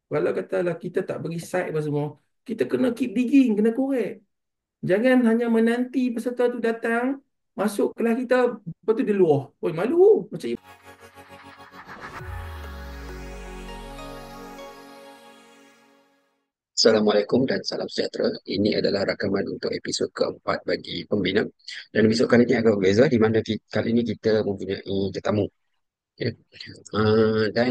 Kalau katalah kita tak bagi site apa semua, kita kena keep digging, kena korek. Jangan hanya menanti peserta tu datang, masuk kelas kita, lepas tu dia luar. Oi, malu. Macam Assalamualaikum dan salam sejahtera. Ini adalah rakaman untuk episod keempat bagi pembina. Dan episod kali ini agak berbeza di mana kali ini kita mempunyai tetamu. Ya. Dan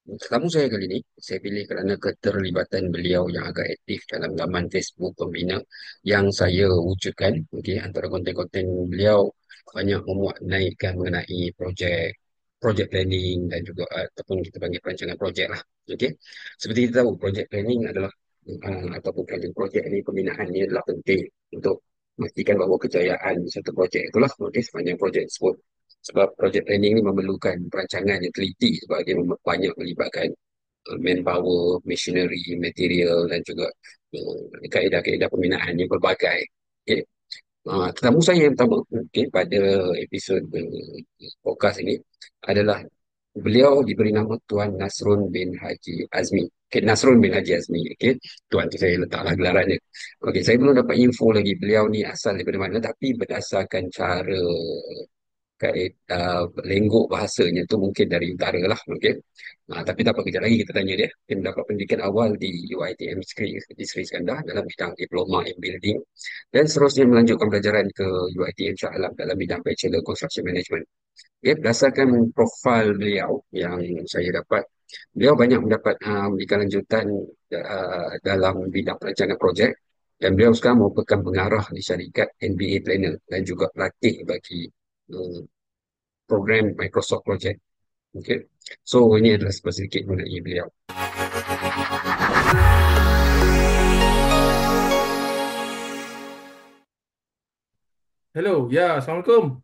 tetamu saya kali ini, saya pilih kerana keterlibatan beliau yang agak aktif dalam laman Facebook pembina yang saya wujudkan. Okey, antara konten-konten beliau banyak memuat naikkan mengenai projek planning dan juga ataupun kita panggil perancangan projek lah. Okey. Seperti kita tahu, projek planning adalah ataupun planning projek ini pembinaan ini adalah penting untuk memastikan bahawa kejayaan satu projek itulah sepanjang projek tersebut. Sebab project planning ni memerlukan perancangan yang teliti sebab dia banyak melibatkan manpower, machinery, material dan juga kaedah-kaedah pembinaan yang berbagai. Okay. Tetamu saya yang pertama pada episod podcast ini adalah beliau diberi nama Tuan Nasrun bin Haji Azmi. Nasrun bin Haji Azmi. Tuan tu saya letaklah gelarannya. Saya belum dapat info lagi beliau ni asal daripada mana tapi berdasarkan cara lenggok bahasanya tu mungkin dari utara lah mungkin. Tapi tak apa, kejap lagi kita tanya dia. Dia mendapat pendidikan awal di UiTM di Sri Skandar dalam bidang diploma in building dan seterusnya melanjutkan pelajaran ke UiTM Shah Alam dalam bidang Bachelor Construction Management. Berdasarkan profil beliau yang saya dapat, beliau banyak mendapat pendidikan lanjutan dalam bidang perancangan projek dan beliau sekarang merupakan pengarah di syarikat NBA Planner dan juga pelatih bagi uh, program Microsoft Project. Okay. So ini adalah sedikit mengenai beliau. hello, ya, Assalamualaikum.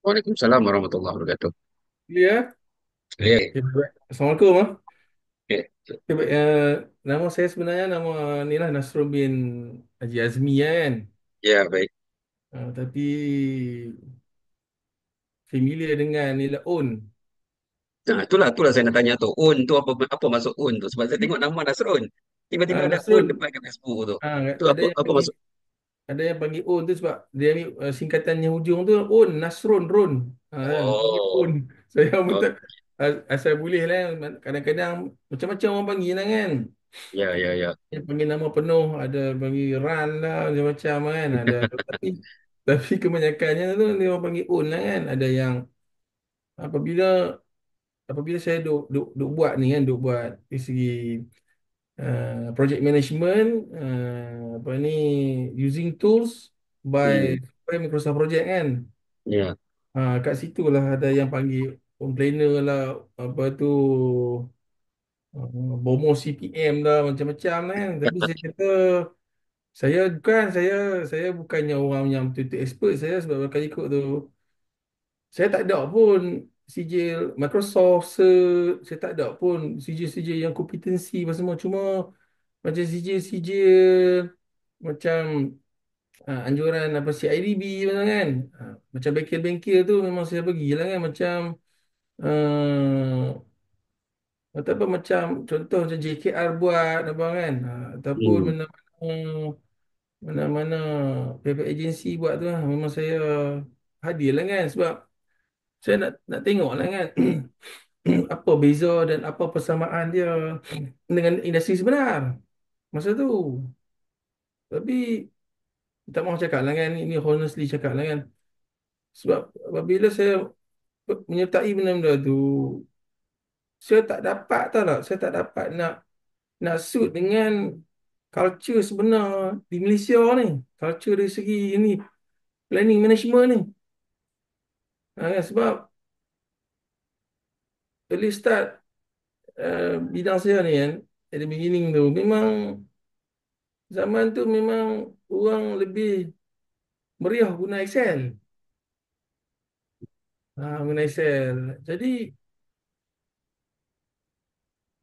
Waalaikumsalam warahmatullahi wabarakatuh. Ya, Ya, okay, baik. Assalamualaikum. ya, Okay, baik. Nama saya sebenarnya nama ni lah Nasrul bin Haji Azmi kan. ya, baik. Tapi familiar dengan Nila On. Nah, itulah saya nak tanya tu. Un tu apa maksud Un tu? Sebab saya tengok nama Nasrun. Tiba-tiba ada Un Nasrul, depan kat Facebook tu. ah, Tu ada yang apa panggil maksud? ada yang panggil On tu sebab dia ambil singkatannya hujung tu On, Nasrun, Run. Panggil Oh, On. Saya oh, minta asal boleh lah. Kadang-kadang macam-macam orang panggil lah kan. ya, ya, ya. Dia panggil nama penuh, ada panggil Ran lah, macam-macam kan. Tapi kebanyakannya tu dia orang panggil On lah kan. Ada yang apabila apabila saya duk buat ni kan, duk buat dari segi project management, apa ni, using tools Hmm, by Microsoft Project kan. ya. Kat situ lah ada yang panggil home planner lah, apa tu, bomo CPM lah, macam-macam lah kan. Tapi saya kata saya bukannya orang yang betul-betul expert saya, sebab kali ikut tu saya tak ada pun sijil Microsoft saya tak ada pun sijil-sijil yang kompetensi apa semua, cuma macam sijil-sijil macam anjuran apa CIDB macam kan. Macam bengkel-bengkel tu memang saya bagilah kan, macam atau apa, macam contoh macam JKR buat apa kan. Ataupun Hmm. mana-mana paper agency buat tu lah, memang saya hadir lah kan, sebab saya nak tengok lah kan apa beza dan apa persamaan dia dengan industri sebenar masa tu. Tapi tak mahu cakap lah kan, ini honestly cakap lah kan, sebab apabila saya menyertai benda-benda tu, saya tak dapat, tahu tak, saya tak dapat nak suit dengan culture sebenar di Malaysia ni, culture dari segi ini planning management ni. Kan, sebab early start bidang saya ni kan, at the beginning tu memang zaman tu memang orang lebih meriah guna Excel. Guna Excel. Jadi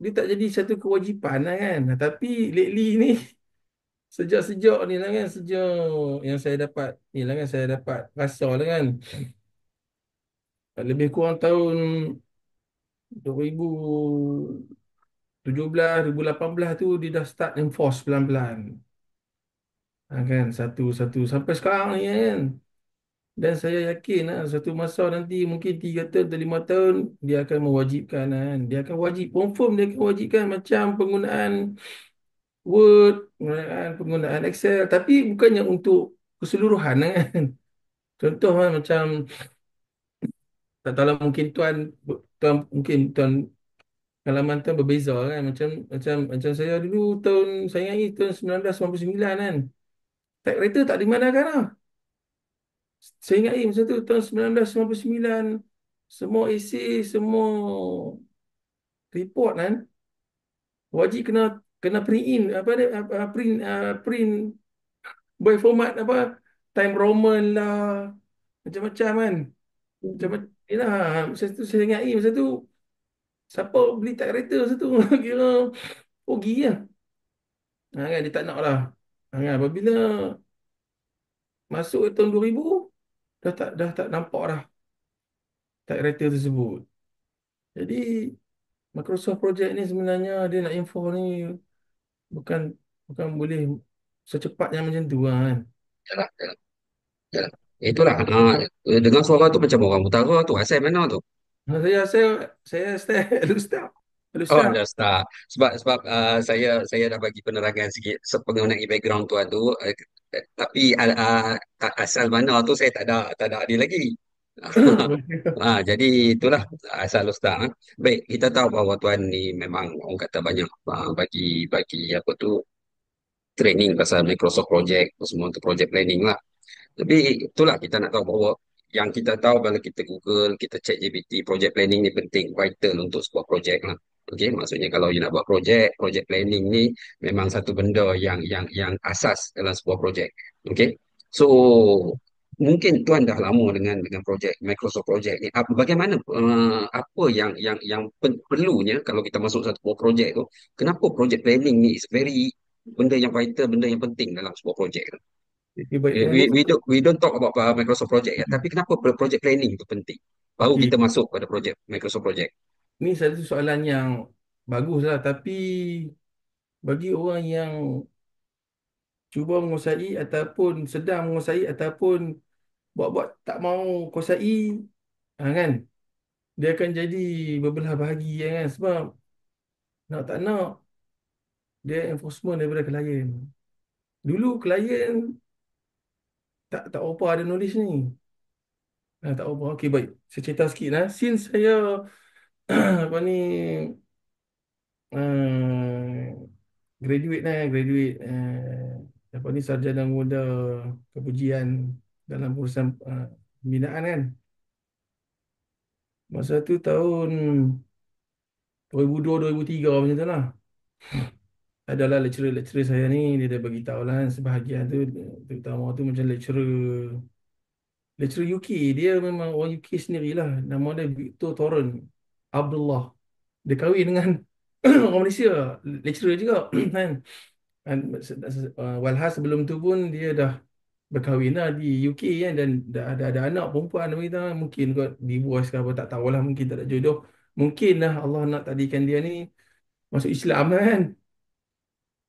dia tak jadi satu kewajipan lah kan. Tapi lately ni sejak-sejak ni lah kan, sejak yang saya dapat ni lah kan, saya dapat rasa lah kan, lebih kurang tahun 2000 17, 2018 tu dia dah start enforce pelan-pelan. Kan satu-satu sampai sekarang ni kan. Dan saya yakin satu masa nanti mungkin 3 tahun atau 5 tahun dia akan mewajibkan kan. Dia akan wajib confirm dia akan wajibkan macam penggunaan Word, penggunaan Excel tapi bukannya untuk keseluruhan kan. Contoh macam tak tahu lah, mungkin tuan mungkin tuan pengalaman tuan berbeza kan macam saya dulu saya ingat ni tahun 1999 kan. Typewriter tak di mana kan lah. Saya ingat masa tu tahun 1999 semua esei, semua report kan wajib kena kena print in apa dia print by format apa Time Roman lah macam-macam kan macam inilah masa tu saya ingat masa tu siapa beli typewriter masa tu kira rugi lah kan dia tak nak lah kan apabila masuk ke tahun 2000 dah tak nampak dah typewriter tersebut jadi Microsoft Project ni sebenarnya dia nak info ni bukan bukan boleh secepatnya macam tu kan. Yalah, yalah, yalah. Itulah, dengan suara tu macam orang utara tu, asal mana tu? Saya stay Alustar. Oh, Alustar. dah start. Sebab saya dah bagi penerangan sikit mengenai background tuan tu, tapi asal mana tu saya tak ada idea lagi. Jadi itulah asal ustaz. Baik, kita tahu bahawa tuan ni memang orang kata banyak bagi bagi apa tu training pasal Microsoft Project, semua untuk project planning lah. Tapi itulah kita nak tahu bahawa yang kita tahu kalau kita Google, kita cek GPT, project planning ni penting, vital untuk sebuah projek lah. Okey, maksudnya kalau you nak buat projek, project planning ni memang satu benda yang asas dalam sebuah projek. Okey. So mungkin tuan dah lama dengan projek Microsoft Project ni. Bagaimana apa yang perlunya kalau kita masuk satu buah projek tu, kenapa project planning ni is very benda yang vital, benda yang penting dalam sebuah projek. Okey, baik. We, Ni, we don't talk about Microsoft Project ya. Tapi kenapa project planning itu penting? Baru okey. kita masuk pada project Microsoft Project. Ni satu soalan yang bagus lah. Tapi bagi orang yang cuba menguasai ataupun sedang menguasai ataupun buat-buat tak mau kuasai, kan? Dia akan jadi berbelah bahagi kan? Sebab nak tak nak dia enforcement daripada klien. Dulu klien tak apa ada knowledge ni. Tak apa. Okey, baik. Saya cerita sikit lah. Since saya apa ni graduate graduate apa ni sarjana muda kepujian dalam urusan pembinaan kan. Masa tu tahun 2002 2003 macam tu lah. Adalah lecturer-lecturer saya ni dia dah bagi tahu lah kan, sebahagian tu terutama tu macam lecturer UK dia memang orang UK sendirilah nama dia Victor Torrent Abdullah dia kahwin dengan orang Malaysia lecturer juga kan. Dan walhas sebelum tu pun dia dah berkahwin lah di UK kan dan dah ada anak perempuan apa kita mungkin kot divorce ke apa tak tahulah mungkin tak ada jodoh mungkin lah Allah nak tadikan dia ni masuk Islam kan.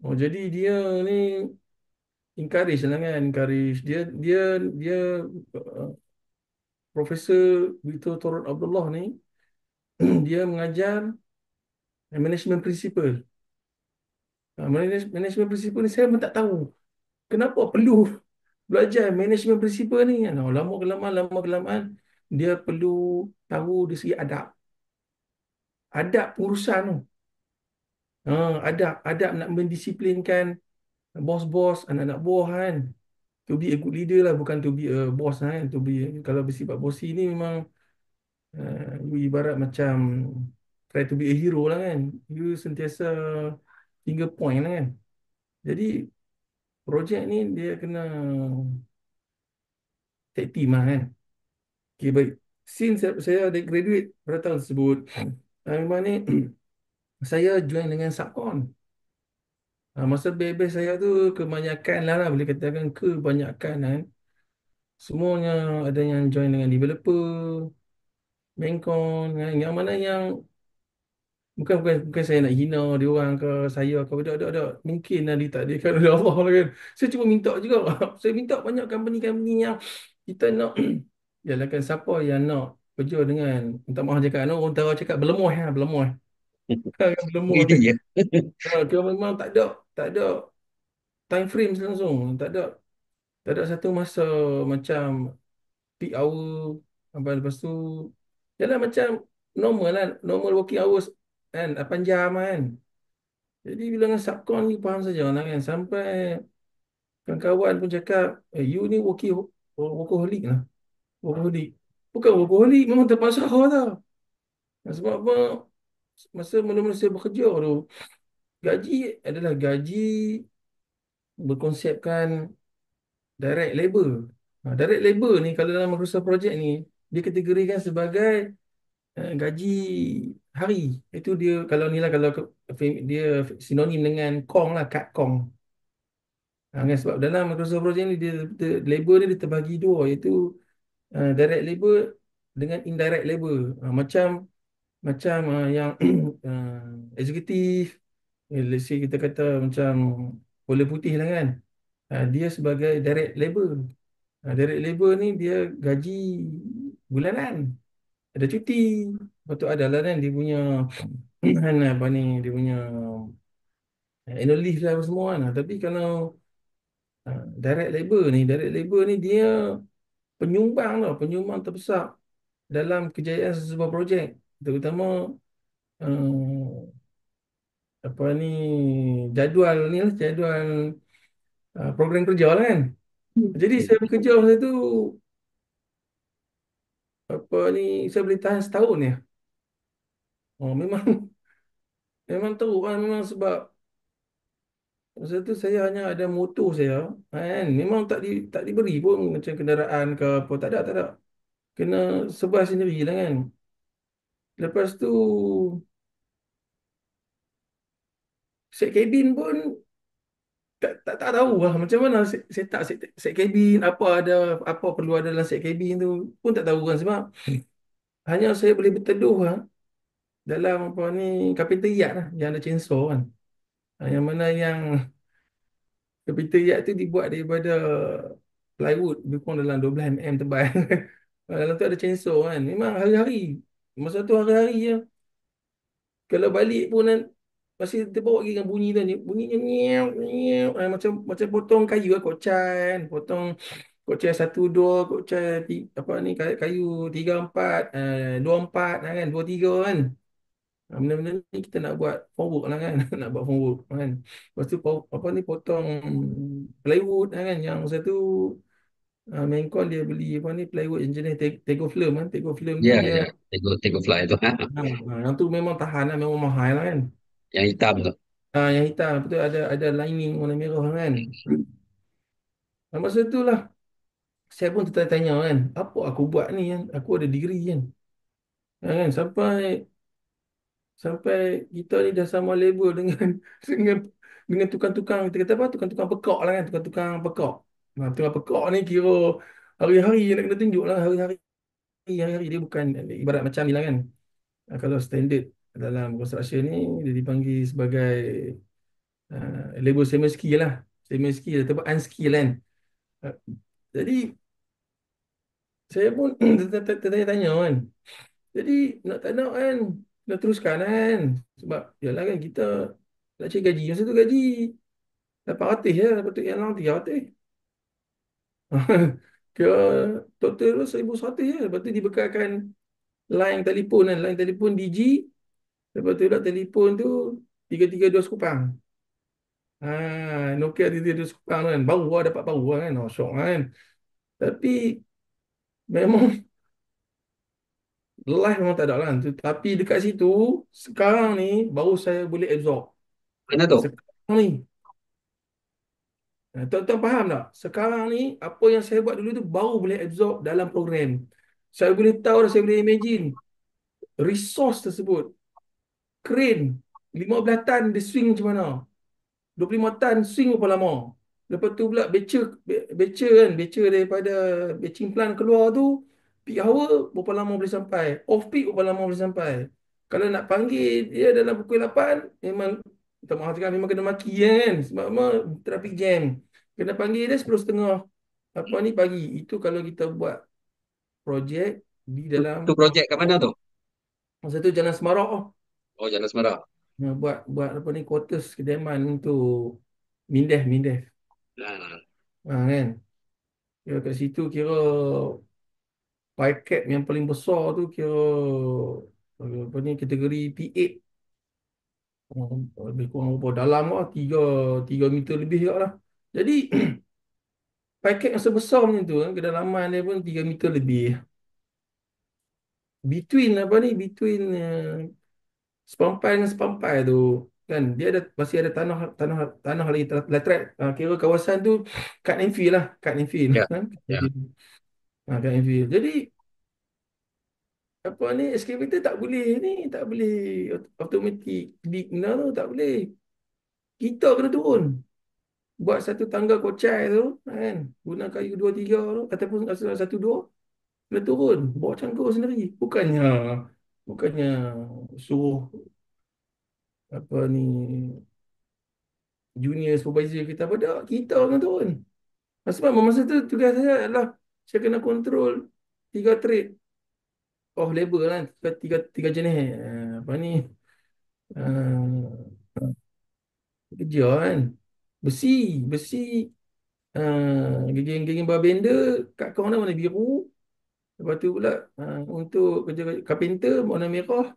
Jadi dia ni encourage lah kan encourage dia dia dia uh, Profesor Victor Torot Abdullah ni dia mengajar management principle. Management principle ni saya pun tak tahu kenapa perlu belajar management principle ni kan. Lama kelamaan dia perlu tahu dari segi adab pengurusan tu. Adab nak mendisiplinkan bos-bos anak-anak buah kan. To be a good leader lah bukan to be a boss kan. Kalau bersifat bossy ni memang you ibarat macam try to be a hero lah kan. You sentiasa finger point lah kan. Jadi projek ni dia kena tag team lah kan. Okay, baik. Since saya ada graduate pada tahun tersebut, memang ni saya join dengan subcon. Masa bebas saya tu kebanyakan lah boleh katakan kebanyakan kan. Semuanya ada yang join dengan developer, Bancon, kan. Yang mana yang bukan saya nak hina dia orang ke saya ke tak. Mungkin lah ditakdirkan oleh Allah lah kan. Saya cuma minta juga. Saya minta banyak company-company yang kita nak yalah kan siapa yang nak kerja dengan minta maaf cakap orang Tara cakap berlemoh ha berlemoh. Kan berlemoh Itu kan. je. Dia memang tak ada time frame langsung. Tak ada satu masa macam peak hour apa lepas tu yalah macam normal lah normal working hours kan 8 jam kan. Jadi bila dengan subcon ni faham saja lah kan. Sampai kawan-kawan pun cakap, you ni workaholic lah. Workaholic. Bukan workaholic, memang terpaksa tau. Sebab apa? Masa mula-mula saya bekerja tu, gaji adalah gaji berkonsepkan direct labor. Direct labor ni kalau dalam Microsoft Project ni, dia kategorikan sebagai gaji hari. Itu dia, kalau ni lah, kalau dia sinonim dengan Kong lah, kad Kong. Kan? Sebab dalam Microsoft Project ni labor ni dia terbagi dua iaitu direct labor dengan indirect labor. Macam yang eksekutif, let's say kita kata macam bola putih lah kan. Dia sebagai direct labor. Direct labor ni dia gaji bulanan. Ada cuti. Lepas tu adalah kan dia punya apa ni dia punya annual leave lah apa semua kan. Tapi kalau direct labor ni dia penyumbang terbesar dalam kejayaan sebuah projek, terutama apa ni jadual ni lah, jadual program kerja lah kan. Jadi saya bekerja masa tu apa ni saya boleh tahan setahun ya. Oh memang memang teruk kan, memang sebab masa tu saya hanya ada motor saya kan, memang tak diberi pun macam kenderaan ke apa, tak ada, kena sebah sendiri lah kan. Lepas tu set cabin pun tak tahu lah macam mana set tak set cabin, apa perlu ada dalam set cabin tu pun tak tahu kan. Sebab hanya saya boleh berteduh lah dalam apa ni kapitariat lah yang ada chainsaw kan. Yang mana yang kapitariat tu dibuat daripada plywood lebih kurang dalam 12 mm tebal. Dalam tu ada chainsaw kan, memang hari-hari masa tu hari-hari je. Kalau balik pun masih terbawa lagi dengan bunyi tu ni. Bunyinya nyew, nyew. Macam macam potong kayu lah, koccan. Potong koccan satu, dua, koccan apa ni, kayu tiga, empat, dua, empat kan, dua, tiga kan. Benda-benda ni kita nak buat homework lah kan. Nak buat homework kan. Lepas tu apa ni, potong plywood kan. Yang masa tu main con dia beli apa ni, plywood yang jenis Tego Film kan. Tego Film tu Ya, dia, ya. Tengok fly tu. yang tu memang tahan lah, memang mahal lah kan. Yang hitam tu. Yang hitam betul, ada lining warna merah kan. Masa tu lah saya pun tertanya-tanya kan, apa aku buat ni kan, aku ada degree kan. Kan sampai sampai kita ni dah sama level dengan dengan dengan tukang-tukang, kita kata apa, tukang-tukang pekak lah kan, tukang-tukang pekak. Tukang pekak ni kira hari-hari nak kena tunjuk lah, hari-hari dia bukan ibarat macam ni lah kan. Kalau standard dalam construction ni dia dipanggil sebagai label semi skill lah, semi skill atau unskill kan. Uh, Jadi saya pun tertanya-tanya kan. Jadi nak tak nak kan, nak teruskan kan. Sebab yalah kan kita nak cari gaji. Masa tu gaji 800 ya, lepas tu yang lain 300. Kira total tu 1,100 ya. Lepas tu dibekalkan line telefon kan, line telefon DG. Lepas tu pula telefon tu 332 sekupang. Nokia 332 sekupang tu kan. Baru lah dapat baru lah kan. Oh, syok lah kan. Tapi memang live memang tak ada lah. Tapi dekat situ sekarang ni baru saya boleh absorb. Mana tu? Sekarang ni tuan-tuan faham tak? Sekarang ni apa yang saya buat dulu tu baru boleh absorb dalam program. Saya boleh tahu dan saya boleh imagine resource tersebut. Crane 15 tan dia swing macam mana? 25 tan swing berapa lama? Lepas tu pula batcher kan, batcher daripada batching plant keluar tu peak hour berapa lama boleh sampai? Off peak berapa lama boleh sampai? Kalau nak panggil dia dalam pukul 8, memang minta maaf cakap memang kena maki kan. Sebab apa? Traffic jam. Kena panggil dia 10.30 apa ni pagi. Itu kalau kita buat projek di dalam Tu projek kat mana tu? masa tu Jalan Semarak oh. Oh, Jalan Semarang. Buat buat apa ni quarters kediaman untuk Mindef Mindef. Nah, Kan. Kira kat situ kira paket yang paling besar tu kira apa ni kategori P8. Lebih kurang berapa dalam lah 3 meter lebih juga lah. Jadi paket yang sebesar macam tu kan, kedalaman dia pun 3 meter lebih. Between apa ni, between sepampai dengan sepampai tu kan dia ada masih ada tanah tanah tanah lagi lateral. Kira kawasan tu cut and fill lah, cut and fill ya, kan. ya. Cut and fill. Jadi apa ni excavator tak boleh ni, tak boleh automatic dig benda tu tak boleh. Kita kena turun. Buat satu tangga kocai tu kan, guna kayu dua tiga tu ataupun asal satu dua, kena turun bawa cangkul sendiri, bukannya suruh apa ni junior supervisor kita apa dak, kita kena turun. Sebab masa tu tugas saya adalah saya kena kontrol 3 trade of labor kan, tiga tiga jenis apa ni uh, kerja kan, besi besi gigi-gigi barbender kat kau mana biru. Lepas tu pula untuk kerja carpenter warna merah.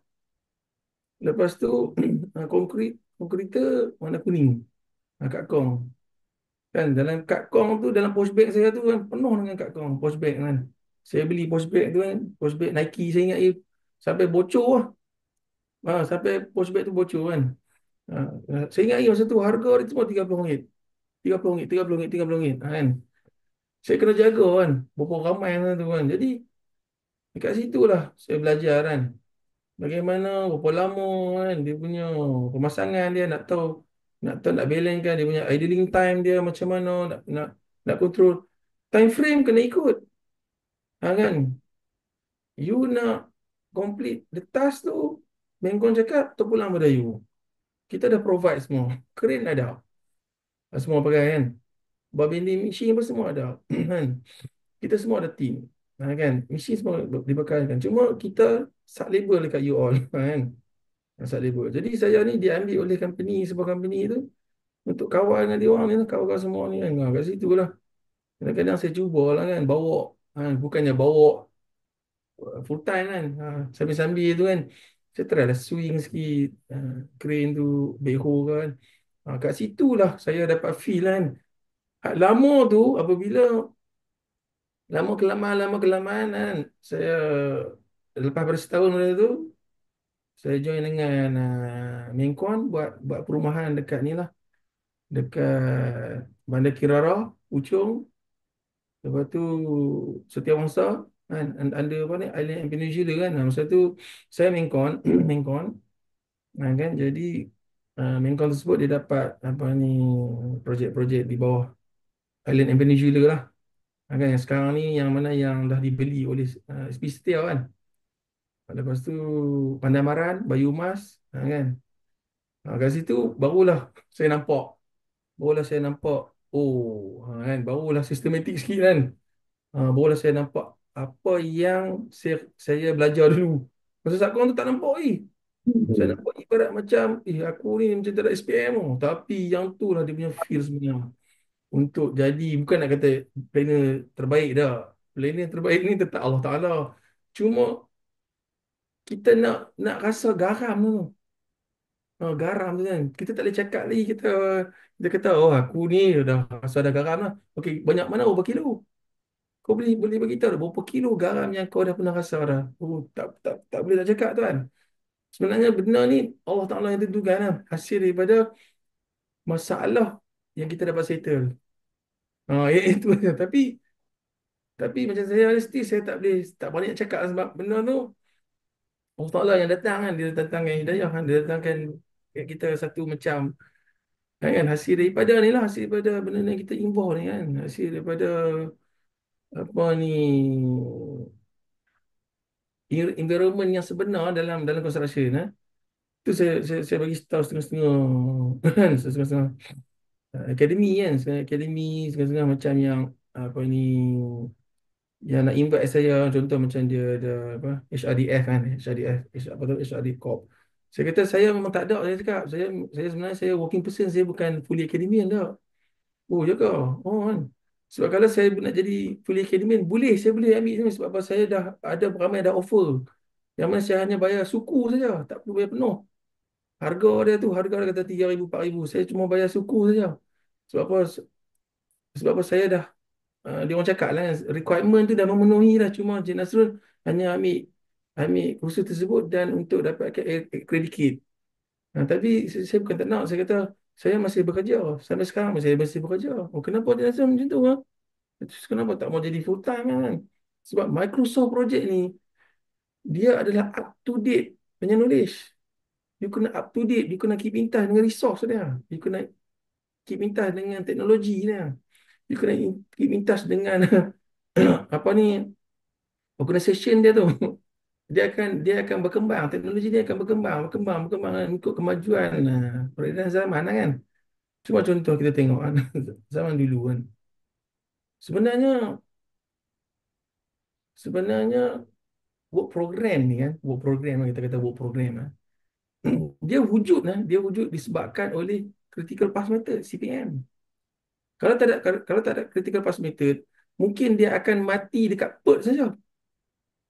Lepas tu konkriter warna kuning. Kat kong. Kan dalam kat kong tu dalam post bag saya tu kan penuh dengan kat kong post bag kan. Saya beli post bag tu kan, post bag Nike saya ingat sampai bocor lah. Sampai post bag tu bocor kan. Saya ingat lagi masa tu harga dia cuma RM30. RM30, RM30, RM30 kan. Saya kena jaga kan. Berapa ramai masa tu kan. Jadi dekat situ lah saya belajar kan. Bagaimana berapa lama kan dia punya pemasangan dia nak tahu nak balance kan dia punya idling time dia macam mana nak control time frame kena ikut kan you nak complete the task tu Mengkon cakap terpulang pada you, kita dah provide semua, crane ada semua pakai kan, barbending machine apa semua ada kan, kita semua ada team kan, machine semua dipakaikan, cuma kita sub label dekat you all kan. Asal labor. Jadi saya ni diambil oleh sebuah company tu untuk kawal dengan dia orang ni lah, kawal semua ni kan. Kat situ lah. Kadang-kadang saya cuba lah kan, bawa, bukannya bawa full time kan. Sambil-sambil tu kan, saya try lah swing sikit, crane tu, backhoe kan. Kat situ lah saya dapat feel kan. Lama tu, apabila lama kelamaan kan, saya lepas pada setahun pada tu, saya join dengan Mengkon buat buat perumahan dekat ni lah, dekat Bandar Kirara, Puchong. Lepas tu Setiawangsa kan, under apa ni Island and Peninsula kan. Masa tu saya Mengkon Mengkon kan. Jadi Mengkon tersebut dia dapat apa ni projek-projek di bawah Island and Peninsula lah. Kan yang sekarang ni yang mana yang dah dibeli oleh SP Setia kan. Lepas tu Pandai Maran, Bayu Mas kan. Kat situ barulah saya nampak barulah saya nampak kan barulah sistematik sikit kan. Barulah saya nampak apa yang saya belajar dulu. Masa Satcom tu tak nampak saya Hmm. nampak ibarat macam aku ni macam tak ada SPM oh. Tapi yang tu lah dia punya feel sebenarnya untuk jadi, bukan nak kata planner terbaik dah, planner terbaik ni tetap Allah Ta'ala, cuma kita nak rasa garam tu. Garam tu kan kita tak boleh cakap lagi, kita kata aku ni dah rasa ada garam lah. Okey, banyak mana berapa kilo kau boleh bagi tahu dah berapa kilo garam yang kau dah pernah rasa dah. Tak boleh tak cakap tu kan. Sebenarnya benda ni Allah Taala yang tentukan lah, hasil daripada masalah yang kita dapat settle. Itu je. Tapi macam saya honesty saya tak boleh nak cakap sebab benda tu Allah Taala yang datang kan, dia datangkan hidayah kan, dia datangkan kat kita satu macam kan, hasil daripada ni lah, hasil daripada benda yang kita involve ni kan, hasil daripada apa ni environment yang sebenar dalam dalam construction. Tu saya bagi tahu setengah-setengah kan, setengah-setengah akademi kan, setengah akademi, setengah-setengah macam yang apa ini, yang nak invite saya, contoh macam dia ada apa HRDF kan, HRDF apa tu, HRD Corp. Saya kata saya memang tak ada, saya cakap saya sebenarnya saya working person, saya bukan fully academian tak. Oh ya ke? Oh kan. Sebab kalau saya nak jadi fully academian, boleh, saya boleh ambil ni, sebab apa, saya dah ada ramai dah offer. Yang mana saya hanya bayar suku saja, tak perlu bayar penuh. Harga dia tu, harga dia kata 3,000 4,000. Saya cuma bayar suku saja. Sebab apa? Sebab apa saya dah dia orang cakap lah, requirement tu dah memenuhi dah, cuma Encik Nasrul hanya ambil ambil kursus tersebut dan untuk dapatkan accredit. Tapi saya bukan tak nak, saya kata saya masih bekerja sampai sekarang, saya masih bekerja. Oh kenapa Encik Nasrul macam tu? Terus kenapa tak mau jadi full time kan? Sebab Microsoft project ni dia adalah up to date punya knowledge. You kena up to date, you kena keep in touch dengan resource dia. You kena keep in touch dengan teknologi dia. You kena keep in touch dengan apa ni, organization dia tu. Dia akan berkembang, teknologi dia akan berkembang ikut kemajuan peredaran zaman kan. Cuma contoh kita tengok kan, zaman dulu kan. Sebenarnya sebenarnya work program ni kan, work program kita kata work program dia wujud disebabkan oleh critical path method CPM. Kalau tak ada critical path method, mungkin dia akan mati dekat PERT saja.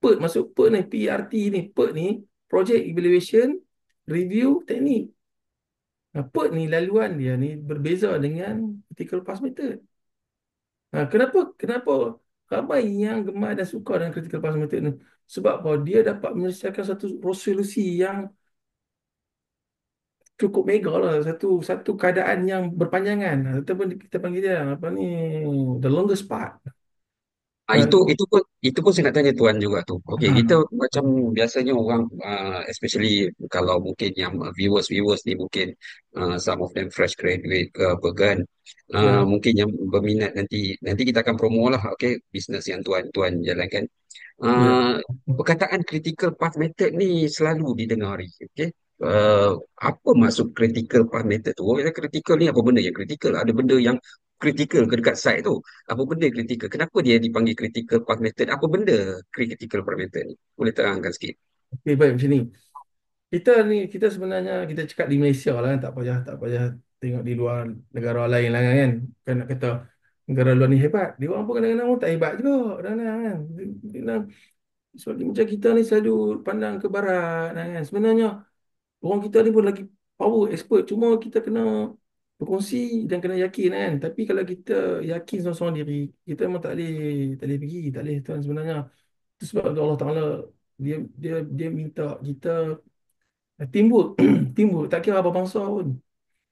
PERT masuk PERT ni, PERT ni, PERT ni project evaluation review teknik. PERT ni laluan dia ni berbeza dengan critical path method. Kenapa kenapa ramai yang gemar dan suka dengan critical path method ni? Sebab apa? Dia dapat menyelesaikan satu solusi yang cukup mega lah, satu satu keadaan yang berpanjangan, ataupun kita panggil dia apa ni, the longest part. Itu Uh, itu pun saya nak tanya tuan juga tu. Okey, kita ah, macam biasanya orang especially kalau mungkin yang viewers ni mungkin some of them fresh graduate ke apa kan. ya, Mungkin yang berminat nanti nanti kita akan promo lah okey bisnes yang tuan-tuan jalankan. ya. Uh, Perkataan critical path method ni selalu didengari. Okay? Apa maksud critical path method tu? Oh, yang critical ni apa benda yang critical? Ada benda yang critical ke dekat site tu? Apa benda critical? Kenapa dia dipanggil critical path method? Apa benda critical path method ni? Boleh terangkan sikit? Okey, baik macam ni. Kita sebenarnya kita cakap di Malaysia lah kan, tak payah tengok di luar negara lain lah kan. Kan nak kata negara luar ni hebat, dia orang pun kadang-kadang pun tak hebat juga kadang-kadang kan. Sebab macam kita ni selalu pandang ke barat kan. Sebenarnya orang kita ni pun lagi power, expert. Cuma kita kena berkongsi dan kena yakin kan. Tapi kalau kita yakin seorang-seorang diri, kita memang tak boleh pergi, tak boleh tuan sebenarnya. Itu sebab Allah Ta'ala dia dia minta kita teamwork, teamwork. Tak kira apa bangsa pun.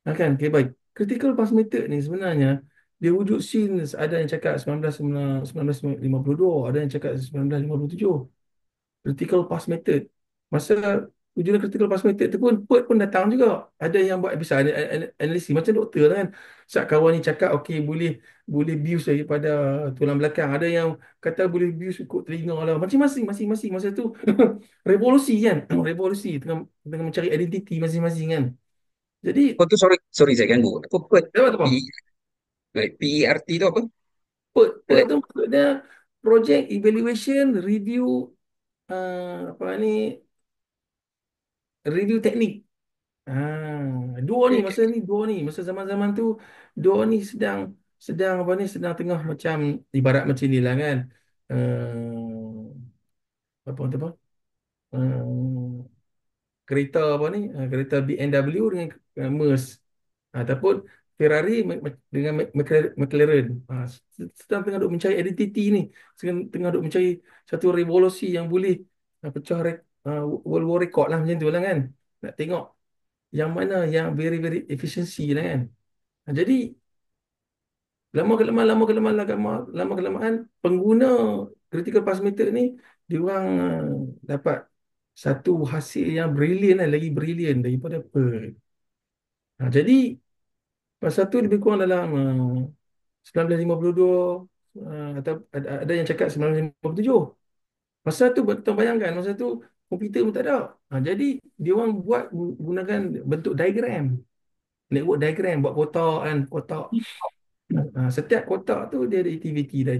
Kan? Okay, baik. Critical path method ni sebenarnya dia wujud since ada yang cakap 1952, ada yang cakap 1957. Critical path method. Masa wujudan critical path method tu pun PERT pun datang juga. Ada yang buat episod analisis macam doktor lah kan. Saat kawan ni cakap okey, boleh boleh bius daripada tulang belakang. Ada yang kata boleh bius ikut telinga lah. Masing-masing masa tu revolusi kan. Revolusi tengah tengah mencari identiti masing-masing kan. Jadi Oh tu sorry, sorry saya ganggu. Apa apa tu P, bang? PERT tu apa? PERT tu maksudnya Project Evaluation Review, apa ni, review teknik. Dua ni masa ni dua ni masa zaman-zaman tu dua ni sedang sedang apa ni, sedang tengah macam ibarat macam ni lah kan. Apa tu apa? Uh, Kereta apa ni? Kereta BMW dengan Merc, ataupun Ferrari dengan McLaren. Sedang tengah duk mencari identiti ni. Sedang tengah duk mencari satu revolusi yang boleh pecah world war record lah macam tu lah kan. Nak tengok yang mana yang very very efficiency lah kan. Jadi lama kelamaan pengguna critical path method ni diorang dapat satu hasil yang brilian lah, lagi brilian daripada Perl. Jadi masa tu lebih kurang dalam 1952, atau ada yang cakap 1957. Masa tu betul bayangkan, masa tu komputer pun tak ada. Jadi dia orang buat gunakan bentuk diagram. Network diagram, buat kotak kan, kotak. Setiap kotak tu dia ada aktiviti A,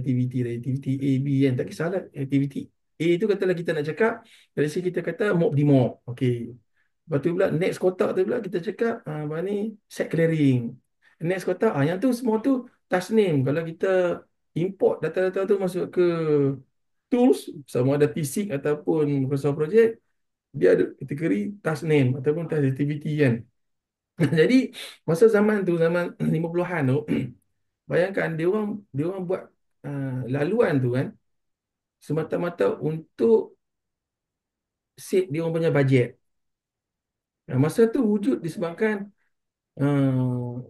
B kan. Tak kisahlah aktiviti A tu katalah kita nak cakap, dari sini kita kata mop di mop. Okey. Lepas tu pula next kotak tu pula kita cakap apa ni set clearing. Next kotak yang tu semua tu task name. Kalau kita import data-data tu masuk ke tools sama ada PSIC ataupun Microsoft Project, dia ada kategori task name ataupun task activity kan. Jadi masa zaman tu zaman 50-an tu bayangkan dia orang buat laluan tu kan semata-mata untuk save dia orang punya bajet. Masa tu wujud disebabkan uh,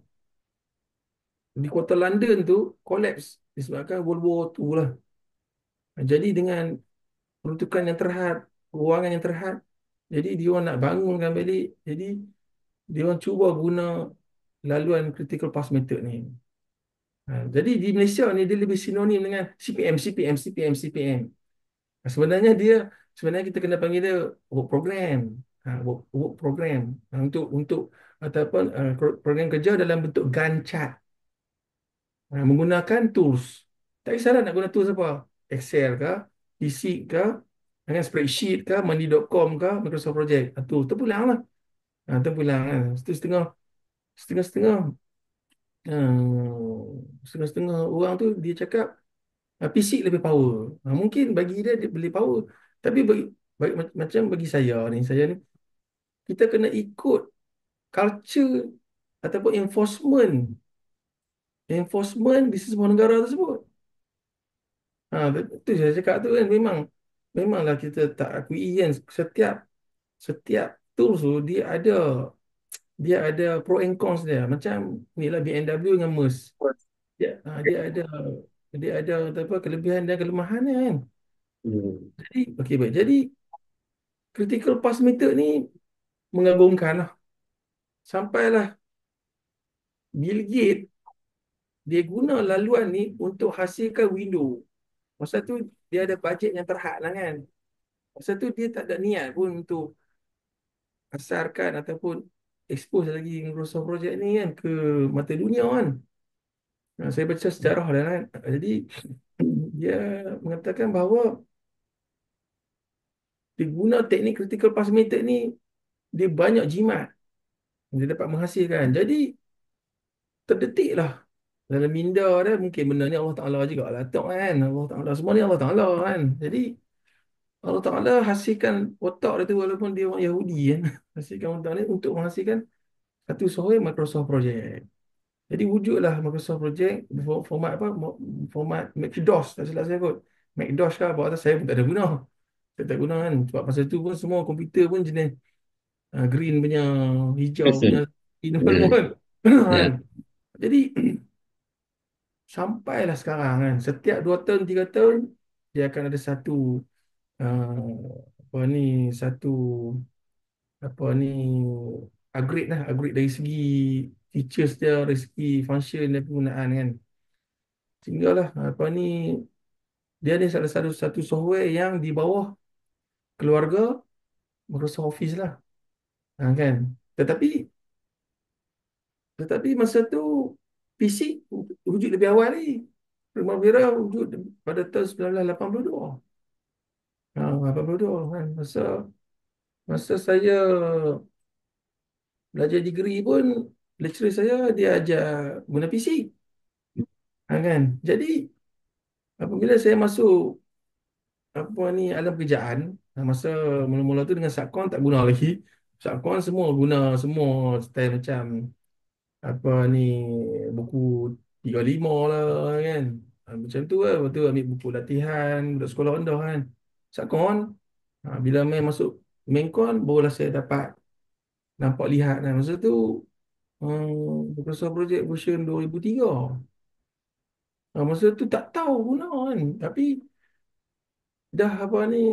di kota London tu collapse disebabkan World War II lah. Jadi dengan peruntukan yang terhad, kewangan yang terhad, jadi dia orang nak bangunkan balik. Jadi dia orang cuba guna laluan critical path method ni. Jadi di Malaysia ni dia lebih sinonim dengan CPM. Sebenarnya kita kena panggil dia work program. Work program. Untuk ataupun program kerja dalam bentuk Gantt chart. Menggunakan tools. Tak kisahlah nak guna tools apa. Excel kah, PC kah, dengan spreadsheet kah, money.com kah, Microsoft Project. Terpulang lah. Terpulang kan. Itu setengah-setengah setengah-setengah orang tu dia cakap PC lebih power. Mungkin bagi dia, dia boleh power. Tapi macam bagi saya ni, kita kena ikut culture ataupun enforcement di sebuah negara tersebut. Itu saya cakap tu kan memanglah kita tak akui kan setiap tools tu dia ada pro and cons dia. Macam ni lah BMW dengan Merc. Dia ada apa kelebihan dan kelemahan dia kan. Hmm. Jadi okey baik. Jadi critical path method ni mengagumkan lah. Sampailah Bill Gates dia guna laluan ni untuk hasilkan window. Masa tu dia ada bajet yang terhad lah kan. Masa tu dia tak ada niat pun untuk asarkan ataupun expose lagi Microsoft Project ni kan ke mata dunia kan. Saya baca sejarah dah kan. Jadi dia mengatakan bahawa dia guna teknik critical path method ni dia banyak jimat. Dia dapat menghasilkan. Jadi terdetik lah dalam minda dia mungkin benda ni Allah Ta'ala juga lah tak kan. Allah Ta'ala semua ni Allah Ta'ala kan. Jadi Allah Ta'ala hasilkan otak dia tu walaupun dia orang Yahudi kan. Hasilkan otak ni untuk menghasilkan satu software Microsoft Project. Jadi wujudlah Microsoft Project format apa? Format Macintosh tak silap saya kot. Macintosh kah apa atas saya pun tak ada guna. Saya tak guna kan. Sebab masa tu pun semua komputer pun jenis green punya, hijau punya, ini pun Ya, pun. ya. Kan. Jadi sampailah sekarang kan. Setiap 2 tahun, 3 tahun dia akan ada satu apa ni satu apa ni upgrade dari segi features dia, dari segi function dan penggunaan kan. Sehinggalah apa ni dia ada salah satu software yang di bawah keluarga Microsoft Office lah. Kan. Tetapi tetapi masa tu PC wujud lebih awal ni. Primavera wujud pada tahun 1982. 82 kan. Masa saya belajar degree pun lecturer saya dia ajar guna PC. Kan. Jadi apabila saya masuk apa ni alam pekerjaan masa mula-mula tu dengan Subcon tak guna lagi. Subcon semua guna semua style macam apa ni buku 35 lah kan. Macam tu lah. Lepas tu ambil buku latihan budak sekolah rendah kan. Subcon bila main masuk Maincon barulah saya dapat nampak lihat kan. Masa tu Microsoft Project version 2003. Masa tu tak tahu guna kan. Tapi dah apa ni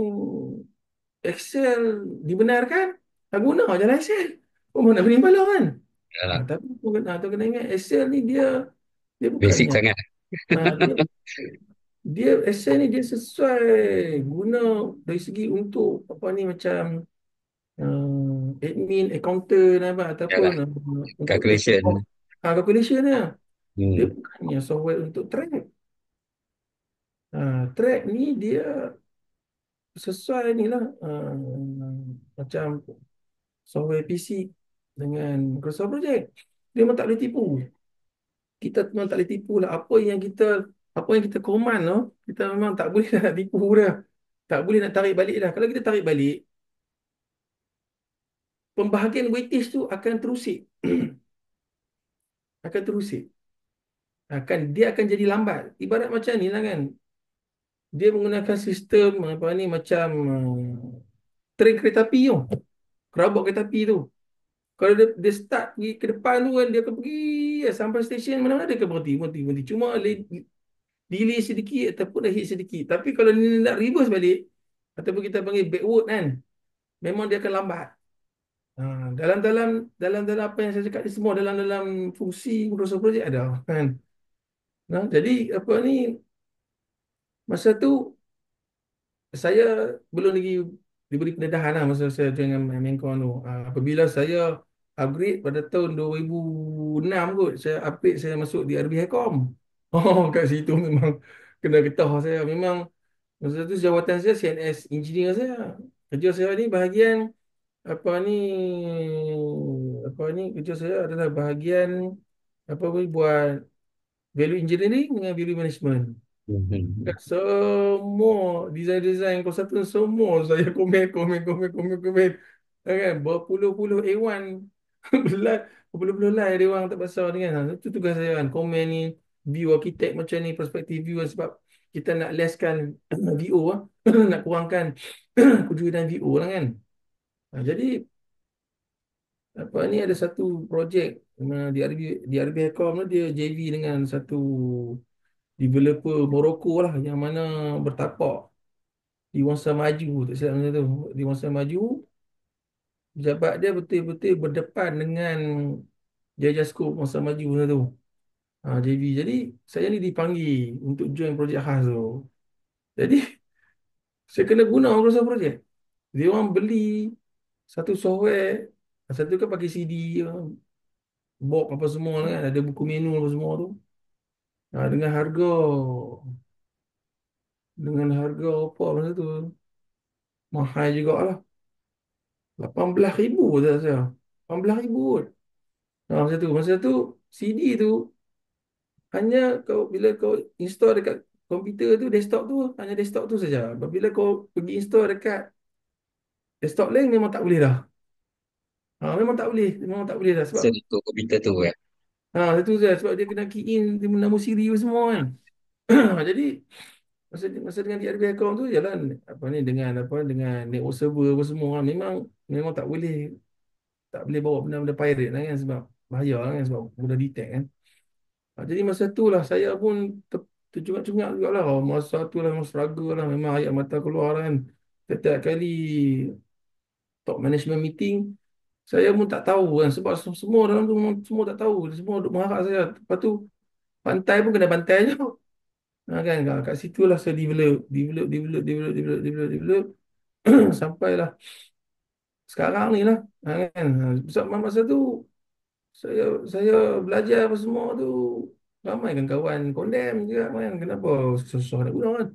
Excel dibenarkan, tak guna jalan Excel. Oh, mana boleh bala kan? Yalah. Tapi tu kena ingat Excel ni dia Basic bukannya sangat. dia Dia essay ni dia sesuai guna dari segi untuk apa ni macam admin, accountant apa Ya ataupun lah, untuk take calculation. off calculation dia. Dia Hmm. bukannya software untuk track. Track ni dia sesuai ni lah macam software PC dengan Microsoft Project. Dia memang tak boleh tipu. Kita memang tak boleh tipu lah apa yang kita command tu, kita memang tak boleh nak tipu dah. Tak boleh nak tarik balik dah. Kalau kita tarik balik, pembahagian weightage tu akan terusik. Akan terusik. Dia akan jadi lambat. Ibarat macam ni lah kan. Dia menggunakan sistem apa ni macam train kereta api tu. Kerabok kereta api tu. Kalau dia start pergi ke depan tu kan, dia akan pergi sampai stesen mana-mana dia akan berhenti, berhenti, berhenti. Cuma delay sedikit ataupun dah hit sedikit. Tapi kalau ni nak reverse balik, ataupun kita panggil backward kan, memang dia akan lambat. Ha, dalam apa yang saya cakap ni semua dalam fungsi Microsoft Project ada kan. Nah, jadi apa ni masa tu saya belum lagi diberi pendedahan lah masa saya dengan Menkom tu. Apabila saya upgrade pada tahun 2006 kot, saya upgrade saya masuk di RB Hacom. Oh, kat situ memang kena getah saya. Memang masa tu jawatan saya CNS engineer saya. Kerja saya ni bahagian kerja saya adalah bahagian buat value engineering dengan value management. Hmm. Semua design-design kau satu semua saya komen komen komen komen komen. Kan berpuluh-puluh A1 belas berpuluh-puluh line dia orang tak pasal ni kan. Itu tugas saya kan komen ni view arkitek macam ni perspektif view kan. Sebab kita nak lesskan VO ah nak kurangkan kewujudan VO lah kan. Jadi apa ni ada satu projek di RB Hacom tu dia JV dengan satu developer Morocco lah yang mana bertapak di Wangsa Maju tak silap masa tu di Wangsa Maju jabat dia betul-betul berdepan dengan Jajaskop Wangsa Maju masa tu JV jadi saya ni dipanggil untuk join projek khas tu jadi saya kena guna Microsoft Project dia orang beli satu software satu kan pakai CD box apa semua kan ada buku menu apa semua tu dengan harga apa masa tu mahal juga lah 18,000 saya 18,000 kot. Masa tu CD tu hanya bila kau install dekat komputer tu desktop tu hanya desktop tu saja. Apabila kau pergi install dekat desktop lain memang tak boleh dah. Memang tak boleh dah sebab So, untuk komputer tu ya. satu saja sebab dia kena key in dia nama Siri apa semua kan. Jadi masa dengan DRB account tu jalan dengan network server apa semua kan. Memang tak boleh bawa benda-benda pirate lah kan sebab bahaya lah kan sebab mudah detect kan. Jadi masa tu lah saya pun tercungak-cungak jugalah. Masa tu lah memang struggle lah. Memang ayat mata keluar kan. Setiap kali top management meeting, saya pun tak tahu kan. Sebab semua dalam tu memang semua tak tahu. Semua duk mengharap saya. Lepas tu pantai pun kena bantai je. Kan kat situ lah saya develop. Sampailah sekarang ni lah. Kan. Sebab masa tu saya saya belajar apa semua tu ramai kan kawan condemn juga kan kenapa susah nak guna kan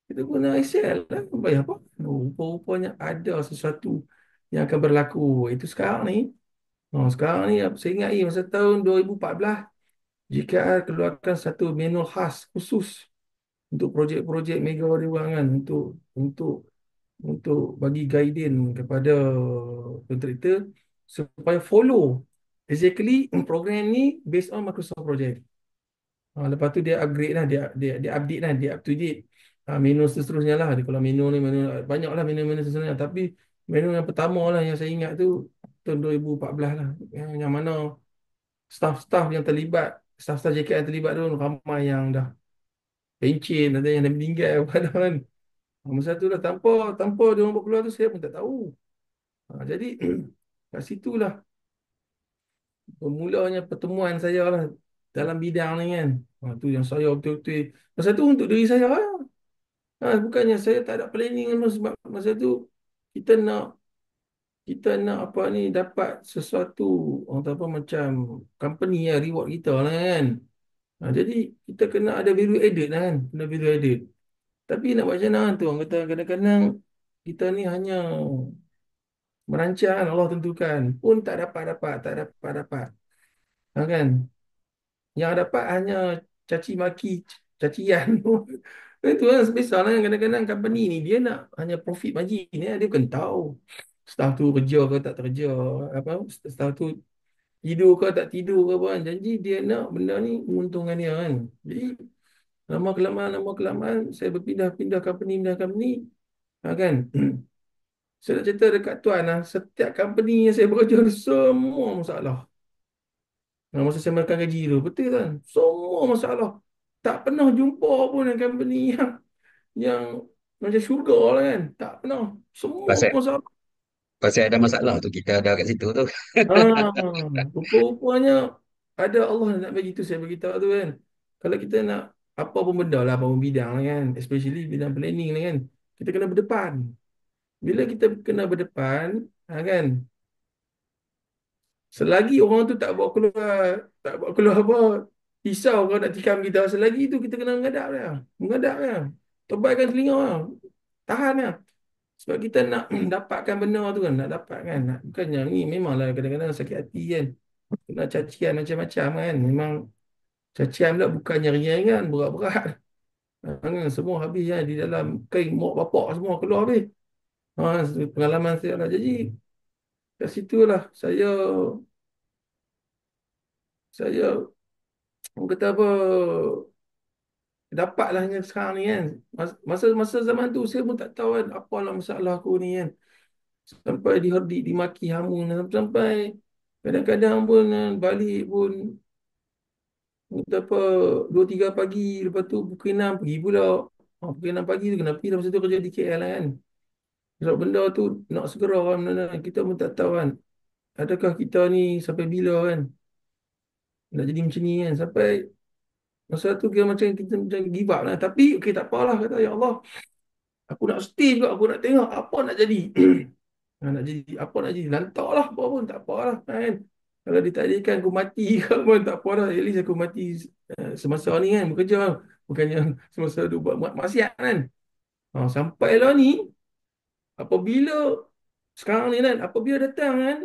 kita guna Excel lah bayar apa rupa-rupanya ada sesuatu yang akan berlaku itu sekarang ni saya ingat masa tahun 2014 JKR keluarkan satu manual khas khusus untuk projek-projek mega dia orang kan untuk untuk bagi guidance kepada kontraktor supaya follow exactly program ni based on Microsoft Project. Lepas tu dia upgrade lah, dia update lah, dia up to date. Menu seterusnya lah. Kalau menu banyak lah menu-menu seterusnya. Tapi menu yang pertama lah yang saya ingat tu tahun 2014 lah. Yang mana staff-staff yang terlibat, staff-staff JKT yang terlibat tu ramai yang dah pencen, ada yang dah meninggal kan. Masa tu lah tanpa tanpa dia orang buat keluar tu saya pun tak tahu. Jadi kat situlah bermulanya pertemuan saya lah dalam bidang ni kan. Tu yang saya betul-betul masa tu untuk diri saya lah. Bukannya saya tak ada planning sebab masa tu kita nak kita nak apa ni dapat sesuatu orang kata apa macam company yang reward kita lah kan. Jadi kita kena ada value added lah kan, kena value added. Tapi nak buat macam mana tu orang kata kadang-kadang kita ni hanya merancang Allah tentukan pun tak dapat dapat tak dapat dapat. Kan? Yang dapat hanya caci maki, cacian. Itu kan biasalah kadang-kadang company ni dia nak hanya profit margin ni dia bukan tahu staff tu kerja ke tak kerja apa staff tu tidur ke tak tidur ke apa kan. Janji dia nak benda ni menguntungkan dia kan. Jadi lama kelamaan saya berpindah-pindah company kan. Saya nak cerita dekat tuan lah, setiap company yang saya bekerja semua masalah. Masa saya makan gaji tu, betul kan? Semua masalah. Tak pernah jumpa pun yang company yang macam syurga lah kan. Tak pernah. Semua Pasal masalah. pasal ada masalah tu kita ada kat situ tu. Ah, rupa-rupanya ada Allah nak bagi tu saya beritahu tu kan. Kalau kita nak apa pun benda lah, apa pun bidang lah kan. Especially bidang planning ni kan. Kita kena berdepan. Bila kita kena berdepan, kan. Selagi orang tu tak bawa keluar apa, pisau kalau nak tikam kita, selagi tu kita kena mengadap dia. Tebalkan telinga dia. Tahan dia. Sebab kita nak dapatkan benda tu kan, nak dapat kan. Bukannya ni memanglah kadang-kadang sakit hati kan. Kena cacian macam-macam kan. Memang cacian pula bukannya ringan-ringan, berat-berat. Kan? Semua habis kan di dalam kain mak bapak semua keluar habis. Ha, pengalaman saya lah. Jadi kat situlah saya orang kata apa dapatlah yang sekarang ni kan. Masa zaman tu saya pun tak tahu kan apalah masalah aku ni kan. Sampai dimaki hamun sampai kadang-kadang pun balik pun kata apa 2-3 pagi lepas tu pukul 6 pergi pula. Pukul 6 pagi tu kena pergi dah masa tu kerja di KL lah kan. Sebab benda tu nak segera kan benda-benda. Kita pun tak tahu kan. Adakah kita ni sampai bila kan nak jadi macam ni kan. Sampai masa tu kira macam kita macam give up lah. Tapi okey tak apalah kata ya Allah. Aku nak stay juga. Aku nak tengok apa nak jadi. Nak jadi apa nak jadi. Lantaklah apa pun tak apalah kan. Kalau ditakdirkan aku mati ke pun tak apalah. At least aku mati semasa ni kan bekerja. Bukannya semasa tu buat maksiat kan. Sampailah ni apabila sekarang ni kan apabila datang kan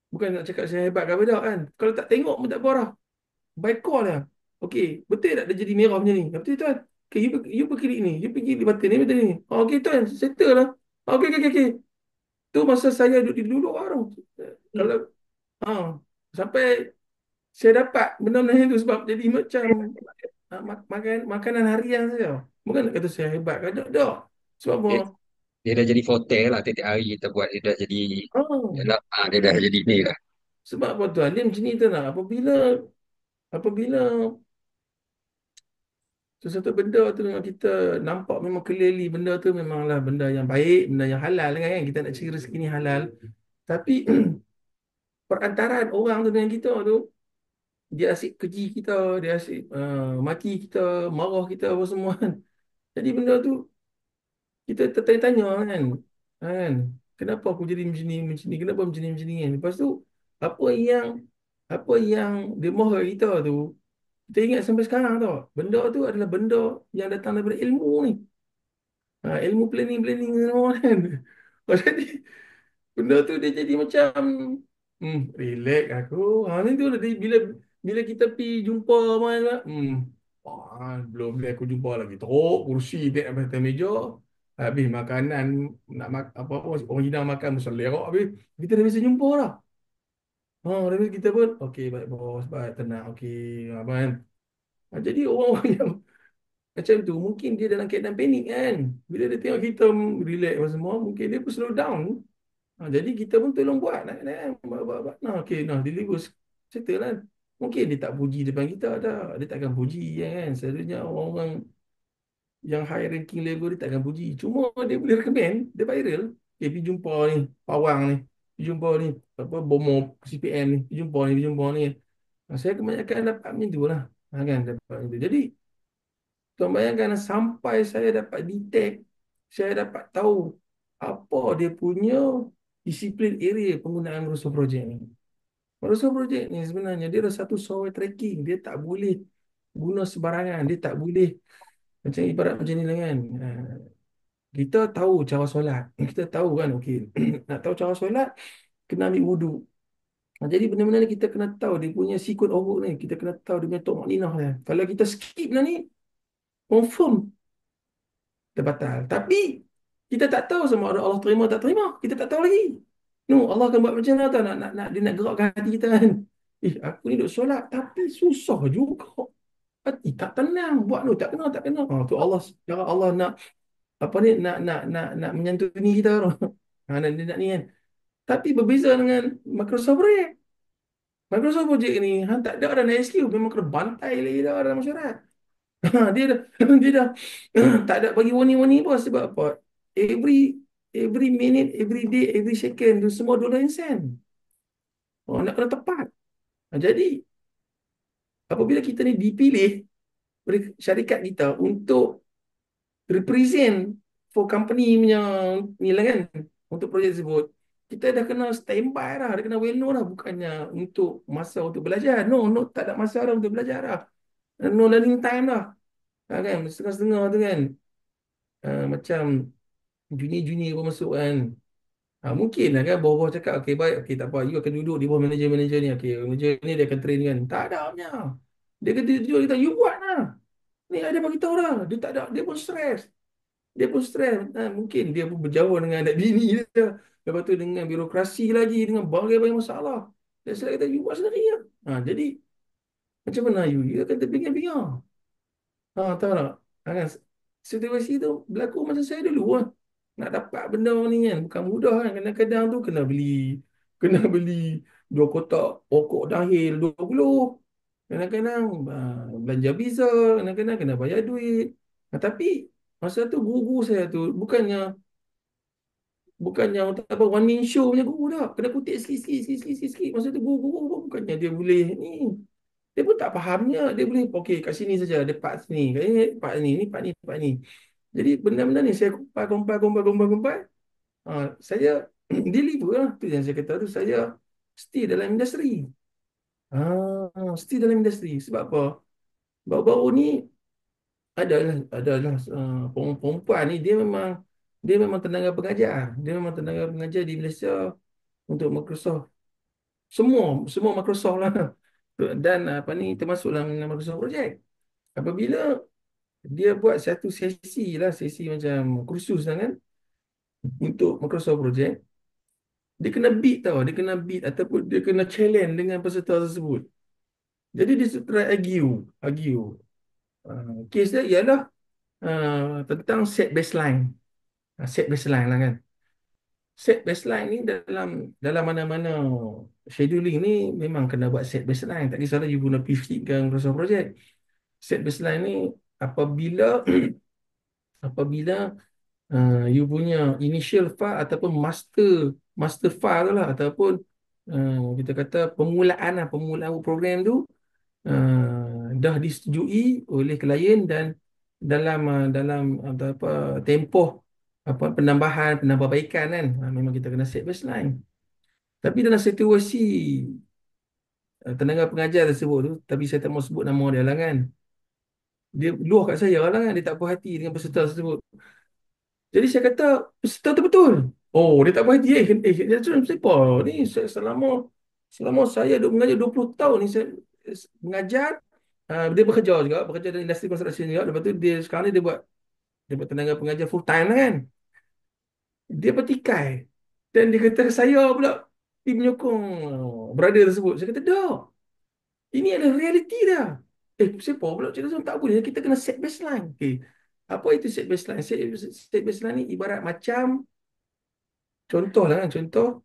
bukan nak cakap saya hebat ke apa tak kan. Kalau tak tengok pun tak apa dah. By call lah. Okey, betul tak dia jadi merah macam ni? Betul tuan. Okay, you pergi kiri ni. You pergi di batin ni, betul ni. Okey tuan, settle lah. Okey. Tu masa saya duduk baru. Kalau ah sampai saya dapat benda-benda itu sebab jadi macam makanan harian saya. Bukan nak kata saya hebat kan. Tak. Sebab apa? Dia, dia dah jadi hotel lah tiap-tiap hari kita buat dia dah jadi Ah, dia dah jadi ni lah. sebab apa tuan? Dia macam ni tu lah. Apabila sesuatu benda tu memang kita nampak memang clearly benda tu memanglah benda yang baik, benda yang halal kan. Kita nak cari rezeki ni halal. Tapi perantaraan orang tu dengan kita tu dia asyik keji kita, dia asyik maki kita, marah kita apa semua kan. Jadi benda tu kita tertanya-tanya kan. Kenapa aku jadi macam ni, kenapa macam ni kan. Lepas tu apa yang apa yang dia mahu kita tu kita ingat sampai sekarang tau. Benda tu adalah benda yang datang daripada ilmu ni. Ilmu planning semua kan. Jadi benda tu dia jadi macam relax aku. Ni tu bila bila kita pergi jumpa main lah. Belum dia aku jumpa lagi. Teruk kursi dia atas meja. Habis makanan apa-apa orang hidang makan mesti lerak habis. Kita dah biasa jumpa lah. Habis kita pun okey baik bos, baik tenang okey apa kan. Jadi orang-orang yang macam tu mungkin dia dalam keadaan panik kan. Bila dia tengok kita relax apa semua mungkin dia pun slow down. Jadi kita pun tolong buat buat. Okey deliver settle kan. Mungkin dia tak puji depan kita dah. Dia takkan puji ya kan. Selalunya orang-orang yang high ranking level dia takkan puji. Cuma dia boleh recommend, dia viral. Pergi jumpa ni, pawang ni. Pergi jumpa ni, apa bomo CPM ni. Pergi jumpa ni. Saya kebanyakan dapat macam tu lah. Kan dapat macam tu. Jadi Tuan bayangkan sampai saya dapat detect, saya dapat tahu apa dia punya disiplin area penggunaan Microsoft Project ni. Microsoft Project ni sebenarnya dia ada satu software tracking. Dia tak boleh guna sebarangan. Dia tak boleh macam ibarat macam ni lah kan. Kita tahu cara solat. Kita tahu kan, okey. Nak tahu cara solat, kena ambil wudu. Jadi benda-benda ni kita kena tahu dia punya sikut urut ni. Kita kena tahu dia punya tok makninah dia. Kalau kita skip lah ni, confirm terbatal. Tapi kita tak tahu sama ada Allah terima tak terima. Kita tak tahu lagi. No, Allah akan buat macam mana tau. Dia nak gerakkan hati kita kan. Aku ni duk solat tapi susah juga. Hati tak tenang. Buat tu tak kena, tak kena. Tu Allah, cara Allah nak apa ni, nak menyantuni kita tu. Nak ni kan. Tapi berbeza dengan Microsoft Project. Microsoft Project ni tak ada orang nak SQ, memang kena bantai lagi dah dalam masyarakat. Dia dah dia dah tak ada bagi warning-warning pun sebab apa? Every every minute, every day, every second tu semua dollar and cent. Nak kena tepat. Jadi apabila kita ni dipilih oleh syarikat kita untuk represent for company punya ni lah kan, untuk projek tersebut, kita dah kena standby dah, dah kena well know dah, bukannya untuk masa untuk belajar. No, no, tak ada masa dah untuk belajar dah. No learning time dah. Kan setengah-setengah tu kan. Macam junior-junior pun masuk kan. Mungkin lah kan bawah-bawah cakap, okay baik, okay tak apa, you akan duduk di bawah manager-manager ni, okay manager ni dia akan train kan. Tak ada punya. Dia kata, kita, you buat lah. Ni ada bagi tahu dah. Dia tak ada, dia pun stres. Dia pun stres. Mungkin dia pun berjauh dengan anak bini dia. Lepas tu dengan birokrasi lagi, dengan berbagai masalah. Dan saya kata, you buat sendiri lah. Jadi, macam mana you? You akan terpinga-pinga. Tahu tak? Kan, situasi tu berlaku macam saya dulu lah. Nak dapat benda ni kan, bukan mudah kan. Kadang-kadang tu kena beli 2 kotak pokok dahil 20. Kadang-kadang belanja visa, kadang-kadang kena bayar duit. Tapi masa tu guru saya tu bukannya tak apa one man show punya guru dah. Kena kutip sikit. Masa tu guru-guru pun bukannya dia boleh ni. Dia pun tak fahamnya. Dia boleh, okey kat sini saja. Dia part sini. Kat ini part ni. Ni part ni, part ni. Jadi benda-benda ni saya compile. Saya deliver lah. Tu yang saya kata tu. Saya stay dalam industri. Stay dalam industri. Sebab apa? Baru-baru ni adalah perempuan ni dia memang tenaga pengajar. Dia memang tenaga pengajar di Malaysia untuk Microsoft. Semua Microsoft lah. Dan apa ni termasuk dalam Microsoft Project. Apabila dia buat satu sesi macam kursus lah kan untuk Microsoft Project, dia kena beat tau, dia kena beat ataupun dia kena challenge dengan peserta tersebut. Jadi dia try argue. Kes dia ialah tentang set baseline lah kan. Set baseline ni dalam mana-mana scheduling ni memang kena buat set baseline. Tak kisahlah you guna PhD ke Microsoft Project. Set baseline ni apabila apabila you punya initial file ataupun master file tu lah, ataupun kita kata permulaan program tu dah disetujui oleh klien, dan dalam apa tempoh penambahbaikan kan, memang kita kena set baseline. Tapi dalam situasi tenaga pengajar tersebut tu, tapi saya tak mau sebut nama dia lah kan, dia luah kat saya lah kan, dia tak puas hati dengan peserta tersebut. Jadi saya kata, peserta tu betul. Oh, dia tak puas hati. Dia cakap, siapa ni? Selama saya duk mengajar 20 tahun ni, saya mengajar. Dia bekerja dalam industri konstruksi juga. Lepas tu sekarang ni dia buat tenaga pengajar full time lah kan. Dia bertikai. Dan dia kata saya pula dia menyokong brother tersebut. Saya kata, dah. Ini adalah realiti dah. Siapa pula cakap macam tak boleh. Kita kena set baseline. Okay. Apa itu set baseline? Set baseline ni ibarat macam contoh lah kan. Contoh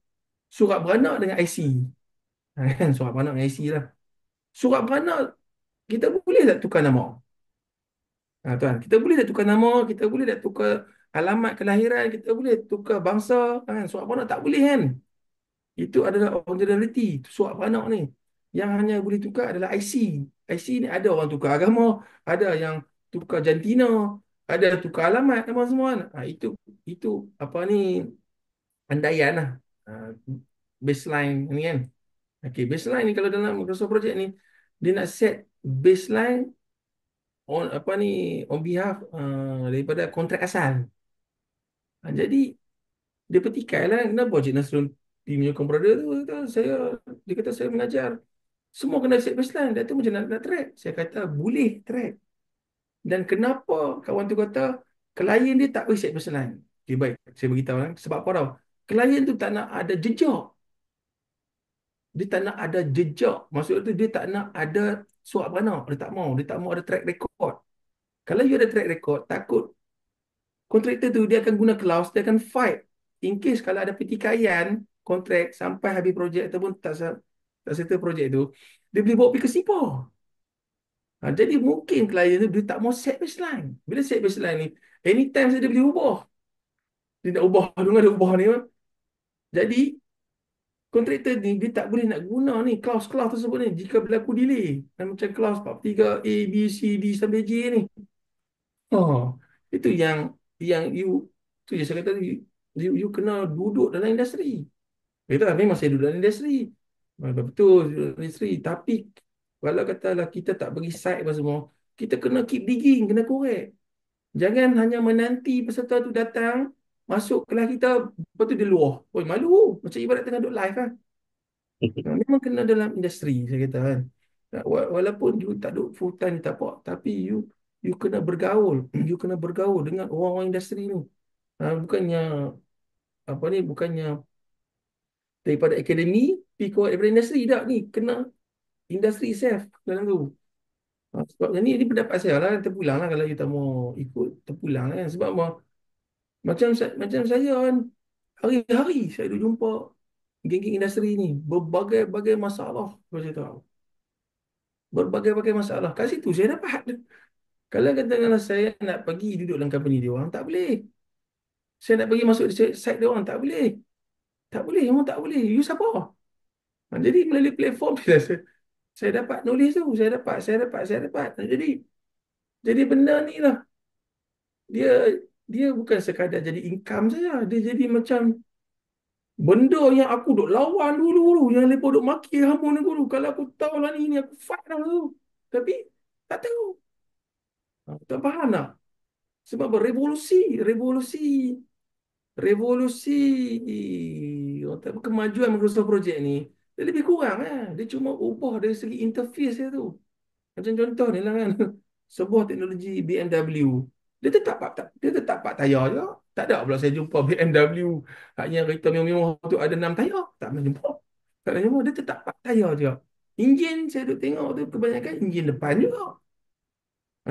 surat beranak dengan IC. Kan, surat beranak dengan IC lah. Surat beranak kita boleh tak tukar nama? Tuan, kita boleh tak tukar nama, kita boleh tak tukar alamat kelahiran, kita boleh tukar bangsa, kan? Surat beranak tak boleh kan? Itu adalah originality, surat beranak ni. Yang hanya boleh tukar adalah IC. IC ni ada orang tukar agama, ada yang tukar jantina, ada tukar alamat apa semua kan. Itu apa ni, andaian lah. Ah, baseline ni kan. Okay, baseline ni kalau dalam Microsoft Project ni, dia nak set baseline on apa ni, on behalf daripada kontrak asal. Jadi dia petikai lah, kenapa Cik Nasrul pergi menyokong brother tu. Dia kata saya mengajar semua kena set baseline. Dia tu macam nak track. Saya kata boleh track. Dan kenapa kawan tu kata klien dia tak boleh set baseline. Okay, baik, saya beritahu kan. Sebab apa tau? Klien tu tak nak ada jejak. Dia tak nak ada jejak. Maksud tu dia tak nak ada suap beranak. Dia tak mau. Dia tak mau ada track record. Kalau you ada track record, takut kontraktor tu dia akan guna clause, dia akan fight. In case kalau ada pertikaian kontrak sampai habis projek ataupun tak settle projek tu, dia boleh bawa pergi ke Singapore. Jadi mungkin klien tu dia tak mau set baseline. Bila set baseline ni, anytime saja dia boleh ubah. Dia nak ubah dengan dia ubah ni. Jadi kontraktor ni dia tak boleh nak guna ni clause-clause tersebut ni jika berlaku delay. Dan macam clause 43 A, B, C, D sampai J ni. Oh, itu yang you tu je saya kata you kena duduk dalam industri. Kita memang saya duduk dalam industri. Betul duduk dalam industri, tapi kalau katalah kita tak bagi site apa semua, kita kena keep digging, kena korek. Jangan hanya menanti peserta tu datang masuk kelas kita, lepas tu dia luar. Oh, malu. Macam ibarat tengah duduk live kan. Memang kena dalam industri saya kata kan. Walaupun you tak duduk full time tak apa, tapi you kena bergaul, you kena bergaul dengan orang-orang industri ni. Bukannya apa ni, bukannya daripada akademi pergi keluar daripada industri, tak, ni kena industri self dalam tu. Sebab ni pendapat saya lah, terpulang lah kalau you tak mau ikut, terpulang lah kan. Sebab apa? Macam saya kan, hari-hari saya duk jumpa geng-geng industri ni, berbagai-bagai masalah saya tahu. Berbagai-bagai masalah. Kat situ saya dapat. Kalau katakanlah saya nak pergi duduk dalam company dia orang, tak boleh. Saya nak pergi masuk di site dia orang, tak boleh. Tak boleh, memang tak boleh. You siapa? Jadi melalui platform bila saya dapat nulis tu, saya dapat. Jadi benda ni lah, dia dia bukan sekadar jadi income saja, dia jadi macam benda yang aku duk lawan dulu, yang lepas duk maki hamun aku dulu. Kalau aku tahu lah ni aku fight dah tu. Tapi tak tahu. Tak faham tak? Sebab berevolusi, revolusi, revolusi orang kata kemajuan Microsoft Project ni, dia lebih kurang eh. Dia cuma ubah dari segi interface dia tu. Macam contoh ni lah kan. Sebuah teknologi BMW. Dia tetap 4 tayar je. Tak ada pula saya jumpa BMW hanya kereta mewah-mewah tu ada 6 tayar. Tak pernah jumpa. Tak pernah jumpa. Dia tetap 4 tayar je. Enjin saya duk tengok tu kebanyakan enjin depan juga.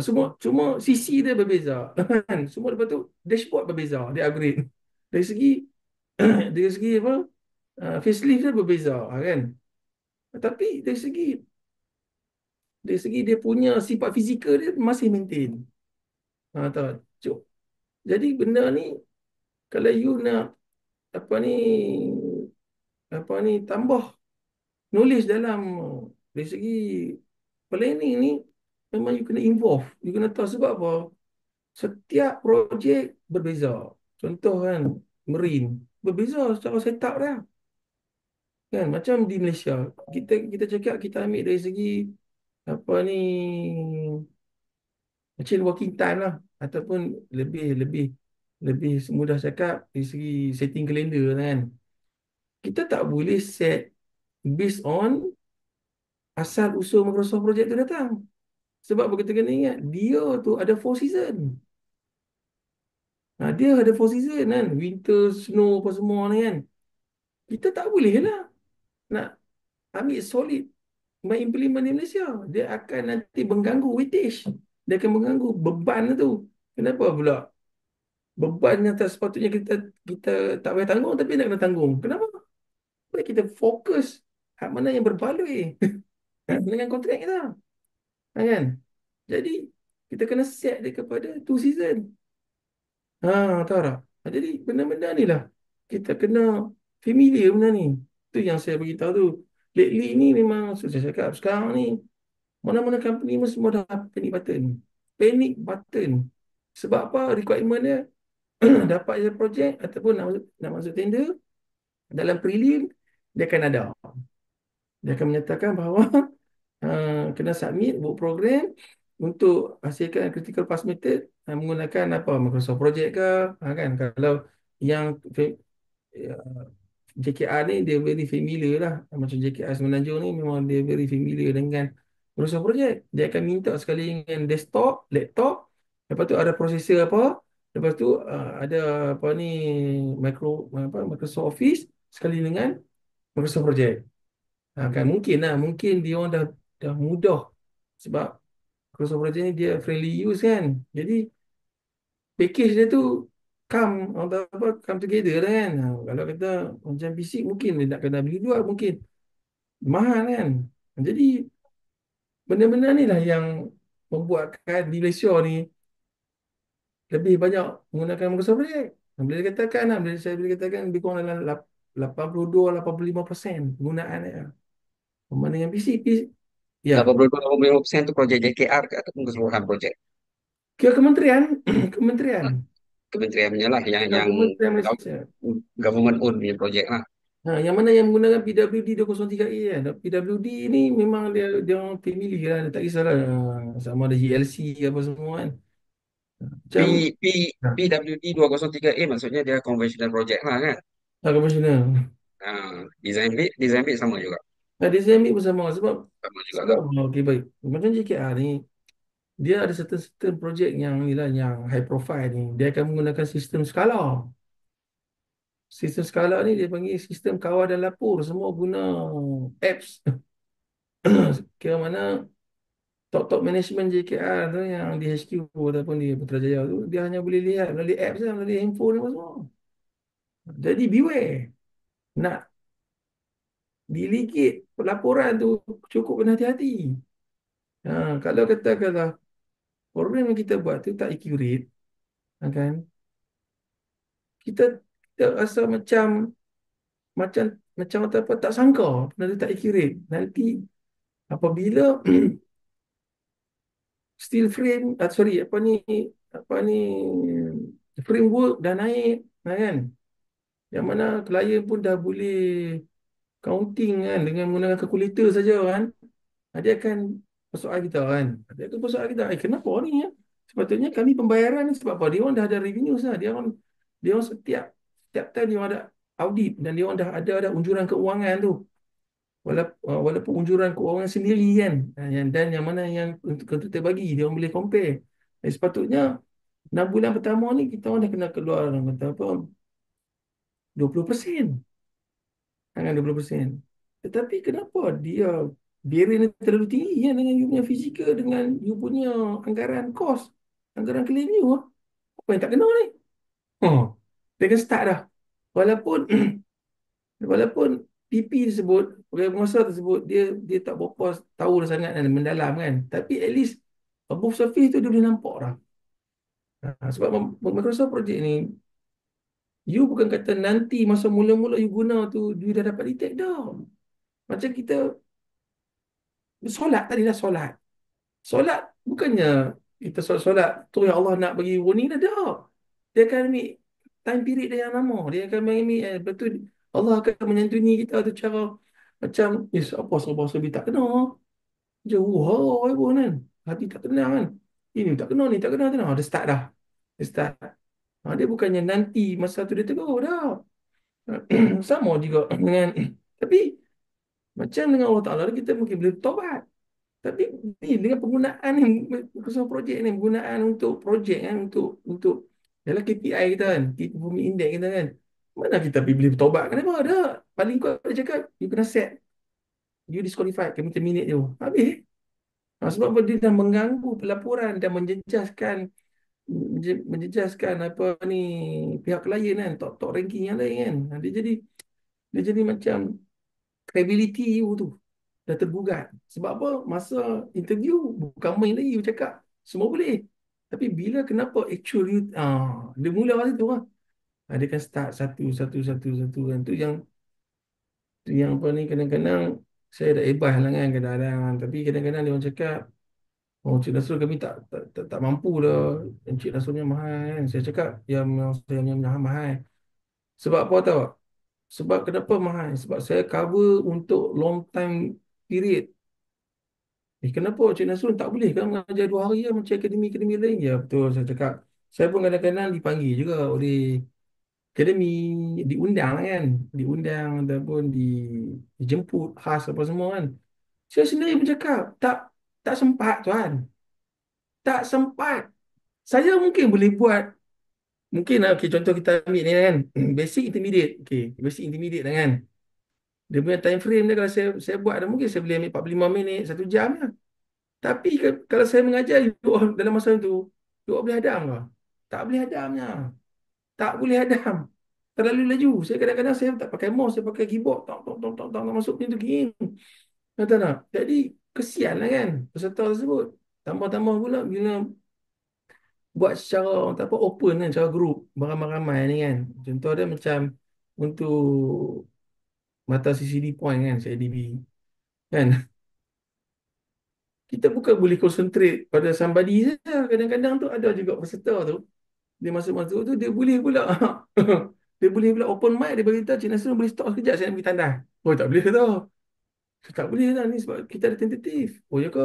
Semua cuma sisi dia berbeza. Kan? Semua lepas tu dashboard berbeza. Dia upgrade. Dari segi dari segi apa? Facelift dia berbeza kan. Tapi dari segi dia punya sifat fizikal dia masih maintain. Tahu. Cuk. Jadi benda ni kalau you nak apa ni tambah knowledge dalam dari segi planning ni, memang you kena involve. You kena tahu sebab apa? Setiap projek berbeza. Contoh kan, marine berbeza secara setup dia. Kan macam di Malaysia, kita cakap kita ambil dari segi apa ni, macam working time lah, ataupun lebih lebih lebih mudah cakap dari segi setting kalender kan. Kita tak boleh set based on asal usul Microsoft Project tu datang. Sebab apa kita kena ingat, dia tu ada 4 season. Dia ada 4 season kan, winter, snow apa semua ni kan. Kita tak boleh lah nak ambil solid main implement di Malaysia. Dia akan nanti mengganggu weightage. Dia akan mengganggu beban tu. Kenapa pula? Beban yang tak sepatutnya kita tak payah tanggung tapi nak kena tanggung. Kenapa? Baik kita fokus hak mana yang berbaloi dengan kontrak kita. Kan? Jadi kita kena set dia kepada 2 season. Tahu tak? Jadi benda-benda ni lah kita kena familiar benda ni. Tu yang saya beritahu tu. Lately ni memang saya cakap sekarang ni mana-mana company pun semua dah panic button. panic button. Sebab apa? Requirement dia dapat je projek ataupun nak masuk tender, dalam prelim dia akan ada. Dia akan menyatakan bahawa kena submit buat program untuk hasilkan critical path method menggunakan apa, Microsoft Project ke, kan. Kalau yang ya, JKR ni dia very familiar lah, macam JKR Semenanjung ni memang dia very familiar dengan Microsoft Project. Dia akan minta sekali dengan desktop, laptop, lepas tu ada processor apa, lepas tu ada apa ni, Microsoft Office sekali dengan Microsoft Project. Kan mungkin lah, mungkin dia orang dah mudah sebab Microsoft Project ni dia friendly use kan. Jadi package dia tu come atau apa, come together lah kan. Kalau kata macam PC mungkin dia nak kena beli dua, mungkin mahal kan. Jadi benda-benda ni lah yang membuatkan di Malaysia ni lebih banyak menggunakan Microsoft Project. Boleh dikatakan lah, saya boleh katakan lebih kurang dalam 82-85% penggunaan dia. Berbanding dengan PC. Ya, 82-85% itu projek JKR ke ataupun keseluruhan projek? ke kementerian, kementerian, Kementeriannya lah yang kementerian gov- Malaysia. government own punya projek lah. Yang mana yang menggunakan PWD 203A kan. PWD ni memang dia orang familiar lah. Dia tak kisahlah sama ada GLC apa semua kan. P, Macam P, PWD 203A maksudnya dia conventional project lah kan. konvensional. Design bit sama juga. Design ambil bersama sebab Sama juga sebab lah. okey baik. Macam JKR ni dia ada certain projek yang ni lah yang high profile ni. Dia akan menggunakan sistem skala. Sistem skala ni dia panggil sistem kawal dan lapor. Semua guna apps. Kira mana top-top management JKR tu yang di HQ ataupun di Putrajaya tu dia hanya boleh lihat melalui apps lah, melalui handphone apa semua. Jadi beware. Nak delegate laporan tu cukup kena hati-hati. Kalau katakanlah program yang kita buat tu tak accurate, kan? Kita kita rasa macam macam macam apa, tak sangka benda tu tak accurate. Nanti apabila steel frame, sorry, apa ni framework dah naik, kan? Yang mana klien pun dah boleh counting kan dengan menggunakan kalkulator saja kan. Dia akan persoal kita kan. Dia akan persoal kita, kenapa ni ya? Sepatutnya kami pembayaran ni sebab apa? Dia orang dah ada revenue lah. Dia orang setiap setiap time dia orang ada audit dan dia orang dah ada unjuran keuangan tu. Walaupun unjuran keuangan sendiri kan. Dan yang mana yang untuk kita bagi dia orang boleh compare. Sepatutnya 6 bulan pertama ni kita orang dah kena keluar orang kata apa 20%. Dengan 20%. Tetapi kenapa dia barrier ni terlalu tinggi ya, dengan you punya fizikal, dengan you punya anggaran kos, anggaran claim you. Apa yang tak kena ni? Oh, dia akan start dah. Walaupun walaupun PP tersebut, penguasa tersebut, dia tak berapa tahu dah sangat dan mendalam kan. Tapi at least above surface tu dia boleh nampak dah. Sebab Microsoft Project ni, you bukan kata nanti masa mula-mula you guna tu, you dah dapat detect dah. Macam kita solat tadi dah solat. Solat bukannya kita solat tu yang Allah nak bagi warning dah tak. Dia akan ambil time period dia yang lama. Dia akan ambil lepas tu Allah akan menyantuni kita tu cara macam apa serba-serbi tak kena. Jauh pun kan. Hati tak kena kan. Ini tak kena ni tak kena tu. Dia start dah. Dia start. Dia bukannya nanti masa tu dia tegur dah. Sama juga dengan tapi macam dengan Allah Ta'ala kita mungkin boleh taubat. Tapi ni dengan penggunaan ni Microsoft Project ni penggunaan untuk projek kan untuk dalam KPI kita kan, key performance index kita kan. Mana kita pergi beli bertobat? Kenapa ada? Paling kuat dia cakap you kena set, you disqualified kami terminate you. Habis. Sebab apa? Dia dah mengganggu pelaporan dan menjejaskan apa ni pihak klien kan, top ranking yang lain kan. Dia jadi macam credibility you tu dah tergugat. Sebab apa? Masa interview bukan main lagi you cakap semua boleh. Tapi bila kenapa actual you dia mula masa tu lah. Dia kan start satu kan. Tu yang apa ni kadang-kadang saya dah ebah lah kan kadang-kadang. Tapi kadang-kadang dia orang cakap Oh, Cik Nasrul kami tak mampu dah. Cik Nasrulnya mahal kan. Saya cakap yang saya yang mahal. Sebab apa tahu? Sebab kenapa mahal? Sebab saya cover untuk long time period. Kenapa Cik Nasrul tak boleh kan mengajar 2 hari ya, macam akademi-akademi lain? Ya betul saya cakap. Saya pun kadang-kadang dipanggil juga oleh akademi, diundang kan. Diundang ataupun dijemput khas apa semua kan. Saya sendiri pun cakap, tak sempat tuan. Tak sempat. Saya mungkin boleh buat. Mungkin lah, okay, contoh kita ambil ni kan. Basic intermediate. Okay, basic intermediate lah kan. Dia punya time frame dia kalau saya buat dah mungkin saya boleh ambil 45 minit, 1 jam lah. Tapi kalau saya mengajar you all dalam masa itu, you all boleh hadam ke? Tak boleh hadamnya. Tak boleh hadam. Terlalu laju. Saya kadang-kadang saya tak pakai mouse, saya pakai keyboard. Tong, tong, tong, tong, tong, masuk pintu gini. Kata tak? Jadi, kesian lah kan peserta tersebut. Tambah-tambah pula bila buat secara tak apa open kan, secara grup beramai-ramai ni kan. Contoh dia macam untuk mata CCD point kan, CIDB kan. Kita bukan boleh concentrate pada somebody saja. Kadang-kadang tu ada juga peserta tu. Dia masuk-masuk tu dia boleh pula. Dia boleh pula open mic dia beritahu Cik Nasrul boleh stop sekejap saya nak pergi tandas. Oh tak boleh tau. Tak boleh lah ni sebab kita ada tentatif. Oh ya ke?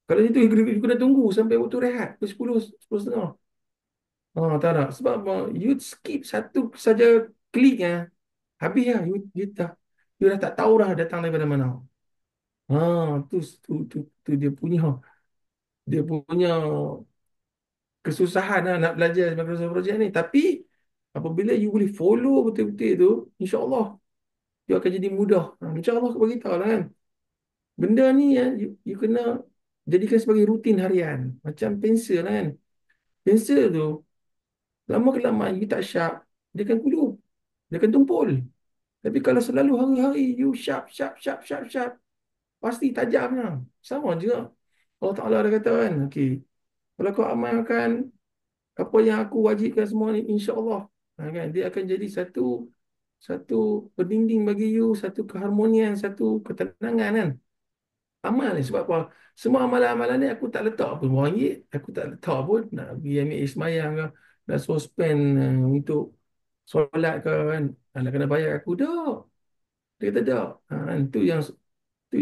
Kalau itu you kena tunggu sampai waktu rehat ke 10, 10:30. Oh tak nak. Sebab apa? You skip satu saja klik ya. Habis lah. You dah tak tahu dah datang daripada mana. Tu dia punya kesusahan lah nak belajar Microsoft Project ni. Tapi apabila you boleh follow betul-betul tu, insya-Allah dia akan jadi mudah. InsyaAllah aku beritahu lah kan. Benda ni ya, you kena jadikan sebagai rutin harian. Macam pensel lah kan. Pensel tu, lama kelamaan you tak sharp, dia akan kulup. Dia akan tumpul. Tapi kalau selalu hari-hari you sharp, sharp, sharp, sharp, sharp, pasti tajamnya. Sama juga. Allah Ta'ala dah kata kan, okay, kalau kau amalkan apa yang aku wajibkan semua ni, insya-Allah, kan, dia akan jadi satu satu pendinding bagi you, satu keharmonian, satu ketenangan kan. Amal ni sebab apa? Semua amalan-amalan ni aku tak letak pun RM1, aku tak letak pun nak pergi ambil ismayang ke, nak suspend untuk solat ke kan. Nak kena bayar aku dah. Dia kata dah. Kan? Tu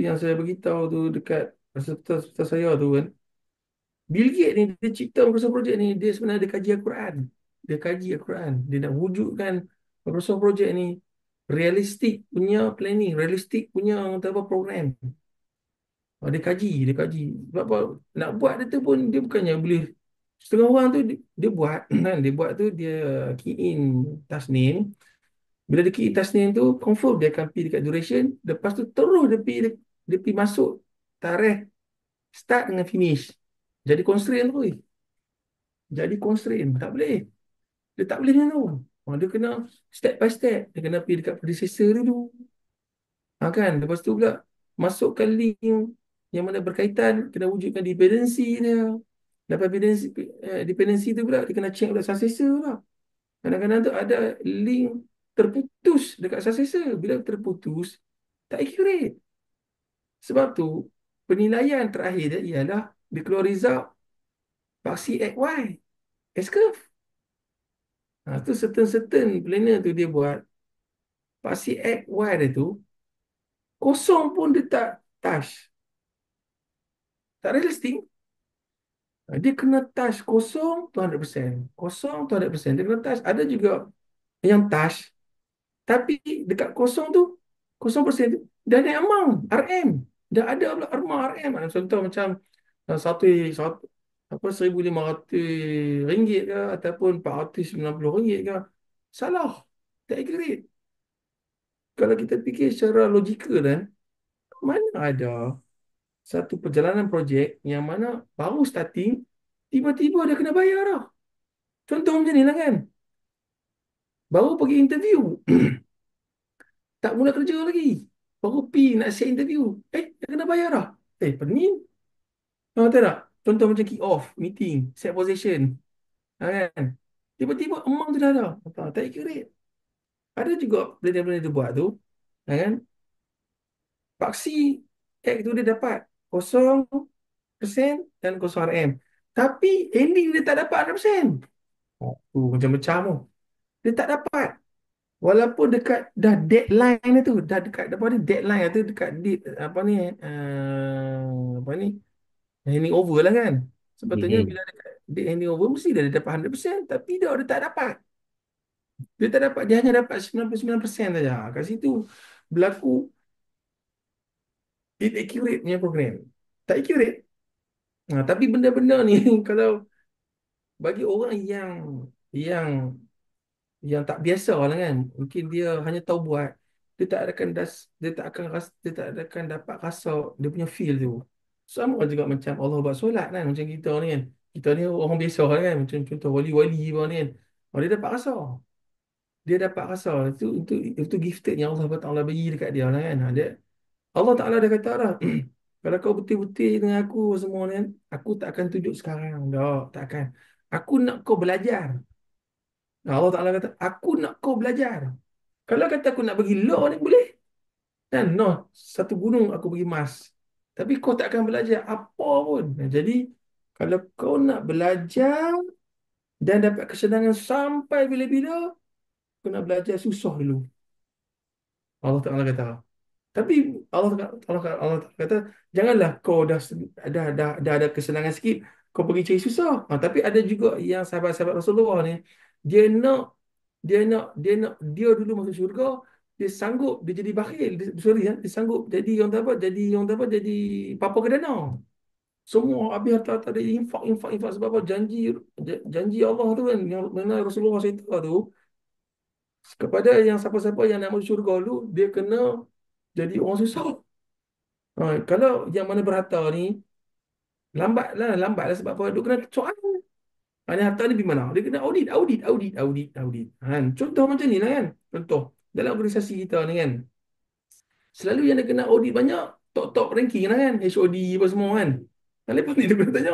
yang saya beritahu tu dekat peserta saya tu kan. Bill Gates ni dia cipta Microsoft Project ni dia sebenarnya dia kaji Al-Quran. Dia kaji Al-Quran. Dia nak wujudkan Microsoft Project ni realistik punya planning, realistik punya apa program. Dia kaji. Sebab apa? Nak buat dia tu pun dia bukannya boleh setengah orang tu dia buat kan dia buat tu dia key in task name. Bila dia key in task name tu confirm dia akan pergi dekat duration, lepas tu terus dia pergi masuk tarikh start dengan finish. Jadi constraint tu. Jadi constraint tak boleh. Dia tak boleh macam tu. Dia kena step by step. Dia kena pergi dekat predecessor dulu. Kan? Lepas tu pula masukkan link yang mana berkaitan, kena wujudkan dependency dia. Dapat dependency tu pula dia kena check pula successor pula. Kadang-kadang tu ada link terputus dekat successor. Bila terputus, tak accurate. Sebab tu penilaian terakhir dia ialah dia keluar result paksi XY. S-curve. Tu certain planner tu dia buat paksi XY dia tu kosong pun dia tak touch. Tak realistik. Dia kena touch kosong 200%. Kosong 200%. Dia kena touch. Ada juga yang touch. Tapi dekat kosong tu, 0% tu, dah ada amount, RM. Dah ada pula amount RM. Contoh macam satu, satu apa RM1,500 ke ataupun RM490 ke. Salah. Tak accurate. Kalau kita fikir secara logikal kan, mana ada satu perjalanan projek yang mana baru starting, tiba-tiba dia kena bayar dah. Contoh macam ni lah kan. Baru pergi interview. Tak mula kerja lagi. Baru pergi nak set interview. Dia kena bayar dah. Pening. Tahu tak? Contoh macam kick off, meeting, set position. Kan? Tiba-tiba amount tu dah ada. Tak accurate. Ada juga benda-benda dia buat tu. Kan? Paksi X tu dia dapat. Kosong. dan kosong RM. Tapi ending dia tak dapat 100%. Oh, tu macam-macam tu. Dia tak dapat. Walaupun dekat dah deadline dia tu, dah dekat apa ni deadline tu dekat date apa ni apa ni handing over lah kan. Sepatutnya Mhm. bila dekat date handing over mesti dah dia dapat 100% tapi dia tak dapat. Dia tak dapat, dia hanya dapat 99% saja. Kat situ berlaku inaccurate punya program. Tak accurate. Tapi benda-benda ni kalau bagi orang yang yang tak biasa lah kan, mungkin dia hanya tahu buat, dia tak akan dapat rasa dia punya feel tu. Sama juga macam Allah buat solat kan, macam kita ni kan, kita ni orang biasa kan, macam contoh wali-wali apa ni kan. Dia dapat rasa, itu gifted yang Allah Taala bagi dekat dia lah kan. Dia Allah Taala dah kata dah, kalau kau betul-betul dengan aku semua ni kan, aku tak akan tunjuk sekarang dah, tak akan. Aku nak kau belajar. Allah Taala kata aku nak kau belajar. Kalau kata aku nak bagi law ni boleh. Dan no, satu gunung aku bagi emas. Tapi kau tak akan belajar apa pun. Jadi kalau kau nak belajar dan dapat kesenangan sampai bila-bila, kau nak belajar susah dulu. Allah Taala kata. Tapi Allah kata, janganlah kau dah ada kesenangan sikit, kau pergi cari susah. Tapi ada juga yang sahabat-sahabat Rasulullah ni, dia nak, dia dulu masuk syurga, dia sanggup, dia jadi bakhil, dia sanggup jadi orang tak apa, jadi papa kedana. Semua habis harta dia infak sebab apa? Janji Allah tu kan, yang mana Rasulullah cerita tu, kepada yang siapa-siapa yang nak masuk syurga dulu, dia kena jadi orang susah. Kalau yang mana berharta ni lambat lah sebab apa? Dia kena soal. Ni harta ni di mana? Dia kena audit. Contoh macam ni lah kan. Contoh dalam organisasi kita ni kan. Selalu yang dia kena audit banyak, top ranking lah kan. HOD apa semua kan. Lepas ni dia kena tanya.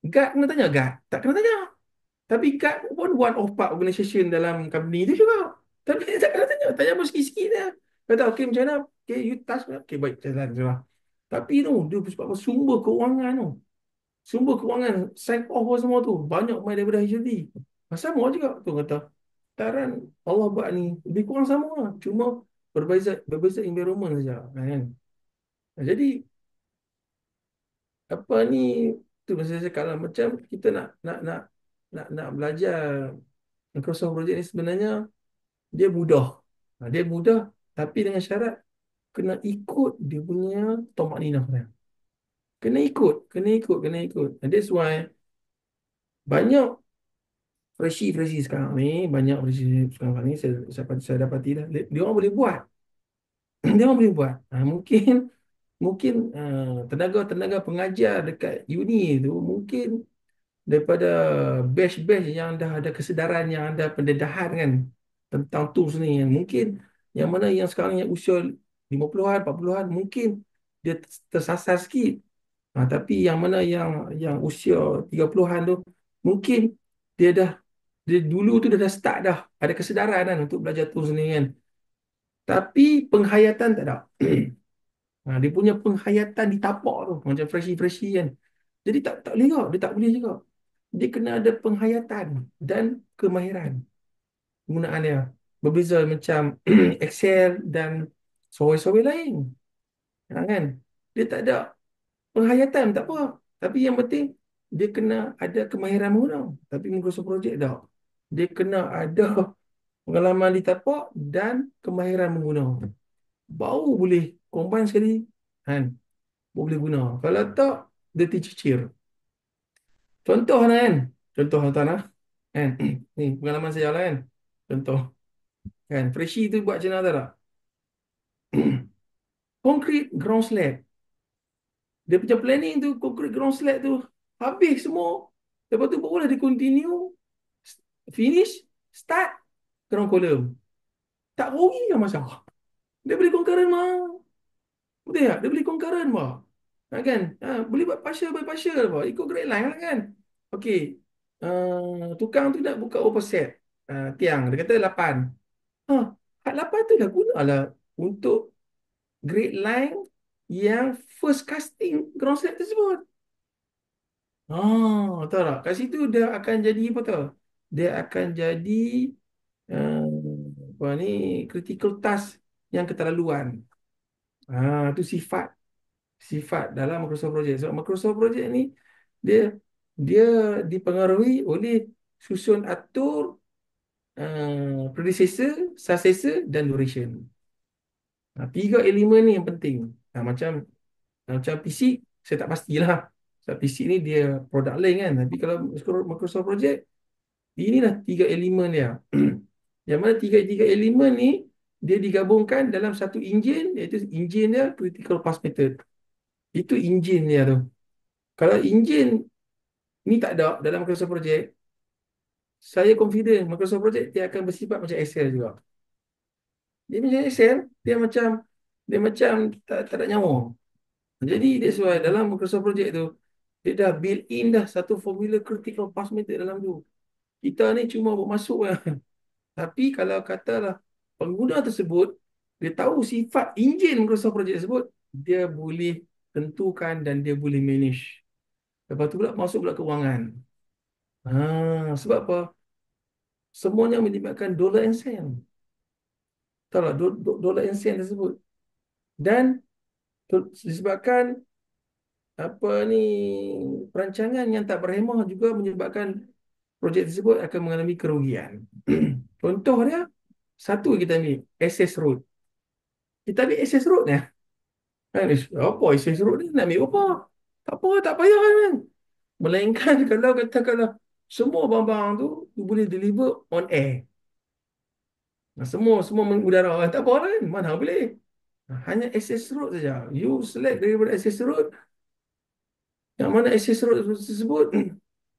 Guard kena tanya, guard. Tak kena tanya. Tapi guard pun one of part organisation dalam company tu juga. Tapi dia tak kena tanya. Tanya pun sikit-sikit dia. Kata, okay macam mana? Okay, you task. Okay, baik. Jalan. Jalan. Tapi tu, dia sebab apa? Sumber keuangan tu. Sumber keuangan, sign off apa semua tu. Banyak main daripada HOD. Sama juga tu kata. Taran Allah buat ni. Lebih kurang sama lah. Cuma berbeza environment saja. Kan? Jadi, apa ni, tu masa saya kalau macam kita nak belajar Microsoft Project ni sebenarnya dia mudah. Dia mudah tapi dengan syarat kena ikut dia punya tomak ninah dia. Kena ikut. And that's why banyak freshie sekarang ni, banyak freshie sekarang ni saya dapati dah. Dia orang boleh buat. Dia orang boleh buat. Mungkin tenaga-tenaga pengajar dekat uni tu mungkin daripada batch-batch yang dah ada kesedaran, yang ada pendedahan kan tentang tools ni, yang mungkin yang mana yang sekarang yang usia 50-an 40-an mungkin dia tersasar sikit. Tapi yang mana yang usia 30-an tu mungkin dia dah dia dulu tu dia dah start dah ada kesedaran kan untuk belajar tools ni kan. Tapi penghayatan tak ada. Dia punya penghayatan ditapak tu macam freshie kan. Jadi tak boleh juga, dia tak boleh juga. Dia kena ada penghayatan dan kemahiran penggunaan dia. Berbeza macam Excel dan software-software lain. Kan? Dia tak ada penghayatan, tak apa. Tapi yang penting, dia kena ada kemahiran menggunakan. Tapi Microsoft Project tak. Dia kena ada pengalaman di tapak dan kemahiran menggunakan. Baru boleh combine sekali. Kan? Baru boleh guna. Kalau tak, dia tercicir. Contoh lah kan. Contoh lah. Kan? Ni pengalaman saya lah kan. Contoh. Kan? Freshie tu buat macam mana tahu tak? Concrete ground slab. Dia punya planning tu, concrete ground slab tu. Habis semua. Lepas tu barulah dia continue. Finish. Start. Ground column. Tak rugi kan masalah. Dia beli concurrent mah. Betul tak? Dia beli concurrent mah. Kan? Boleh buat partial mah. Ikut grade line lah kan. Okey. Tukang tu nak buka berapa set? Tiang. Dia kata 8. Had 8 tu dah guna lah untuk grade line yang first casting ground slab tersebut. Tahu tak? Kat situ dia akan jadi apa tau? Dia akan jadi uh, apa ni critical task yang keterlaluan. Itu sifat dalam Microsoft Project. Sebab Microsoft Project ni dia dia dipengaruhi oleh susun atur, predecessor, successor dan duration. Tiga elemen ni yang penting. Macam PC, saya tak pastilah. Sebab PC ni dia produk lain kan. Tapi kalau Microsoft Project, inilah tiga elemen dia. Yang mana tiga-tiga elemen ni dia digabungkan dalam satu enjin, iaitu enjin dia critical path method. Itu enjin dia tu. Kalau enjin ni tak ada dalam Microsoft Project, saya confident Microsoft Project dia akan bersifat macam Excel juga. Dia macam Excel, dia macam tak ada nyawa. Jadi that's why dalam Microsoft Project tu dia dah build in dah satu formula critical path method dalam tu. Kita ni cuma buat masuk lah. Tapi kalau katalah pengguna tersebut dia tahu sifat enjin Microsoft Project tersebut, dia boleh tentukan dan dia boleh manage. Lepas tu pula masuk pula kewangan. Sebab apa? Semuanya melibatkan dollar and cent. Tahu tak dollar and cent tersebut. Dan disebabkan apa ni perancangan yang tak berhemah juga menyebabkan projek tersebut akan mengalami kerugian. Contoh dia, satu kita ambil access road. Kita ambil access road ni. Apa access road ni? Nak ambil apa? Tak apa, tak payah kan. Melainkan kalau katakanlah semua barang-barang tu boleh deliver on air. Semua semua mengudara. Tak apa lah kan. Mana boleh. Hanya access road saja. You select daripada access road. Yang mana access road tersebut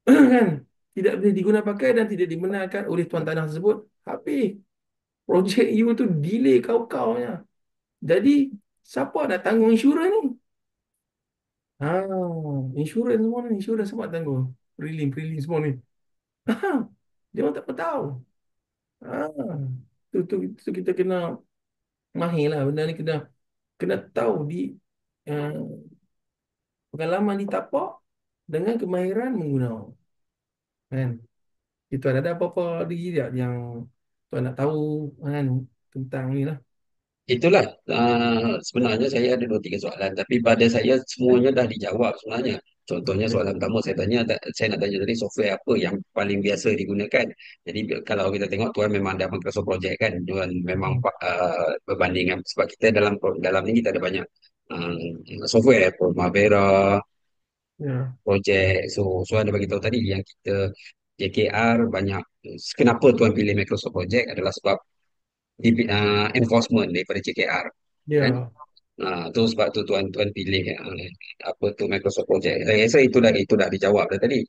kan tidak boleh digunakan pakai dan tidak dibenarkan oleh tuan tanah tersebut. Habis. Projek you tu delay kau-kaunya. Jadi, siapa nak tanggung insurans ni? Insurans semua ni. Insurans semua tanggung. Prelim semua ni. Dia orang tak pernah tahu. Ah, tu kita kena mahir lah. Benda ni kena kena tahu di uh, pengalaman di tapak dengan kemahiran menggunakan. Kan? Itu ada apa-apa lagi tak yang tuan nak tahu kan tentang ni lah. Itulah sebenarnya saya ada dua tiga soalan, tapi pada saya semuanya dah dijawab sebenarnya. Contohnya Okey. soalan pertama saya tanya, saya nak tanya tadi software apa yang paling biasa digunakan. Jadi kalau kita tengok tuan memang ada Microsoft Project kan, tuan memang Hmm. berbanding dengan sebab kita dalam ni kita ada banyak software, Primavera, Ya, Project. So anda bagi tahu tadi yang kita JKR banyak. Kenapa tuan pilih Microsoft Project adalah sebab enforcement daripada JKR. Kan? ya. Tu sebab tu tuan-tuan pilih apa tu Microsoft Project. Saya rasa itu dah dijawab dah tadi.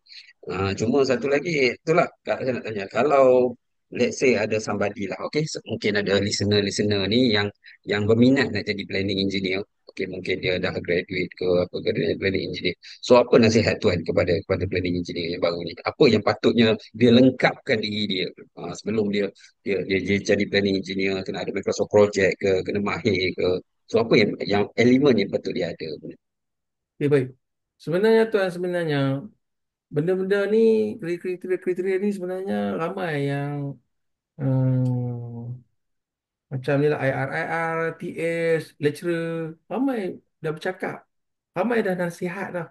Cuma satu lagi itulah saya nak tanya. Kalau let's say ada somebody lah, okay, mungkin ada listener ni yang berminat nak jadi planning engineer. Okay, mungkin dia dah graduate ke apa ke dia planning engineer. So apa nasihat tuan kepada planning engineer yang baru ni? Apa yang patutnya dia lengkapkan diri dia sebelum dia jadi planning engineer, kena ada Microsoft Project ke, kena mahir ke. So apa yang elemen yang betul dia ada? Okay, baik. Sebenarnya benda-benda ni kriteria ni sebenarnya ramai yang hmm, macam ni lah IR, TS, lecturer ramai dah bercakap. Ramai dah nasihat dah.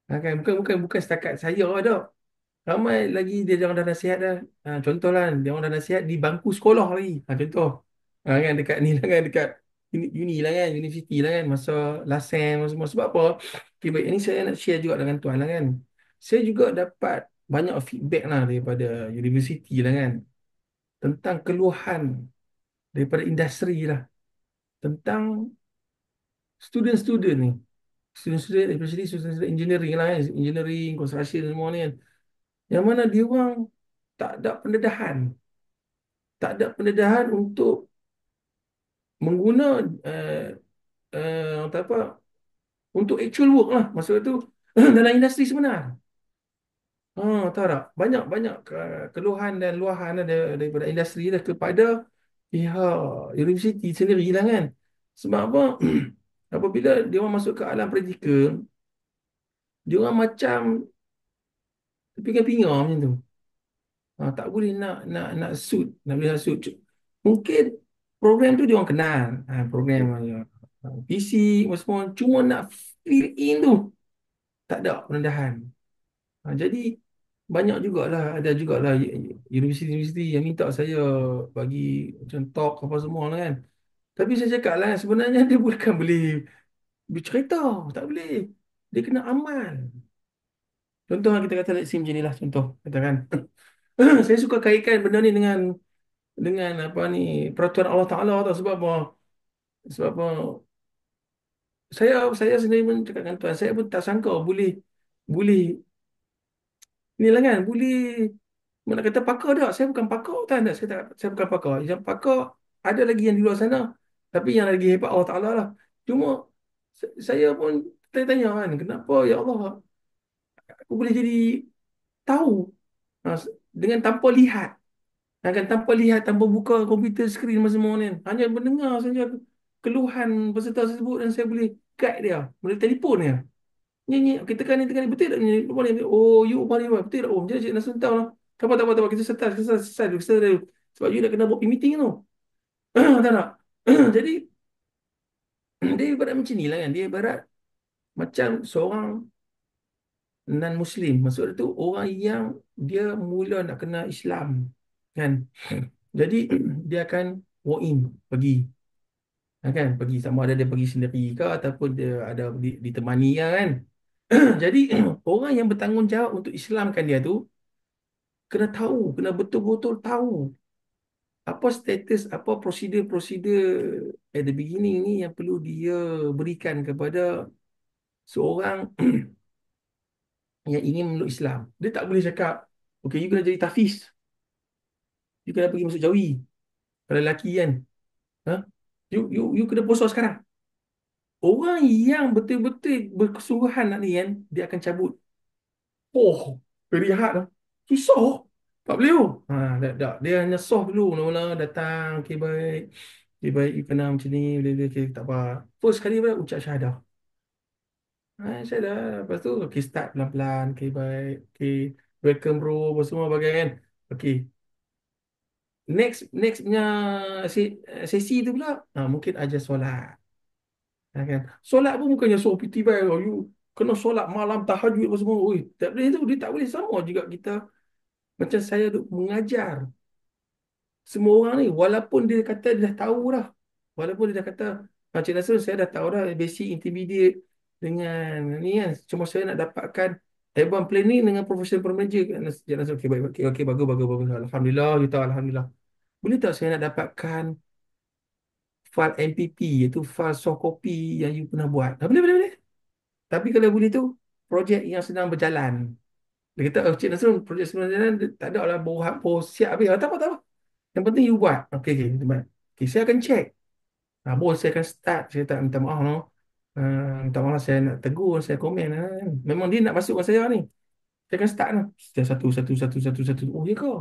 Kan? Bukan setakat saya dah. Ramai lagi dia orang dah nasihat dah. Contohlah dia orang dah nasihat di bangku sekolah lagi. Contoh. Kan dekat ni lah kan dekat uni lah kan, universiti lah kan masa last sem semua. Sebab apa? Okay, baik ini saya nak share juga dengan tuan lah kan. Saya juga dapat banyak feedback lah daripada universiti lah kan tentang keluhan daripada industri lah tentang student-student ni. Student-student, especially student-student engineering lah kan, engineering, construction semua ni kan. Yang mana dia orang tak ada pendedahan. Tak ada pendedahan untuk mengguna tak apa untuk actual work lah. Maksud tu dalam industri sebenar. Tahu tak? Banyak keluhan dan luahan ada daripada industri dah kepada pihak universiti sendiri lah kan. Sebab apa? Apabila dia orang masuk ke alam praktikal, dia orang macam terpinga-pinga macam tu. Tak boleh nak suit, nak boleh nak suit. Mungkin program tu dia orang kenal. Program PC apa semua, cuma nak fill in tu tak ada pendedahan. Jadi banyak jugalah, ada jugalah universiti-universiti yang minta saya bagi macam talk apa semua lah kan. Tapi saya cakap lah sebenarnya dia bukan boleh bercerita, tak boleh. Dia kena amal. Contoh kita kata let's say macam ni lah contoh katakan. Saya suka kaitkan benda ni dengan apa ni peraturan Allah Taala tau sebab apa? Sebab apa? Saya sendiri pun cakap dengan tuan, saya pun tak sangka boleh boleh ni lah kan, boleh nak kata pakar tak? Saya bukan pakar tak ada. Saya bukan pakar. Yang pakar ada lagi yang di luar sana. Tapi yang lagi hebat Allah Taala lah. Cuma saya pun tanya-tanya kan, kenapa ya Allah aku boleh jadi tahu dengan tanpa lihat. Kan tanpa lihat, tanpa buka komputer skrin masa semua ni. Hanya mendengar saja keluhan peserta tersebut dan saya boleh guide dia, boleh telefon dia. Ni, kita tekan ni, betul tak ni? Lupa ni. Oh, you upah ni, betul tak? Oh, macam Cik Nasrul tahu lah. Tak apa, kita start dulu. Sebab you nak kena buat meeting tu. Tak nak? Jadi, dia ibarat macam ni lah kan. Dia ibarat macam seorang non-Muslim. Maksud dia tu, orang yang dia mula nak kena Islam. Kan? Jadi, dia akan walk in, pergi. Kan? Pergi sama ada dia pergi sendiri ke ataupun dia ada ditemani kan. Jadi, orang yang bertanggungjawab untuk Islamkan dia tu, kena tahu, kena betul-betul tahu apa status, apa prosedur-prosedur at the beginning ni yang perlu dia berikan kepada seorang yang ingin memeluk Islam. Dia tak boleh cakap, okay, you kena jadi tafiz, you kena pergi masuk jawi, kalau lelaki kan, ha? You kena puasa sekarang. Orang yang betul-betul berkesungguhan nak ni kan, dia akan cabut. Oh, rehat lah. Susah. Tak boleh. Oh. Tak. Dia hanya soft dulu. Mula-mula datang. Okay, baik. Okay, baik. You kena macam ni. Boleh, okay, tak apa. First kali pula ucap syahadah. Syahadah. Lepas tu, okay, start pelan-pelan. Okay, baik. Okay. Welcome bro. Apa semua bagai kan. Okay. Next punya sesi tu pula. Mungkin ajar solat. Kan? Solat pun bukannya so piti baik. Oh, you kena solat malam tahajud apa semua. Oi, tak boleh tu. Dia tak boleh sama juga kita. Macam saya duk mengajar semua orang ni. Walaupun dia kata dia dah tahu dah. Walaupun dia dah kata, Cik Nasrul saya dah tahu dah basic intermediate dengan ni kan. Cuma saya nak dapatkan advanced planning dengan professional manager. Cik Nasrul, okay, baik, okay, bagus. Alhamdulillah, you tahu, Alhamdulillah. Boleh tak saya nak dapatkan file MPP, iaitu file soft copy yang you pernah buat? Boleh. Tapi kalau boleh tu, projek yang sedang berjalan. Dia kata, Cik Nasrul, projek sedang berjalan, tak ada lah, baru siap habis. Tak apa. Yang penting you buat. Okay, teman. Okay, saya akan check. Bos, saya akan start. Saya tak minta maaf, no. Minta maaf, saya nak tegur, saya komen. Memang dia nak masukkan saya ni. Saya akan start lah. Setiap satu. Oh, ya ke?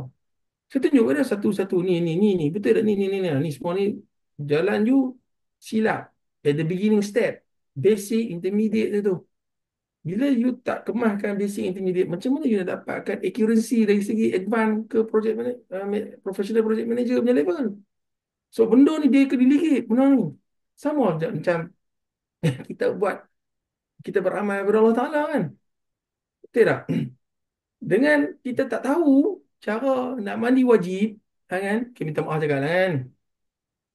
Saya tunjuk pada satu-satu. Ni. Betul tak? Ni. Semua ni jalan you silap. At the beginning step. Basic, intermediate tu. Bila you tak kemaskan basic intermediate, macam mana you nak dapatkan accuracy dari segi advance ke project manager, professional project manager punya level? So benda ni dia kediliki, benda ni. Sama macam kita buat, kita beramal kepada Allah Ta'ala kan. Betul tak? Dengan kita tak tahu cara nak mandi wajib, kan? Kita minta maaf cakap lah kan.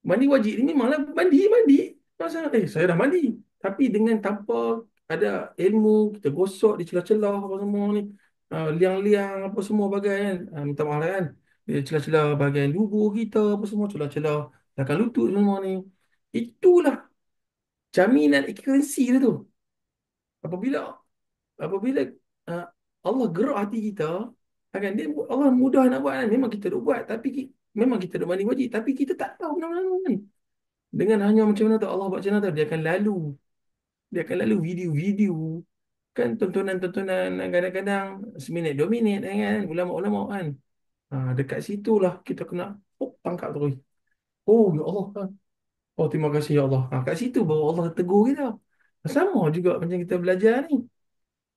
Mandi wajib ni memanglah mandi. Masa, saya dah mandi. Tapi dengan tanpa ada ilmu, kita gosok di celah-celah apa semua ni. Liang-liang apa semua bagai kan. Minta maaf lah kan. Dia celah-celah bahagian lubuh kita apa semua. Celah-celah belakang lutut semua ni. Itulah jaminan accuracy dia tu. Apabila apabila uh, Allah gerak hati kita, akan dia Allah mudah nak buat kan. Memang kita duk buat tapi memang kita duk mandi wajib tapi kita tak tahu benda-benda kan. Dengan hanya macam mana tu Allah buat macam mana tu dia akan lalu video-video kan, tontonan-tontonan kadang-kadang seminit 2 minit kan, ulama-ulama kan. Dekat situlah kita kena tangkap terus. Oh ya Allah kan. Oh, terima kasih ya Allah. Kat situ baru Allah tegur kita. Sama juga macam kita belajar ni.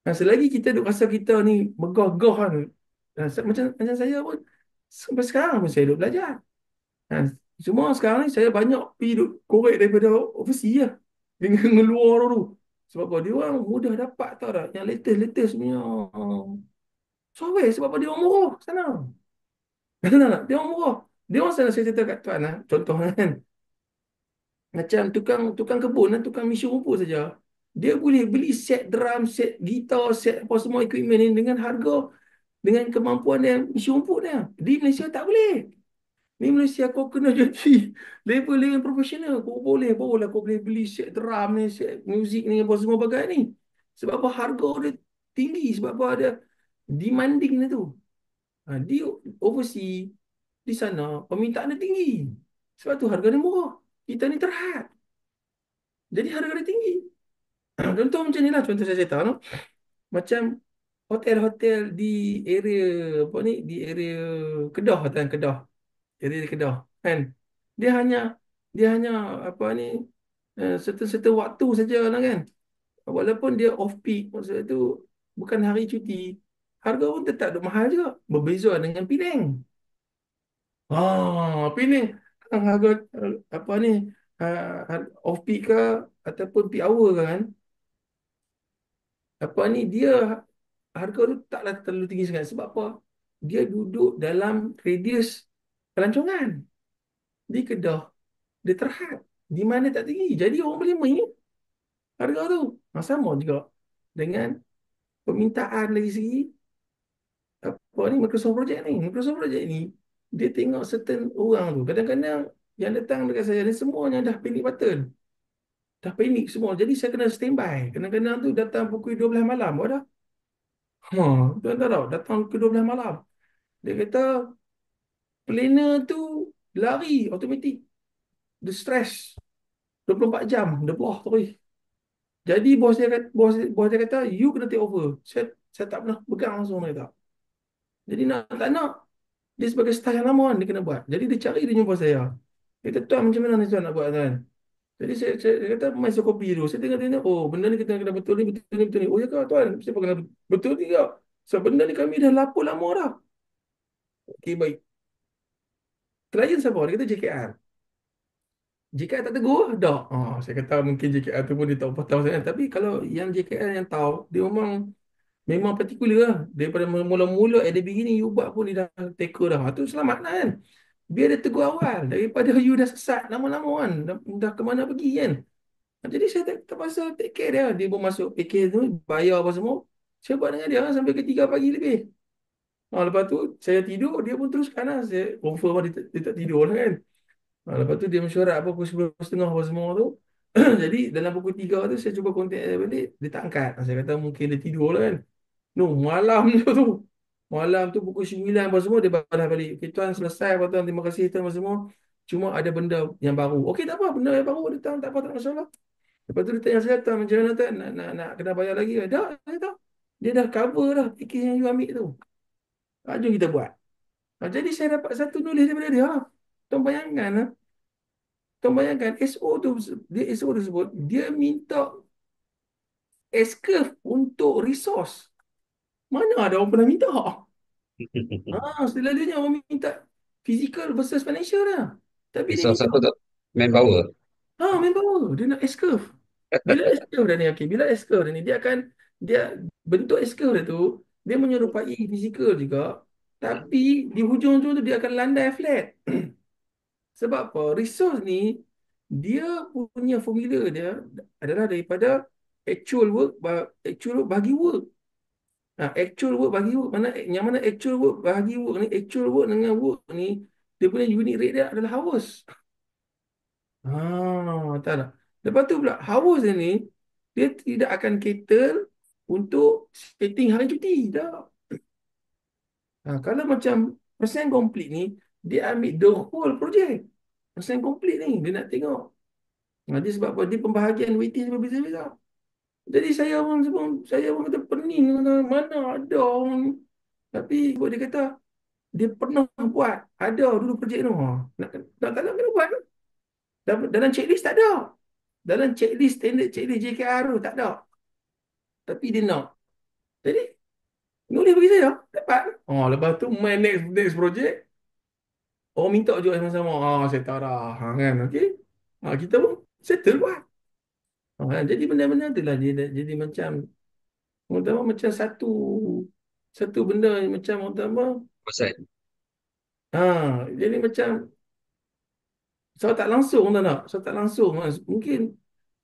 Selagi kita duk rasa kita ni megah-gah kan. Macam saya pun sampai sekarang pun saya duk belajar. Ha, Cuma sekarang ni saya banyak pergi duk korek daripada overseas lah. Dengan ngeluar dulu. Sebab apa? Dia orang mudah dapat tau tak? Yang latest-latest punya software. Sebab apa? Dia orang murah sana. Betul tak? Dia orang murah. Dia orang sana saya cerita kat tuan lah. Contoh kan. Macam tukang tukang kebun dan tukang mesyuk rumput saja. Dia boleh beli set drum, set gitar, set apa semua equipment ni dengan harga, dengan kemampuan dia mesyuk rumput dia. Di Malaysia tak boleh. Ni Malaysia kau kena jadi level yang profesional. Kau boleh, barulah kau boleh beli set drum ni, set muzik ni, apa semua bagai ni. Sebab apa harga dia tinggi, sebab apa ada demanding dia tu. Di overseas, di sana, permintaan dia tinggi. Sebab tu harga dia murah. Kita ni terhad. Jadi harga dia tinggi. Contoh macam ni lah, contoh saya cerita no? Macam hotel-hotel di area apa ni, di area Kedah kan, Kedah, area di Kedah kan. Dia hanya dia hanya apa ni, serta-serta waktu saja lah kan. Walaupun dia off peak, maksud itu bukan hari cuti, harga pun tetap duk mahal juga. Berbeza dengan Penang. Penang harga apa ni, off peak ke ataupun peak hour ke kan, apa ni dia harga tu taklah terlalu tinggi sangat. Sebab apa? Dia duduk dalam radius pelancongan di Kedah. Dia terhad. Di mana tak tinggi. Jadi orang boleh main harga tu. Sama juga dengan permintaan dari segi apa ni, Microsoft Project ni. Microsoft Project ni dia tengok certain orang tu. Kadang-kadang yang datang dekat saya ni semuanya dah panic button. Dah panik semua. Jadi saya kena standby. Kadang-kadang tu datang pukul 12 malam. Wah dah. Tuan tahu datang pukul 12 malam. Dia kata planner tu lari automatik. Dia stress 24 jam. Dia buah terus. Jadi bos dia kata, you kena take over. Saya tak pernah pegang langsung dia kata. Jadi nak tak nak, dia sebagai staff yang lama kan, dia kena buat. Jadi dia cari, dia jumpa saya. Dia kata, tuan macam mana ni tuan nak buat tuan? Jadi saya kata, mai saya copy dulu. Saya tengok, oh benda ni kita kena betul ni, betul ni, betul ni. Oh ya kau tuan, siapa kena betul ni kau? So benda ni kami dah lapor lama dah. Okey baik. Klien siapa? Dia kata JKR. Jika tak tegur, dah. Saya kata mungkin JKR tu pun dia tahu tahu sangat. Tapi kalau yang JKR yang tahu, dia memang particular lah. Daripada mula-mula at the beginning you buat pun dia dah tackle dah. Tu selamat lah kan. Biar dia tegur awal. Daripada you dah sesat lama-lama kan. Dah ke mana pergi kan. Jadi saya terpaksa take care dia. Dia pun masuk package tu, bayar apa semua. Saya buat dengan dia sampai ke 3 pagi lebih. Lepas tu saya tidur, dia pun teruskan lah. Saya confirm lah dia tak tidur lah kan. Lepas tu dia mesyuarat apa pukul 11.30 apa semua tu. Jadi dalam pukul 3 tu saya cuba kontak dia balik. Dia tak angkat. Saya kata mungkin dia tidur lah kan. No, malam je tu. Malam tu pukul 9 apa semua dia balas balik. Okay, tuan selesai apa tuan. Terima kasih tuan apa semua. Cuma ada benda yang baru. Okey tak apa. Benda yang baru datang. Tak apa, tak ada masalah. Lepas tu dia tanya saya, tuan macam mana tuan? Nak kena bayar lagi? Dah, saya tahu. Dia dah cover dah package yang you ambil tu. Jom kita buat. Jadi saya dapat satu nulis daripada dia. Tuan bayangkan lah. Kau bayangkan SO tersebut dia minta S-curve untuk resource. Mana ada orang pernah minta? Selalunya orang minta physical versus financial lah. Tapi dia Resource minta apa tu? Manpower. manpower. Dia nak S-curve. Bila S-curve dah ni, okay. Bila S-curve dah ni, dia bentuk S-curve dia tu, dia menyerupai physical juga. Tapi di hujung-hujung tu dia akan landai flat. Sebab apa? Resource ni dia punya formula dia adalah daripada actual work actual work bagi work. Actual work bagi work mana yang mana actual work bagi work ni, actual work dengan work ni dia punya unit rate dia adalah hours. Tak tak. Lepas tu pula hours dia ni dia tidak akan cater untuk setting hari cuti dah. Kalau macam persen complete ni dia ambil the whole project. Persen complete ni dia nak tengok. Dia sebab apa? Dia pembahagian weightage berbeza-beza. Jadi saya pun kata pening, kata, mana ada orang ni. Tapi buat dia kata dia pernah buat. Ada dulu projek tu. Nak tak nak kena buat. Dalam checklist tak ada. Dalam checklist, standard checklist JKR tu tak ada. Tapi dia nak. Jadi, nulis bagi saya. Dapat. Oh, lepas tu main next project. Orang minta juga sama-sama. Saya tak dah. Kan, okey. Kita pun settle buat. Kan? Jadi benda-benda tu lah dia jadi macam, orang kata macam satu satu benda yang macam orang kata apa, Pasal jadi macam saya tak langsung saya tak langsung mungkin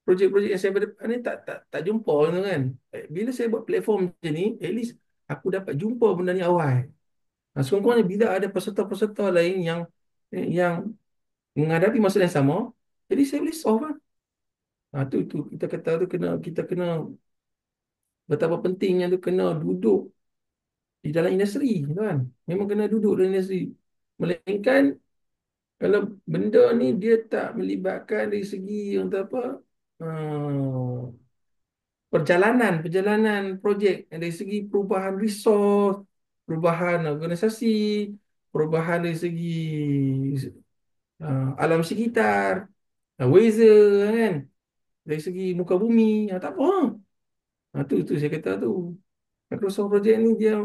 projek-projek yang saya berdepan ni tak jumpa tu kan. Bila saya buat platform macam ni, at least aku dapat jumpa benda ni awal. Sekurang-kurangnya bila ada peserta-peserta lain yang menghadapi masalah yang sama, jadi saya boleh solve lah. Tu kita kata tu kita kena betapa pentingnya tu kena duduk di dalam industri tu kan. Memang kena duduk dalam industri. Melainkan kalau benda ni dia tak melibatkan dari segi yang tak apa, perjalanan projek dari segi perubahan resource, perubahan organisasi, perubahan dari segi alam sekitar, weather kan, dari segi muka bumi, tak apa. Tu saya kata tu. Microsoft Project ni dia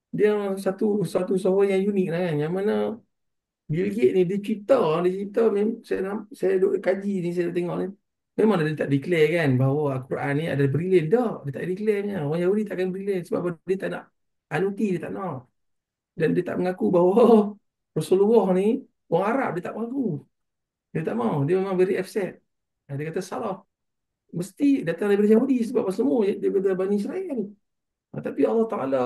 dia satu satu software yang unik lah kan, yang mana Bill Gates ni dia cerita saya duk kaji ni, saya duk tengok ni. Memang dia tak declare kan bahawa Al-Quran ni ada brilliant. Tak, dia tak declare nya. Orang Yahudi takkan brilliant sebab apa? Dia tak nak anuti, dia tak nak. Dan dia tak mengaku bahawa Rasulullah ni orang Arab, dia tak mengaku. Dia tak mau. Dia memang very upset. Dia kata salah. Mesti datang daripada Yahudi sebab apa semua daripada Bani Israel. Tapi Allah Ta'ala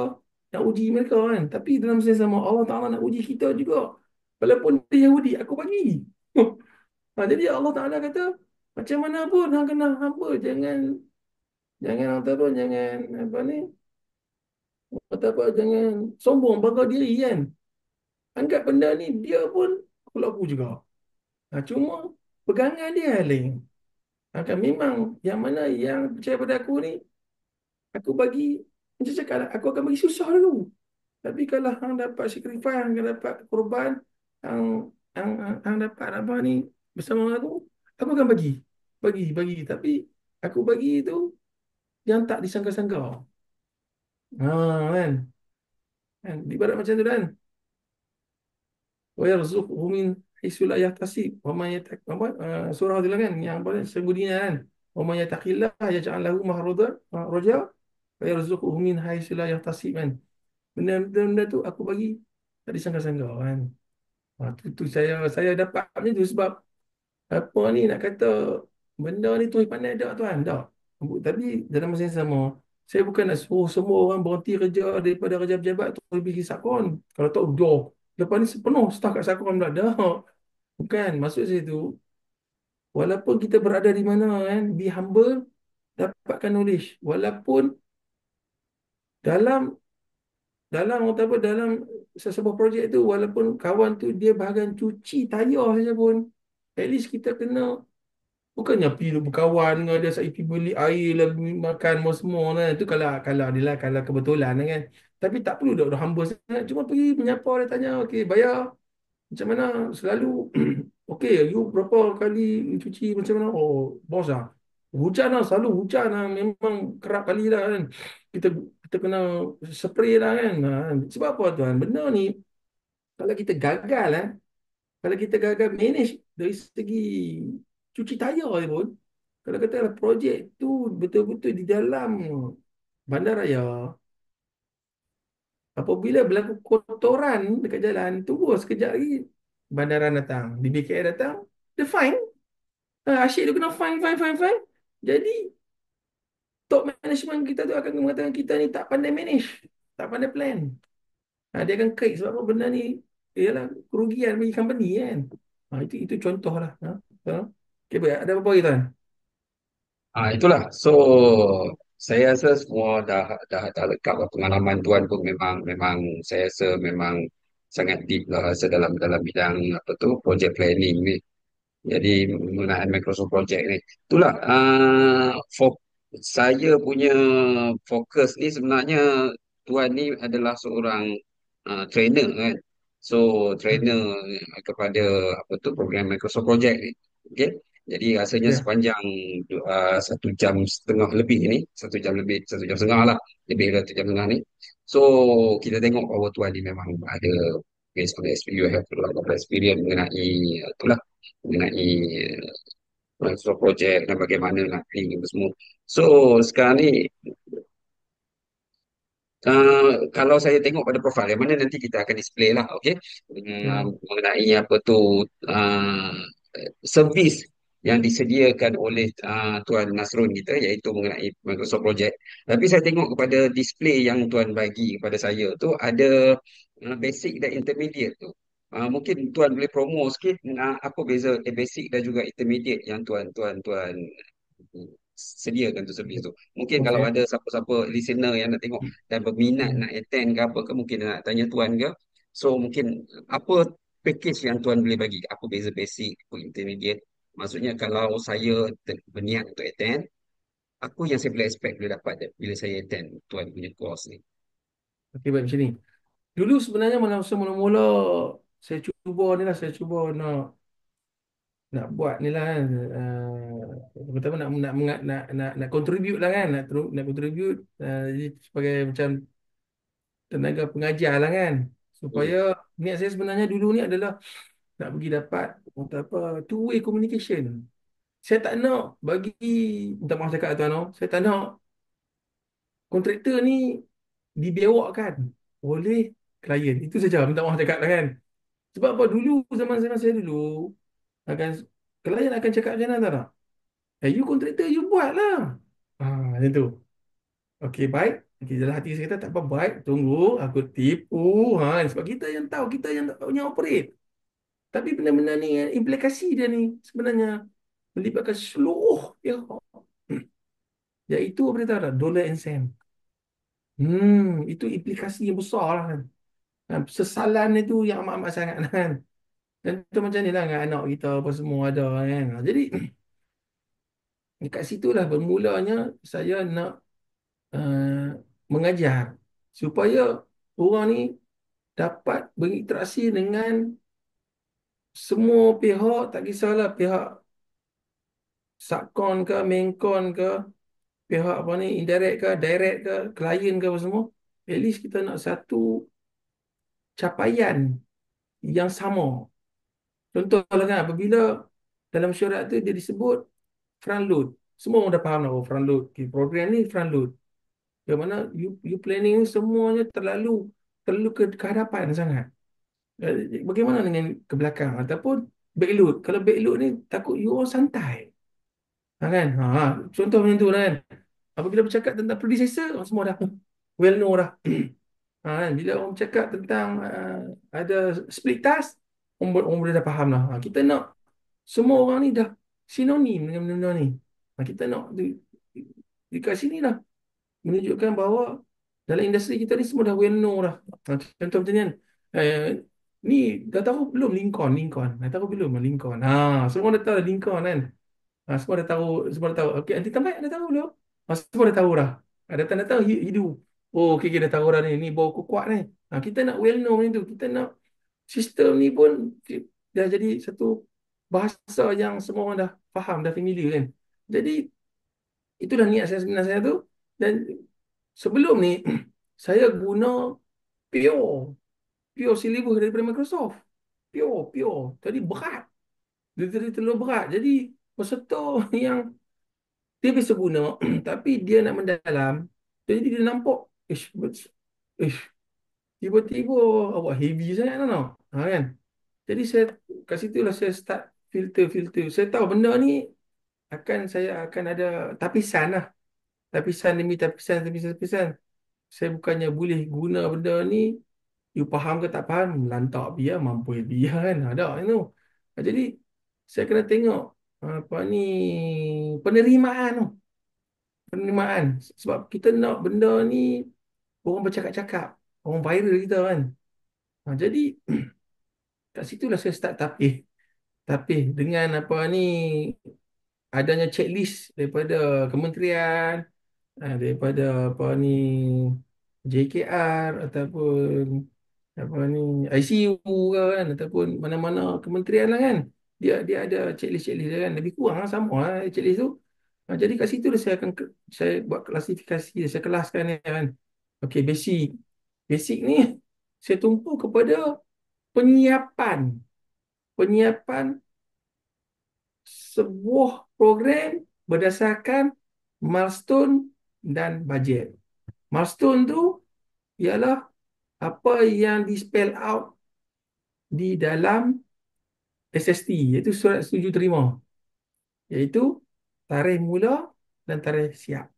nak uji mereka kan. Tapi dalam masa yang sama Allah Ta'ala nak uji kita juga. Walaupun dia Yahudi, aku bagi. Jadi Allah Ta'ala kata, macam mana pun hang kena hamba. Jangan orang tahu, jangan apa ni, kata apa, jangan sombong bangga diri kan. Anggap benda ni dia pun kalau aku juga. Cuma pegangan dia lain. Memang yang mana yang percaya pada aku ni, aku bagi, macam cakap lah, aku akan bagi susah dulu. Tapi kalau hang dapat sacrifice, hang dapat korban, hang, hang dapat apa ni bersama aku akan bagi. Bagi. Tapi aku bagi itu yang tak disangka-sangka. Kan? Kan? Ibarat macam tu kan. Wa yarzuqhu min haitsu la yahtasib. Surah tu lah kan yang apa sembunyinya kan. Wa may yattaqillaha yaj'al lahu makhraja wa yarzuqhu min haitsu la yahtasib kan. Benda-benda tu aku bagi tak disangka-sangka kan. Tu saya dapat macam tu sebab apa ni nak kata benda ni tuai pandai tak tuan tak. Tapi dalam masa yang sama saya bukan nak suruh semua orang berhenti kerja daripada kerja pejabat tu pergi sakon. Kalau tak dah lepas ni sepenuh staf kat sakon pula dah. Bukan maksud saya tu, walaupun kita berada di mana kan, be humble, dapatkan knowledge. Walaupun dalam dalam kata apa, dalam sesebuah projek tu, walaupun kawan tu dia bahagian cuci tayar saja pun, at least kita kena, bukannya pergi berkawan dengan dia, saya pergi beli air lah, makan semua kan. Itu kalau adalah kalau kebetulan kan. Tapi tak perlu dah humble sangat. Cuma pergi menyapa dia, tanya, okey, bayar macam mana selalu. Okey, you berapa kali you cuci macam mana? Oh, bos lah. Hujan lah, selalu hujan lah. Memang kerap kali lah kan. Kita kita kena spray lah kan. Sebab apa tuan? Benda ni, kalau kita gagal kalau kita gagal manage dari segi cuci tayar ni pun, kalau katalah projek tu betul-betul di dalam bandaraya, apabila berlaku kotoran dekat jalan, tunggu sekejap lagi bandaran datang, di BKR datang, dia fine. Asyik dia kena fine. Jadi top management kita tu akan mengatakan kita ni tak pandai manage, tak pandai plan. Dia akan kait sebab apa benda ni ialah kerugian bagi company kan. Itu contoh lah. Okay, baik. Ada apa lagi tuan? itulah. So saya rasa semua dah lengkap lah. Pengalaman tuan pun memang memang saya rasa memang sangat deep lah rasa dalam dalam bidang apa tu project planning ni. Jadi menggunakan Microsoft Project ni. Itulah saya punya fokus ni sebenarnya tuan ni adalah seorang trainer kan. So trainer kepada apa tu program Microsoft Project ni. Okey. Jadi rasanya Ya. sepanjang 1 jam setengah lebih ni, 1 jam lebih, 1 jam setengah lah, lebih dari 1 jam setengah ni. So kita tengok bahawa tuan ni memang ada based on the experience, you have a lot of experience mengenai itulah, mengenai Microsoft Project dan bagaimana nak clean itu semua. So sekarang ni kalau saya tengok pada profil yang mana nanti kita akan display lah, okey. Hmm. Mengenai apa tu, servis yang disediakan oleh Tuan Nasrun kita, iaitu mengenai Microsoft Project. Tapi saya tengok kepada display yang Tuan bagi kepada saya tu ada basic dan intermediate tu. Mungkin Tuan boleh promo sikit apa beza basic dan juga intermediate yang Tuan sediakan tu servis tu. Mungkin kalau Okey. ada siapa-siapa listener yang nak tengok dan berminat Hmm. nak attend ke apa ke, mungkin nak tanya tuan ke. So mungkin apa package yang tuan boleh bagi? Apa beza basic, apa intermediate? Maksudnya kalau saya berniat untuk attend, apa yang saya boleh expect boleh dapat bila saya attend tuan punya course ni? Okey, baik macam ni. Dulu sebenarnya masa mula-mula saya cuba ni lah, saya cuba nak buat ni lah kan. Pertama nak contribute lah kan, nak contribute jadi sebagai macam tenaga pengajar lah kan. Hmm. Supaya niat saya sebenarnya dulu ni adalah nak pergi dapat untuk apa two way communication. Saya tak nak bagi, minta maaf cakap tuan, saya tak nak kontraktor ni dibewakkan oleh klien. Itu saja, minta maaf cakap lah kan. Sebab apa dulu zaman saya dulu akan klien akan cakap macam mana tahu tak? You kontraktor you buat lah. Macam tu. Okey, baik. Okey, dalam hati saya kata tak apa, baik. Tunggu, aku tipu. Sebab kita yang tahu, kita yang operate. Tapi benda-benda ni, implikasi dia ni sebenarnya melibatkan seluruh pihak. Iaitu apa dia tahu tak? Dollar and cent. Itu implikasi yang besar lah kan. Sesalan itu yang amat-amat sangat kan. Dan itu macam ni lah dengan anak kita apa semua ada kan. Jadi dekat situlah bermulanya saya nak uh, mengajar supaya orang ni dapat berinteraksi dengan semua pihak, tak kisahlah pihak subkon ke, mainkon ke, pihak apa ni, indirect ke, direct ke, klien ke apa semua. At least kita nak satu capaian yang sama. Contohlah kan, apabila dalam syarat tu dia disebut front load. Semua orang dah faham lah, oh front load. Okay, program ni front load. Yang mana you planning ni semuanya terlalu ke hadapan sangat. Bagaimana dengan ke belakang ataupun backload? Kalau backload ni takut you orang santai. Kan? Contoh macam tu lah kan. Apabila bercakap tentang predecessor, semua dah well know dah. Kan? Bila orang bercakap tentang ada split task, orang boleh dah faham lah. Kita nak semua orang ni dah sinonim dengan benda-benda ni. Kita nak dekat sini lah menunjukkan bahawa dalam industri kita ni semua dah well know dah. Contoh macam ni kan. Eh, Ni dah tahu belum Lincoln? Lincoln. Dah tahu belum Lincoln? Semua dah tahu dah Lincoln kan. Semua dah tahu, semua dah tahu. Okey, anti termite dah tahu belum? Semua dah tahu dah. Ada tanda tahu hidu. Oh, okey, okay, dah tahu dah ni. Ni bau kuat ni. Kita nak well know ni tu. Kita nak sistem ni pun dah jadi satu bahasa yang semua orang dah faham, dah familiar kan. Jadi itulah niat saya sebenarnya saya tu. Dan sebelum ni saya guna pure pure syllabus daripada Microsoft. Pure. Jadi berat. Dia terlalu berat. Jadi peserta yang dia bisa guna tapi dia nak mendalam, jadi dia nampak ish, ish, tiba-tiba awak heavy sangat tau. Kan? Jadi saya kat situ lah saya start filter. Saya tahu benda ni saya akan ada tapisan lah. Tapisan demi tapisan. Saya bukannya boleh guna benda ni, you faham ke tak faham, lantak biar, mampu biar kan. Ada itu. Jadi saya kena tengok apa ni penerimaan tu. Penerimaan. Sebab kita nak benda ni orang bercakap-cakap. Orang viral kita kan. Jadi kat situlah saya start tapih. Tapih dengan apa ni adanya checklist daripada kementerian, daripada apa ni JKR ataupun apa ni ICU kan ataupun mana-mana kementerian lah kan. dia ada checklist dia kan, lebih kurang lah sama lah checklist tu. Jadi kat situ dia saya akan saya buat klasifikasi, saya kelaskan dia kan. Okey, basic. Basic ni saya tumpu kepada penyiapan. Penyiapan sebuah program berdasarkan milestone dan bajet. Milestone tu ialah apa yang di spell out di dalam SST, iaitu surat setuju terima, iaitu tarikh mula dan tarikh siap.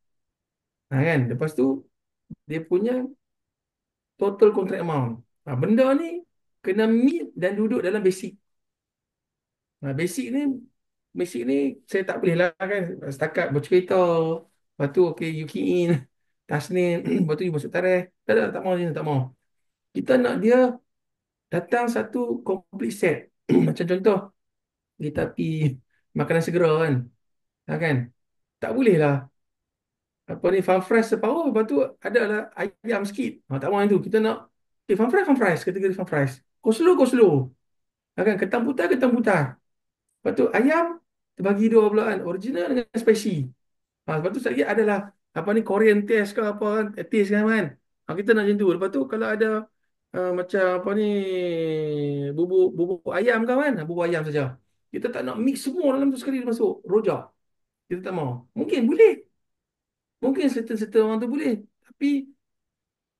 Kan? Lepas tu dia punya total contract amount. Benda ni kena meet dan duduk dalam basic. Basic ni saya tak boleh lah kan setakat bercerita. Lepas tu okay, you key in tasnim, lepas tu you masuk tarikh. Tak mau ni, tak mau. Kita nak dia datang satu complete set. Macam contoh kita pergi makanan segera kan. Kan? Tak boleh lah apa ni farm fresh separuh, lepas tu ada lah ayam sikit. Tak mau itu. Kita nak farm fresh, kategori farm fresh. Go slow. Kan? Ketam putar. Lepas tu ayam terbagi dua belah kan, original dengan spicy. Lepas tu lagi adalah apa ni Korean taste ke apa kan, taste kan. Kita nak macam tu. Lepas tu kalau ada macam apa ni bubuk ayam kan, bubuk ayam saja. Kita tak nak mix semua dalam tu sekali masuk rojak. Kita tak mau. Mungkin boleh. Mungkin certain orang tu boleh. Tapi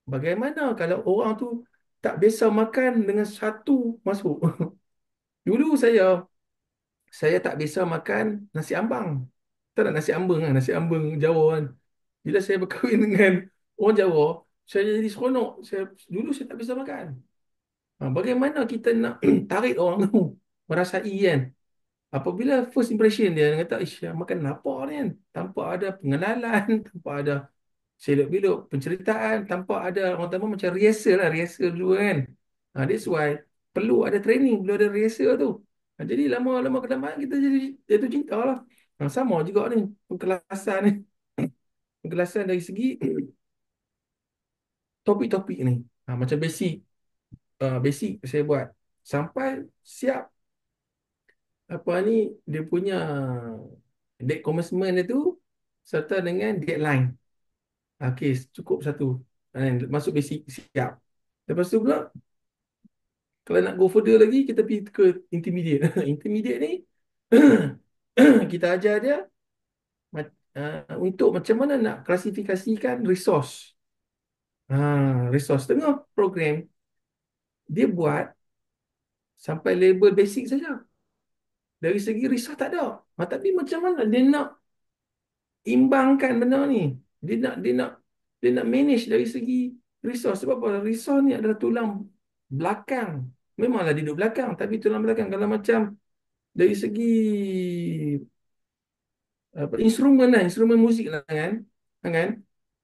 bagaimana kalau orang tu tak biasa makan dengan satu masuk? Dulu saya tak biasa makan nasi ambang. Tak nak nasi ambeng kan, nasi ambeng Jawa kan. Bila saya berkahwin dengan orang Jawa, saya jadi seronok. Dulu saya tak bisa makan. Bagaimana kita nak tarik orang tu merasai kan? Apabila first impression dia kata, ish, makan apa ni kan? Tanpa ada pengenalan, tanpa ada selok-belok penceritaan, tanpa ada orang tambah macam rehearsal dulu kan. That's why perlu ada training, perlu ada rehearsal tu. Jadi lama-lama kelamaan kita jadi jatuh cinta lah. Sama juga ni pengkelasan ni. Pengkelasan dari segi topik-topik ni. Macam basic saya buat sampai siap apa ni dia punya date commencement dia tu serta dengan deadline. Okey, cukup satu. Masuk basic siap. Lepas tu pula kalau nak go further lagi kita pergi ke intermediate. Intermediate ni kita ajar dia untuk macam mana nak klasifikasikan resource. Resource tengah program dia buat sampai label basic saja. Dari segi resource tak ada. Tapi macam mana dia nak imbangkan benda ni? Dia nak manage dari segi resource. Sebab apa? Resource ni adalah tulang belakang. Memanglah dia duduk belakang, tapi tulang belakang kalau macam dari segi apa instrumen lah, instrumen muzik lah kan.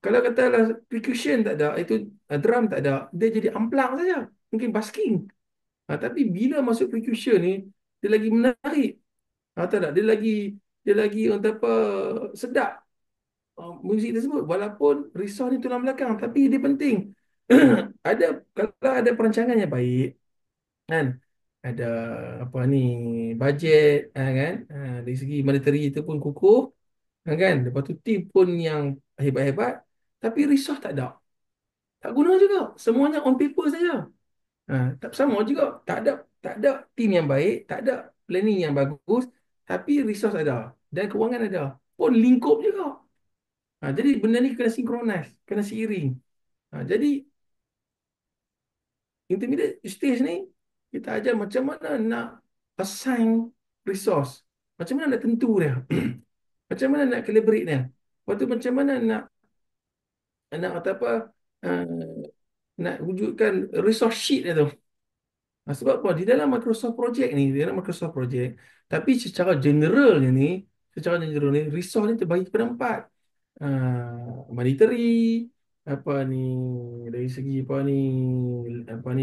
Kalau katalah percussion tak ada, itu drum tak ada, dia jadi amplang saja. Mungkin basking. Tapi bila masuk percussion ni, dia lagi menarik. Tak tak, dia lagi orang kata apa sedap muzik tersebut walaupun risau ni tulang belakang tapi dia penting. Ada kalau ada perancangan yang baik kan, ada apa ni bajet kan, dari segi monetary itu pun kukuh kan, lepas tu tim pun yang hebat-hebat tapi resource tak guna juga, semuanya on paper saja. Tak sama juga, tak ada tim yang baik, tak ada planning yang bagus, tapi resource ada dan kewangan ada pun lingkup juga. Jadi benda ni kena synchronize, kena seiring. Jadi intermediate stage ni kita ajar macam mana nak assign resource, macam mana nak tentu dia, macam mana nak calibrate dia, lepas tu macam mana nak kata apa, uh, nak wujudkan resource sheet dia tu. Sebab apa? Di dalam Microsoft Project, tapi secara general ni, resource ni terbagi kepada empat. Monetary, apa ni, dari segi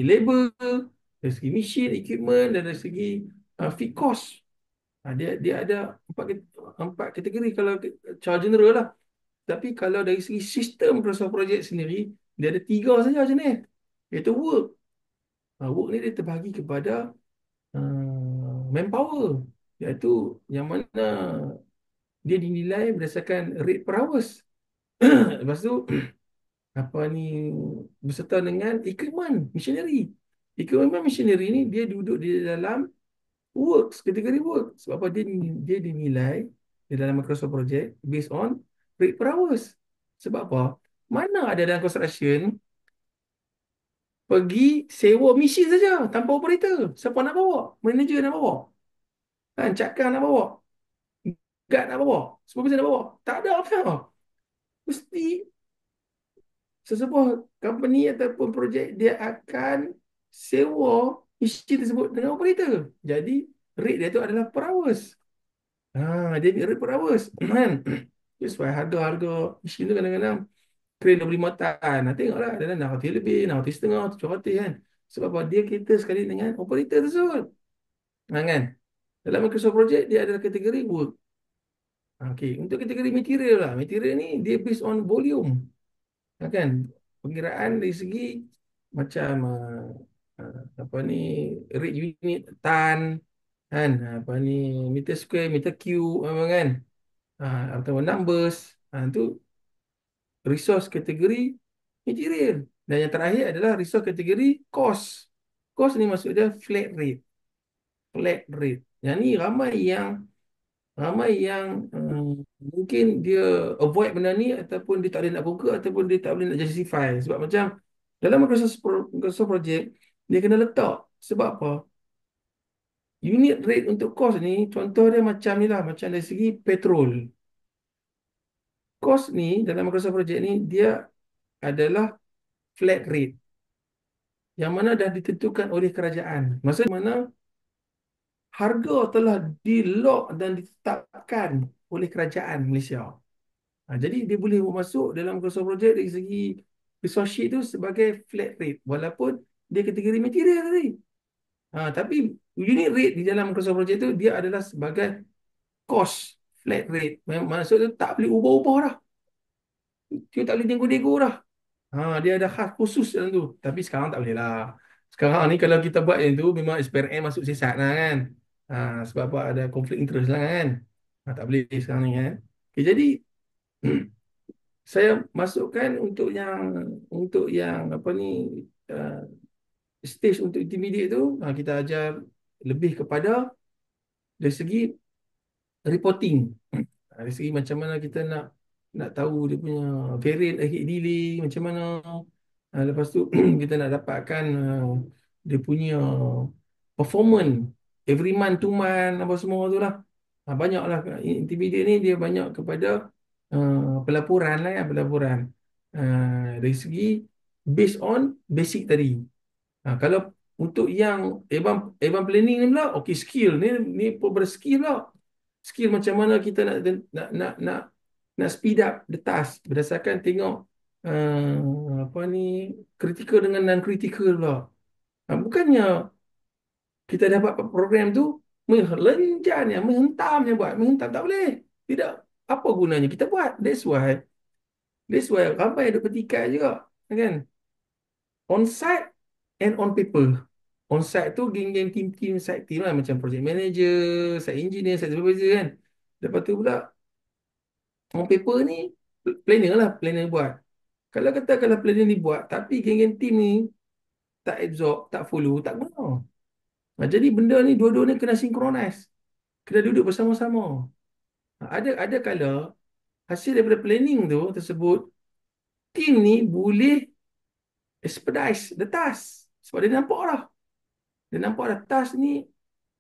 labor, dari segi machine, equipment, dan dari segi fit cost. Dia ada empat kategori kalau secara general lah. Tapi kalau dari segi sistem Microsoft Project sendiri, dia ada tiga saja jenis. Iaitu work. Work ni dia terbahagi kepada manpower, iaitu yang mana dia dinilai berdasarkan rate per hours. Lepas tu apa ni, berserta dengan equipment machinery. Equipment machinery ni dia duduk di dalam works, kategori work. Sebab apa? Dia dinilai di dalam Microsoft Project based on rate per hours. Sebab apa? Mana ada dalam construction pergi sewa mesin saja tanpa operator. Siapa nak bawa? Manager nak bawa. Kan, cakang nak bawa. Guard nak bawa. Supervisor nak bawa. Tak ada apa. Mesti sesebuah company ataupun projek dia akan sewa mesin tersebut dengan operator. Jadi rate dia tu adalah per hours. Dia ni rate per hours. Kan? That's why harga-harga mesin tu kadang-kadang crane 25 tan. Tengoklah dalam 600 lebih, 600 setengah, 700 kan. Sebab apa? Dia cater sekali dengan operator tersebut. Kan? Dalam Microsoft Project dia adalah kategori work. Okey, untuk kategori material lah. Material ni dia based on volume. Kan? Perkiraan dari segi macam apa ni, rate unit tan kan, apa ni, meter square, meter cube apa kan, atau numbers, tu resource kategori material. Dan yang terakhir adalah resource kategori cost. Cost ni maksud dia flat rate. Flat rate. Yang ni ramai yang mungkin dia avoid benda ni, ataupun dia tak boleh nak buka, ataupun dia tak boleh nak justify. Sebab macam dalam Microsoft Project dia kena letak. Sebab apa? Unit rate untuk cost ni contoh dia macam ni lah, macam dari segi petrol. Cost ni dalam Microsoft Project ni dia adalah flat rate yang mana dah ditentukan oleh kerajaan. Maksudnya mana harga telah di-lock dan ditetapkan oleh kerajaan Malaysia. Jadi dia boleh masuk dalam Microsoft Project dari segi resource sheet tu sebagai flat rate walaupun dia kategori material tadi. Tapi unit rate di dalam Microsoft Project tu dia adalah sebagai cost flat rate. Maksud tu tak boleh ubah-ubah dah. Dia tak boleh nego-nego dah. Dia ada khas khusus dalam tu. Tapi sekarang tak boleh lah. Sekarang ni kalau kita buat yang tu memang SPRM masuk sesat lah kan. Sebab apa? Ada konflik interest lah kan. Tak boleh sekarang ni kan. Okay, jadi saya masukkan untuk yang apa ni, uh, stage untuk intermediate tu, kita ajar lebih kepada dari segi reporting. Dari segi macam mana kita nak tahu dia punya variant ahead delay macam mana. Lepas tu kita nak dapatkan dia punya performance every month, 2 month, apa semua tu lah. Banyaklah intermediate ni dia banyak kepada pelaporan lah ya, pelaporan dari segi based on basic tadi. Kalau untuk yang urban planning ni pula, okey, skill ni pun berskill pula. Skill macam mana kita nak nak nak nak speed up the task berdasarkan tengok apa ni, critical dengan non critical pula. Bukannya kita dapat program tu melenjanya, menghentamnya buat, menghentam tak boleh. Tidak, apa gunanya kita buat. That's why ramai ada petikai juga, kan? On site and on paper. On site tu geng-geng team site team lah, macam project manager, site engineer, site supervisor kan. Lepas tu pula on paper ni planner lah, planner buat. Kalau kata kalau planner ni buat tapi geng-geng team ni tak absorb, tak follow, tak guna. Jadi benda ni dua-dua ni kena synchronize. Kena duduk bersama-sama. Ada kala hasil daripada planning tu tersebut, team ni boleh expedite the task. Sebab dia nampak lah. Dia nampak dah task ni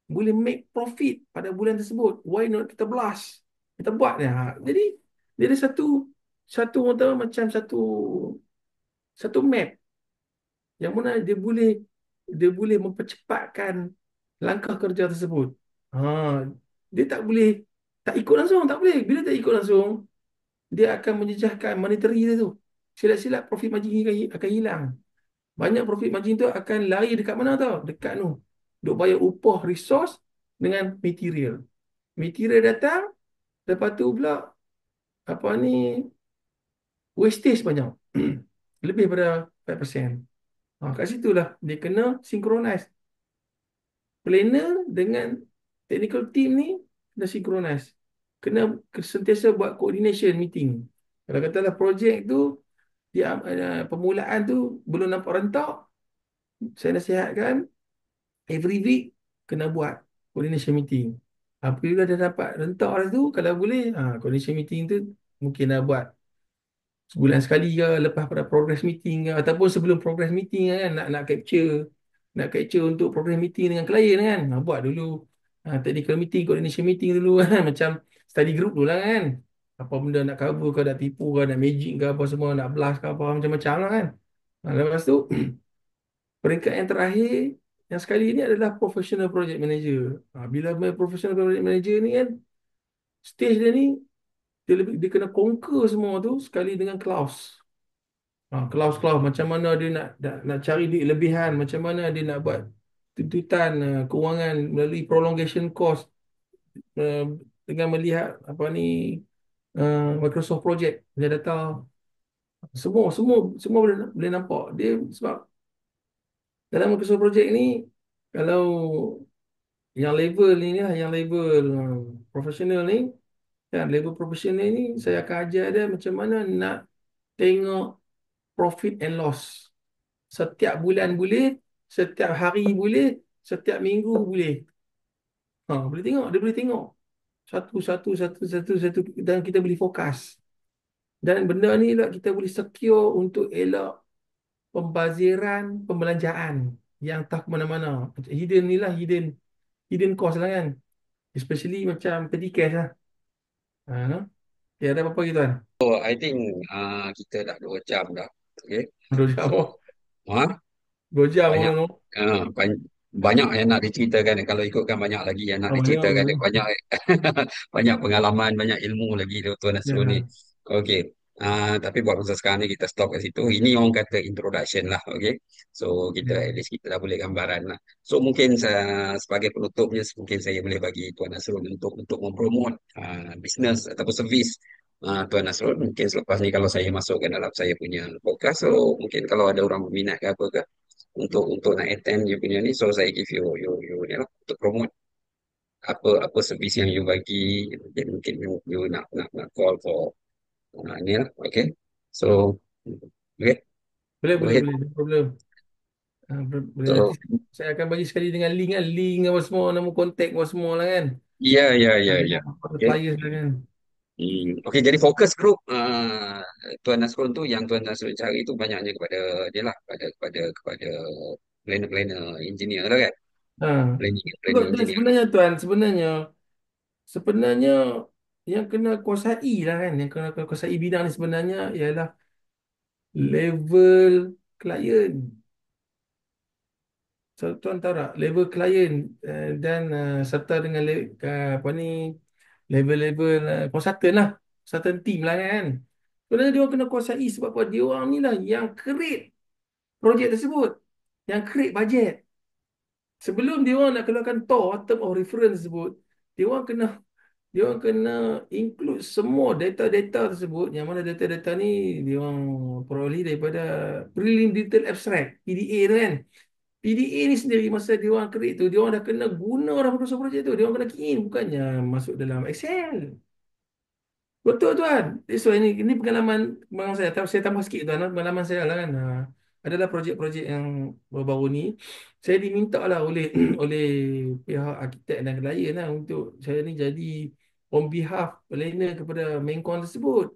boleh make profit pada bulan tersebut. Why not kita blast? Kita buat ni. Jadi dia ada satu macam satu map yang mana dia boleh mempercepatkan langkah kerja tersebut. Ha, dia tak ikut langsung, tak boleh. Bila tak ikut langsung, dia akan menjejaskan monetary dia tu. Silap-silap profit margin akan hilang. Banyak profit margin tu akan lari dekat mana tau? Dekat tu. Duk bayar upah resource dengan material. Material datang, lepas tu pula apa ni, wastage banyak. Lebih pada 5%. Kat situlah dia kena synchronize planner dengan technical team ni kena synchronize. Kena sentiasa buat coordination meeting. Kalau katalah projek tu dia permulaan tu belum nampak rentak, saya nasihatkan every week kena buat coordination meeting. Apabila dah dapat rentak dah tu, kalau boleh, coordination meeting tu mungkin dah buat sebulan sekali ke, lepas pada progress meeting ke, ataupun sebelum progress meeting kan, nak capture untuk progress meeting dengan klien kan, buat dulu technical meeting, coordination meeting dulu kan, macam study group dulu lah kan, apa benda nak cover ke, nak tipu ke, nak magic ke apa semua, nak blast ke apa, macam-macam lah kan. Lepas tu peringkat yang terakhir yang sekali ni adalah professional project manager. Bila professional project manager ni kan, stage dia ni dia kena conquer semua tu sekali dengan clause. Clause macam mana dia nak cari duit lebihan, macam mana dia nak buat tuntutan kewangan melalui prolongation cost, uh, dengan melihat apa ni, Microsoft Project punya data, semua boleh nampak dia. Sebab dalam Microsoft Project ni, kalau yang level ni lah, yang level profesional ni kan, level profesional ni saya akan ajar dia macam mana nak tengok profit and loss. Setiap bulan boleh, setiap hari boleh, setiap minggu boleh. Boleh tengok, dia boleh tengok satu, dan kita boleh fokus. Dan benda ni lah kita boleh secure untuk elak pembaziran pembelanjaan yang tak ke mana-mana. Hidden ni lah, hidden cost lah kan. Especially macam petty cash lah. No? Ya, ada apa-apa gitu kan? So, I think kita dah 2 jam dah. Okay. 2 jam. So, ha? 2 jam. Banyak No? banyak yang nak diceritakan. Kalau ikutkan banyak lagi yang nak Banyak diceritakan. tu. Banyak banyak pengalaman, banyak ilmu lagi Tuan Nasrul ni. Ya. Okey. Tapi buat masa sekarang ni kita stop kat situ. Ini orang kata introduction lah. Okey. So kita at Ya. least kita dah boleh gambaran lah. So mungkin sebagai penutupnya mungkin saya boleh bagi Tuan Nasrul untuk mempromot bisnes ataupun servis Tuan Nasrul. Mungkin selepas ni kalau saya masukkan dalam saya punya podcast, so mungkin kalau ada orang berminat ke apa ke untuk nak attend you punya ni, so saya give you ni lah untuk promote apa apa servis yang you bagi. Jadi mungkin you nak call for ni lah. Okay, so okay, Boleh, go boleh, ahead. boleh. No problem. Boleh, nanti So saya akan bagi sekali dengan link kan. Link apa semua, nama kontak apa semua lah kan. ya. Apa Okay. flyers lah kan. Okay, jadi fokus group Tuan Nasrul tu yang Tuan Nasrul cari tu banyaknya kepada dia lah, kepada planner-planner engineer lah kan, Ha. planning Dan engineer. sebenarnya Tuan, sebenarnya yang kena kuasai lah kan, yang kena kuasai bidang ni sebenarnya ialah level klien. So, tuan tahu tak, level klien dan serta dengan apa ni, level-level consultant lah, consultant team lah kan. Sebenarnya dia orang kena kuasai sebab apa? Dia orang ni lah yang create projek tersebut, yang create bajet. Sebelum dia orang nak keluarkan TOR, term of reference tersebut, dia orang kena dia orang kena include semua data-data tersebut, yang mana data-data ni dia orang peroleh daripada prelim detail abstract PDA tu kan. PDA ni sendiri masa dia orang create tu, dia orang dah kena guna dalam Microsoft Project tu, dia orang kena key in, bukannya masuk dalam Excel. Betul tuan. So ini pengalaman saya. Saya tambah sikit tuan, pengalaman saya lah kan. Adalah projek-projek yang baru-baru ni saya diminta lah oleh oleh pihak arkitek dan klien lah untuk saya ni jadi on behalf planner kepada main con tersebut.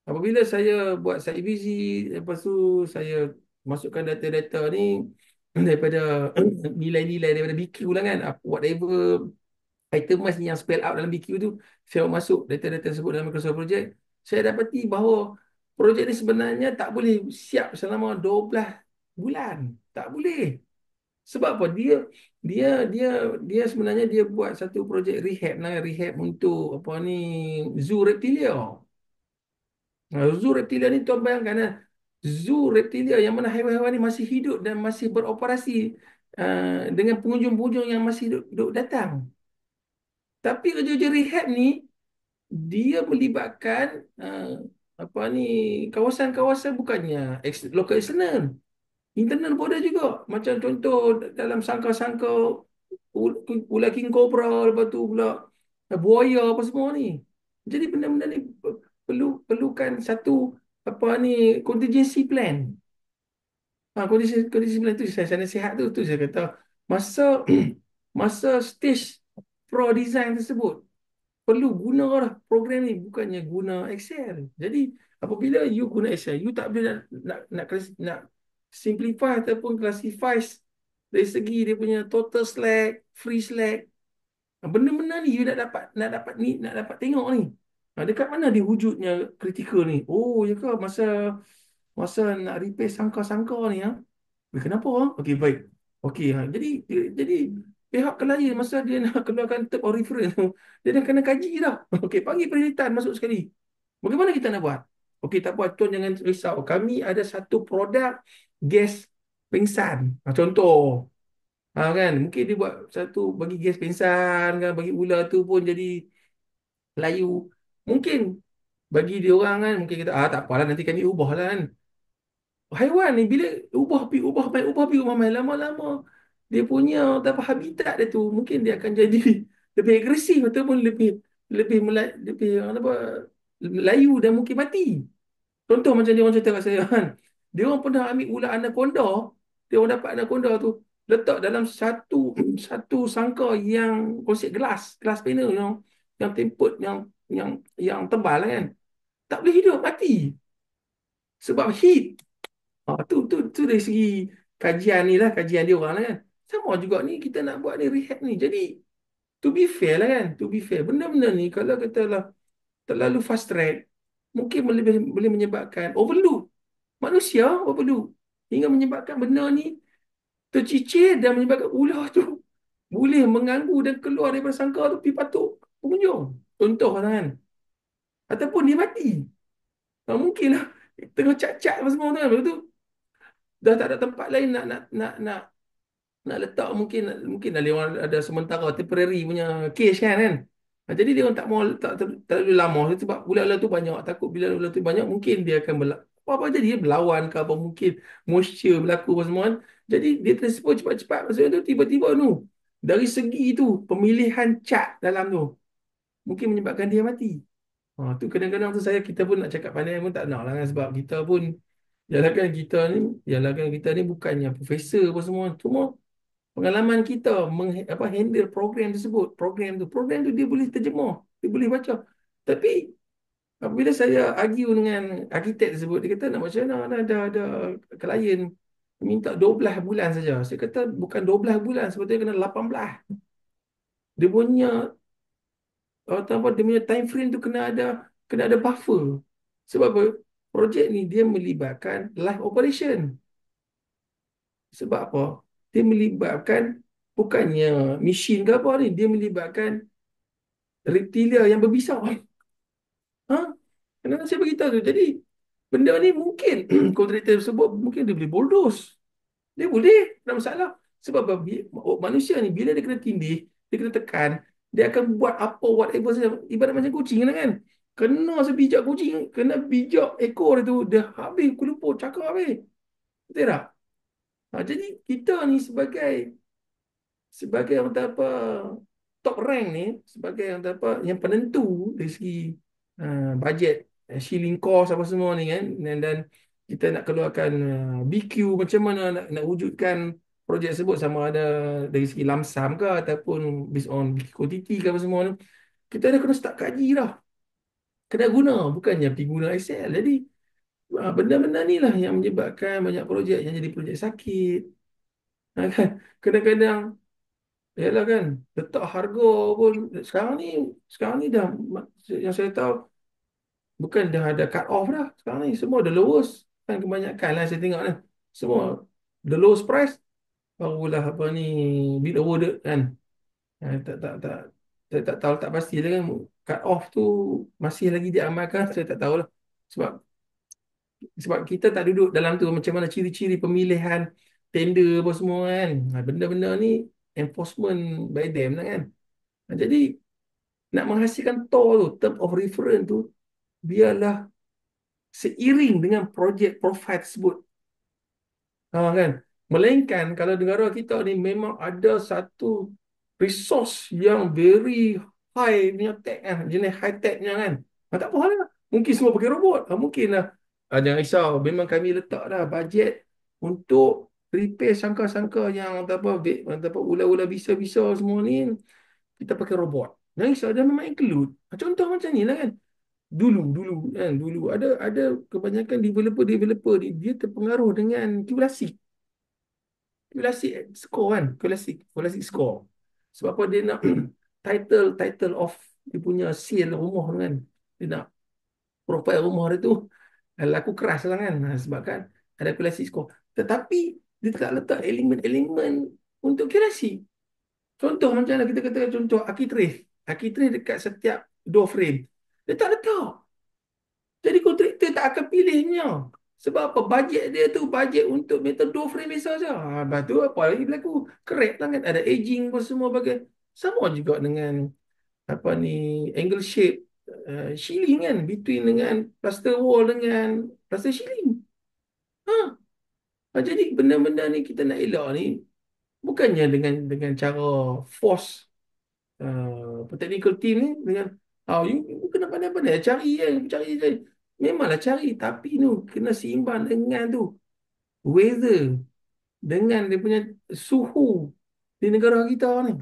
Apabila saya buat site visit, lepas tu saya masukkan data-data ni daripada nilai-nilai daripada BQ lah kan. Whatever items yang spell out dalam BQ tu, saya masuk data-data tersebut dalam Microsoft Project. Saya dapati bahawa projek ni sebenarnya tak boleh siap selama 12 bulan. Tak boleh. Sebab apa? Dia dia dia sebenarnya dia buat satu projek rehab lah, rehab untuk apa ni, zoo reptilia. Zoo reptilia ni tuan bayangkan lah. Zoo reptilia yang mana haiwan-haiwan ni masih hidup dan masih beroperasi dengan pengunjung-pengunjung yang masih duduk datang. Tapi kerja-kerja rehab ni dia melibatkan apa ni, kawasan-kawasan bukannya local external, internal border juga. Macam contoh dalam sangkar-sangkar ular king cobra, lepas tu pula buaya apa semua ni. Jadi benda-benda ni perlukan satu apa ni contingency plan. Kondisi plan tu saya nasihat tu saya kata masa masa stage pro design tersebut perlu guna lah program ni, bukannya guna Excel. Jadi apabila you guna Excel, you tak boleh nak simplify ataupun classify dari segi dia punya total slack, free slack. Benda-benda ni you nak dapat tengok ni. Dekat mana dia wujudnya kritikal ni? Oh, ya ke masa masa nak repair sangka-sangka ni, ha? Kenapa? Ha? Okey, baik. Okey, ha. Jadi pihak klien masa dia nak keluarkan term of reference tu, dia dah kena kaji dah. Okey, panggil perintah masuk sekali. Bagaimana kita nak buat? Okey, tak apa, tuan jangan risau. Kami ada satu produk gas pingsan. Contoh. Kan, mungkin dia buat satu bagi gas pingsan kan, bagi ular tu pun jadi layu. Mungkin bagi dia orang kan, mungkin kita tak apalah nanti kami ubah lah kan. Haiwan ni bila ubah main lama-lama dia punya apa habitat dia tu mungkin dia akan jadi lebih agresif ataupun lebih lebih apa layu dan mungkin mati. Contoh macam dia orang cerita kat saya kan. Dia orang pernah ambil ular anaconda, dia orang dapat anaconda tu letak dalam satu satu sangka yang konsep gelas panel yang tempered yang tebal kan. Tak boleh hidup, mati sebab heat. Tu dari segi kajian ni lah, kajian dia orang lah kan. Sama juga ni kita nak buat ni rehab ni. Jadi to be fair lah kan, to be fair. Benda-benda ni kalau kita lah terlalu fast track, mungkin boleh menyebabkan overload. Manusia overload. Hingga menyebabkan benda ni tercicir dan menyebabkan ular tu boleh mengganggu dan keluar daripada sangka tu pergi patuk pengunjung. Contoh lah kan. Ataupun dia mati. Mungkin lah tengah cat-cat apa semua tu kan. Lepas tu dah tak ada tempat lain nak letak mungkin ada orang ada sementara temporary punya case kan. Jadi dia orang tak mau letak terlalu lama sebab ular-ular tu banyak, takut bila ular tu banyak mungkin dia akan apa jadi dia berlawan ke apa mungkin moisture berlaku apa semua kan. Jadi dia transport cepat-cepat maksudnya tu tiba-tiba tu dari segi tu pemilihan cat dalam tu mungkin menyebabkan dia mati. Tu kadang-kadang tu kita pun nak cakap pandai pun tak nak lah kan sebab kita pun yalah kan kita ni bukannya profesor apa semua. Cuma pengalaman kita handle program tu dia boleh terjemah, dia boleh baca. Tapi apabila saya argue dengan arkitek tersebut, dia kata nak macam mana, ada klien minta 12 bulan saja. Saya kata bukan 12 bulan, sebetulnya kena 18. Dia punya apa dia punya time frame tu kena ada buffer. Sebab apa? Projek ni dia melibatkan live operation. Sebab apa? Dia melibatkan bukannya mesin ke apa ni, dia melibatkan reptilia yang berbisa. Ha? Kenapa saya beritahu tu? Jadi, benda ni mungkin kontraktor tersebut mungkin dia boleh bulldoze. Dia boleh, tak ada masalah. Sebab apa? Manusia ni bila dia kena tindih, dia kena tekan, dia akan buat apa whatever saja. Ibarat macam kucing lah kan. Kena sebijak kucing, kena bijak ekor dia tu, dia habis kulupur, cakap habis. Betul tak? Jadi kita ni sebagai orang kata apa top rank ni sebagai orang kata apa yang penentu dari segi bajet shilling cost apa semua ni kan dan kita nak keluarkan BQ macam mana nak wujudkan projek tersebut sama ada dari segi lump sum ke ataupun based on BQ quantity ke apa semua ni kita dah kena start kaji dah kena guna bukannya pergi guna Excel jadi benda-benda ni lah yang menyebabkan banyak projek yang jadi projek sakit. Kan kadang-kadang yalah kan, letak harga pun sekarang ni dah yang saya tahu bukan dah ada cut off dah. Sekarang ni semua the lowest kan kebanyakan lah saya tengok kan. Semua the lowest price barulah apa ni bid awarded kan. Tak saya tak tahu tak pasti lah kan cut off tu masih lagi diamalkan saya tak tahulah. Sebab sebab kita tak duduk dalam tu macam mana ciri-ciri pemilihan tender apa semua kan. Benda-benda ni enforcement by them lah kan. Jadi nak menghasilkan TOR tu, term of reference tu, biarlah seiring dengan projek profile tersebut. Kan? Melainkan kalau negara kita ni memang ada satu resource yang very high punya tech kan, jenis high technya kan. Tak apa lah. Mungkin semua pakai robot. Mungkin lah. Jangan risau. Memang kami letak dah bajet untuk repair sangka-sangka yang apa, ular-ular bisa-bisa semua ni kita pakai robot. Jangan risau. Dia memang include. Contoh macam ni lah kan. Dulu kan, dulu ada kebanyakan developer ni dia terpengaruh dengan QLasik. Kulasik score kan, kulasik score. Sebab apa dia nak title of dia punya seal rumah tu kan. Dia nak profile rumah dia tu laku keras lah kan. Sebab kan ada kulasik score. Tetapi dia tak letak elemen-elemen untuk kurasi. Contoh macam mana kita kata contoh Akitrave. Akitrave dekat setiap door frame. Dia tak letak. Jadi kontraktor tak akan pilihnya. Sebab apa? Bajet dia tu bajet untuk metal door frame biasa saja. Lepas tu apa lagi berlaku? Crack lah kan. Ada aging pun semua bagai. Sama juga dengan apa ni angle shape shielding kan. Between dengan plaster wall dengan plaster shielding. Ha. Jadi benda-benda ni kita nak elak ni bukannya dengan cara force technical team ni dengan you kena pandai-pandai cari kan cari. Memanglah cari tapi tu kena seimbang dengan tu weather dengan dia punya suhu di negara kita ni.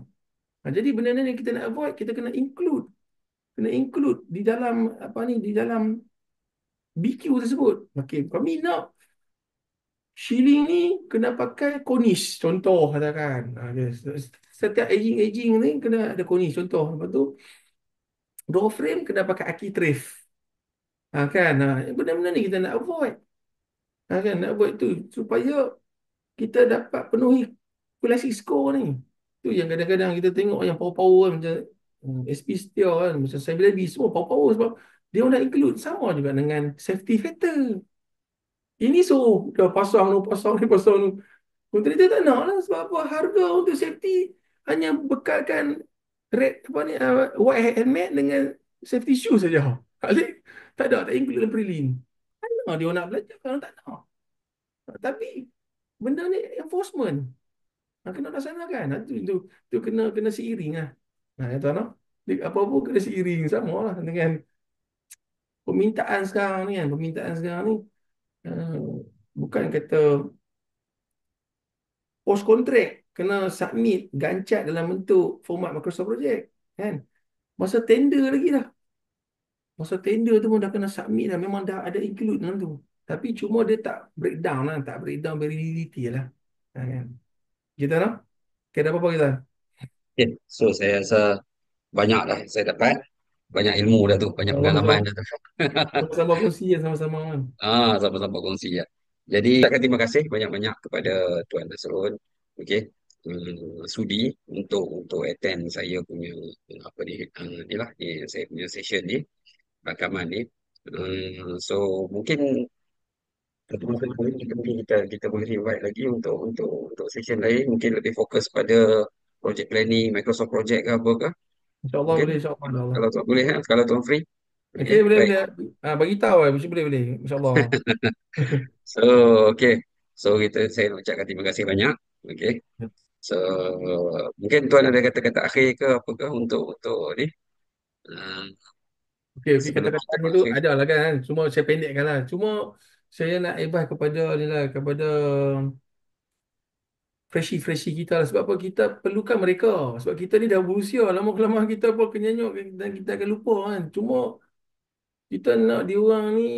Jadi benda ni kita nak avoid, kita kena include di dalam apa ni, di dalam BQ tersebut. Okey, kami nak shilling ni kena pakai cornice contoh katakan. Setiap aging ni kena ada cornice contoh. Lepas tu door frame kena pakai architrave. Kan, benda-benda ni kita nak avoid. Kan, nak avoid tu supaya kita dapat penuhi classic score ni. Tu yang kadang-kadang kita tengok yang power-power kan, macam SP Steel kan, macam Cyber semua power-power sebab dia orang dah include sama juga dengan safety factor. Ini so dah pasang ni. Kontraktor tak nak lah sebab apa? Harga untuk safety hanya bekalkan red apa ni white helmet dengan safety shoes saja. Tak include dalam prelim. Dia orang nak belajar kalau tak nak. Tapi benda ni enforcement. Kena laksanakan. Tu kena seiring lah. Kata nak. Apa-apa kena seiring sama lah dengan permintaan sekarang ni kan. Permintaan sekarang ni uh, bukan kata post contract kena submit gancak dalam bentuk format Microsoft Project kan. Masa tender lagi dah. Masa tender tu pun dah kena submit dah. Memang dah ada include dalam tu. Tapi cuma dia tak breakdown lah. Tak breakdown very detail lah. Kan. Kita nak? Okay, dah apa-apa kita? Okay. So saya rasa banyak dah saya dapat. Banyak ilmu dah tu. Banyak pengalaman Sama-sama. dah tu. Sama-sama kongsi ya, sama-sama kan. Sama-sama kongsi ya. Jadi, saya terima kasih banyak-banyak kepada Tuan Nasrul. Okey. Sudi untuk attend saya punya apa ni lah ni saya punya session ni rakaman ni. So mungkin satu masa nanti kita boleh invite lagi untuk session lain mungkin lebih fokus pada project planning Microsoft Project ke apa ke InsyaAllah mungkin boleh, insyaAllah. InsyaAllah. kalau tuan boleh kalau tuan free. Okey, Okey, boleh, baik. boleh. Bagi tahu mesti boleh. InsyaAllah. So, okay. So, saya nak ucapkan terima kasih banyak. Okay. So, mungkin Tuan ada kata-kata akhir ke apa ke untuk ni? Uh, Okey, sebelum kata-kata kita akhir tu closing. ada lah kan. Cuma saya pendekkan lah. Cuma saya nak advise kepada ni lah, kepada freshie-freshie kita lah. Sebab apa? Kita perlukan mereka. Sebab kita ni dah berusia. Lama-kelamaan kita apa kenyanyuk dan kita akan lupa kan. Cuma kita nak diorang ni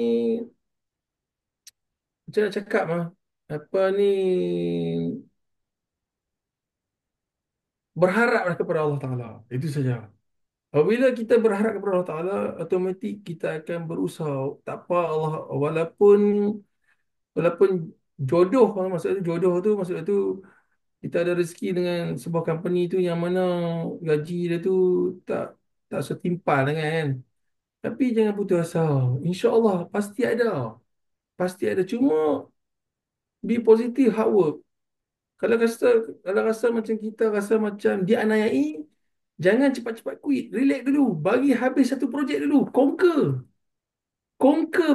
macam nak cakap mah. Apa ni berharaplah kepada Allah Ta'ala. Itu saja. Apabila kita berharap kepada Allah Ta'ala, automatik kita akan berusaha. Tak apa Allah, walaupun jodoh, maksud tu, maksud tu kita ada rezeki dengan sebuah company tu yang mana gaji dia tu tak tak setimpal dengan kan. Tapi jangan putus asa. InsyaAllah pasti ada. Pasti ada. Cuma be positive, hard work. Kalau rasa kalau rasa macam kita rasa macam dianiayai, jangan cepat-cepat quit. Relax dulu. Bagi habis satu projek dulu. Conquer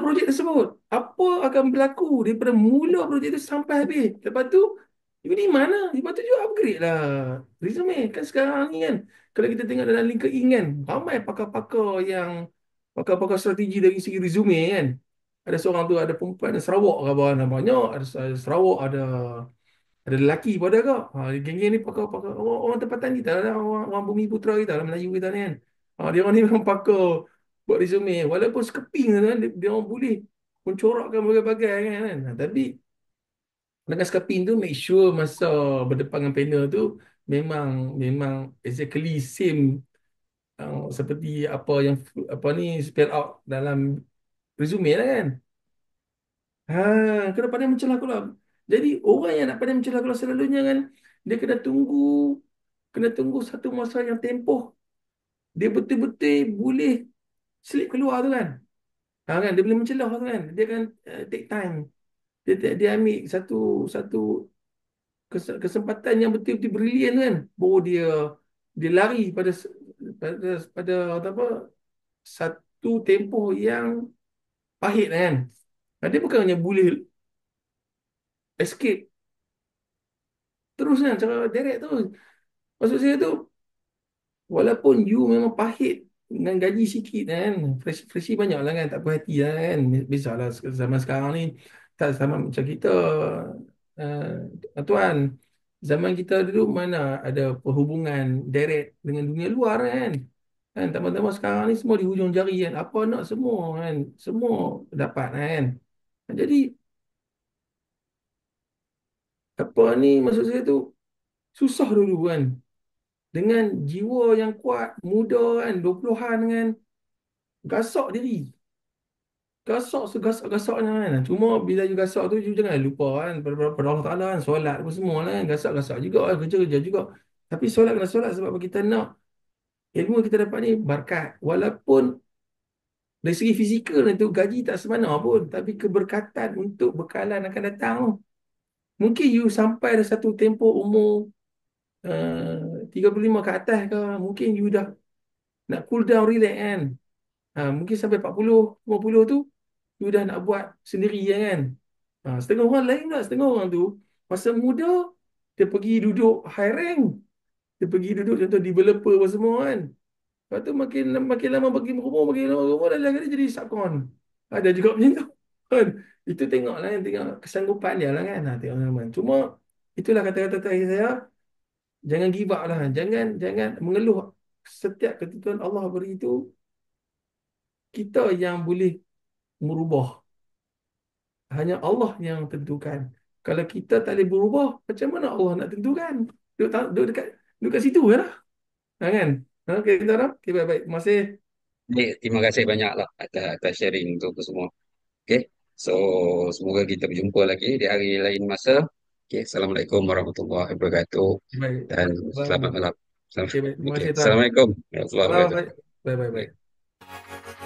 projek tersebut. Apa akan berlaku daripada mula projek itu sampai habis. Lepas tu, Di mana? Patut juga upgrade lah resume. Kan sekarang ni kan, kalau kita tengok dalam LinkedIn kan, ramai pakar-pakar yang pakar-pakar strategi dari segi resume kan. Ada seorang tu, ada perempuan ada Sarawak ke apa, ada banyak. Ada Sarawak, ada lelaki pada kak. Geng-geng ni pakar-pakar. Orang tempatan kita lah, orang Bumi Putra kita lah, Melayu kita ni kan. Dia orang ni memang pakar buat resume. Walaupun sekeping tu kan, dia orang boleh mencorakkan berbagai-bagai kan. Tapi dengan skaping tu, make sure masa berdepan dengan panel tu memang memang exactly same, seperti apa yang apa ni spell out dalam resume lah kan. Kena pandai mencelah pula. Jadi orang yang nak pandai mencelah pula selalunya kan, dia kena tunggu satu masa yang tempoh, dia betul-betul boleh slip keluar tu kan. Kan dia boleh mencelah tu kan. Dia kan take time. Dia ambil satu satu kesempatan yang betul-betul brilian kan, baru dia lari pada apa, satu tempoh yang pahit kan. Dia bukannya boleh escape terus kan, cara direct tu. Maksud saya tu, walaupun you memang pahit dengan gaji sikit kan, fresi banyak lah kan, tak puas hati lah kan. Biasalah zaman sekarang ni, tak sama macam kita, tuan. Zaman kita dulu mana ada perhubungan direct dengan dunia luar kan. Tambah-tambah sekarang ni semua di hujung jari kan. Apa nak semua kan, semua dapat kan. Jadi apa ni, maksud saya tu, susah dulu kan. Dengan jiwa yang kuat, muda kan, 20-an kan, gasak diri. Gasak segasak-gasaknya kan. Cuma bila you gasak tu, you jangan lupa kan pada Allah Ta'ala kan. Solat apa semua lah kan. Gasak-gasak juga kan. Kerja-kerja juga. Tapi solat kena solat sebab apa kita nak ilmu yang kita dapat ni berkat. Walaupun dari segi fizikal itu gaji tak semana pun. Tapi keberkatan untuk bekalan akan datang tu. Mungkin you sampai dah satu tempoh umur 35 ke atas ke. Mungkin you dah nak cool down, relax kan. Mungkin sampai 40, 50 tu you dah nak buat sendiri ya kan. Setengah orang lain lah. Setengah orang tu masa muda dia pergi duduk high rank. Dia pergi duduk contoh developer apa semua kan. Lepas tu makin makin lama makin berumur, makin lama berumur, dah lagi dia jadi subcon. Ada juga macam tu. Kan? Itu tengoklah kan, tengok kesanggupan dia lah kan. Tengok teman. Cuma itulah kata-kata terakhir saya, jangan give up lah. Jangan jangan mengeluh. Setiap ketentuan Allah beri itu, kita yang boleh merubah. Hanya Allah yang tentukan. Kalau kita tak boleh berubah, macam mana Allah nak tentukan? Duduk dekat situ je lah. Kan? Okey, kita dah. Okey, baik-baik. Terima kasih. Jadi, terima kasih banyak lah atas sharing tu apa semua. Okay, so semoga kita berjumpa lagi di hari lain masa. Okay, Assalamualaikum warahmatullahi wabarakatuh Baik. dan selamat Salam. malam. Okey, baik. Terima Okay, kasih, Tuan. Assalamualaikum warahmatullahi Salam. wabarakatuh. Baik. Baik, baik, Baik. baik.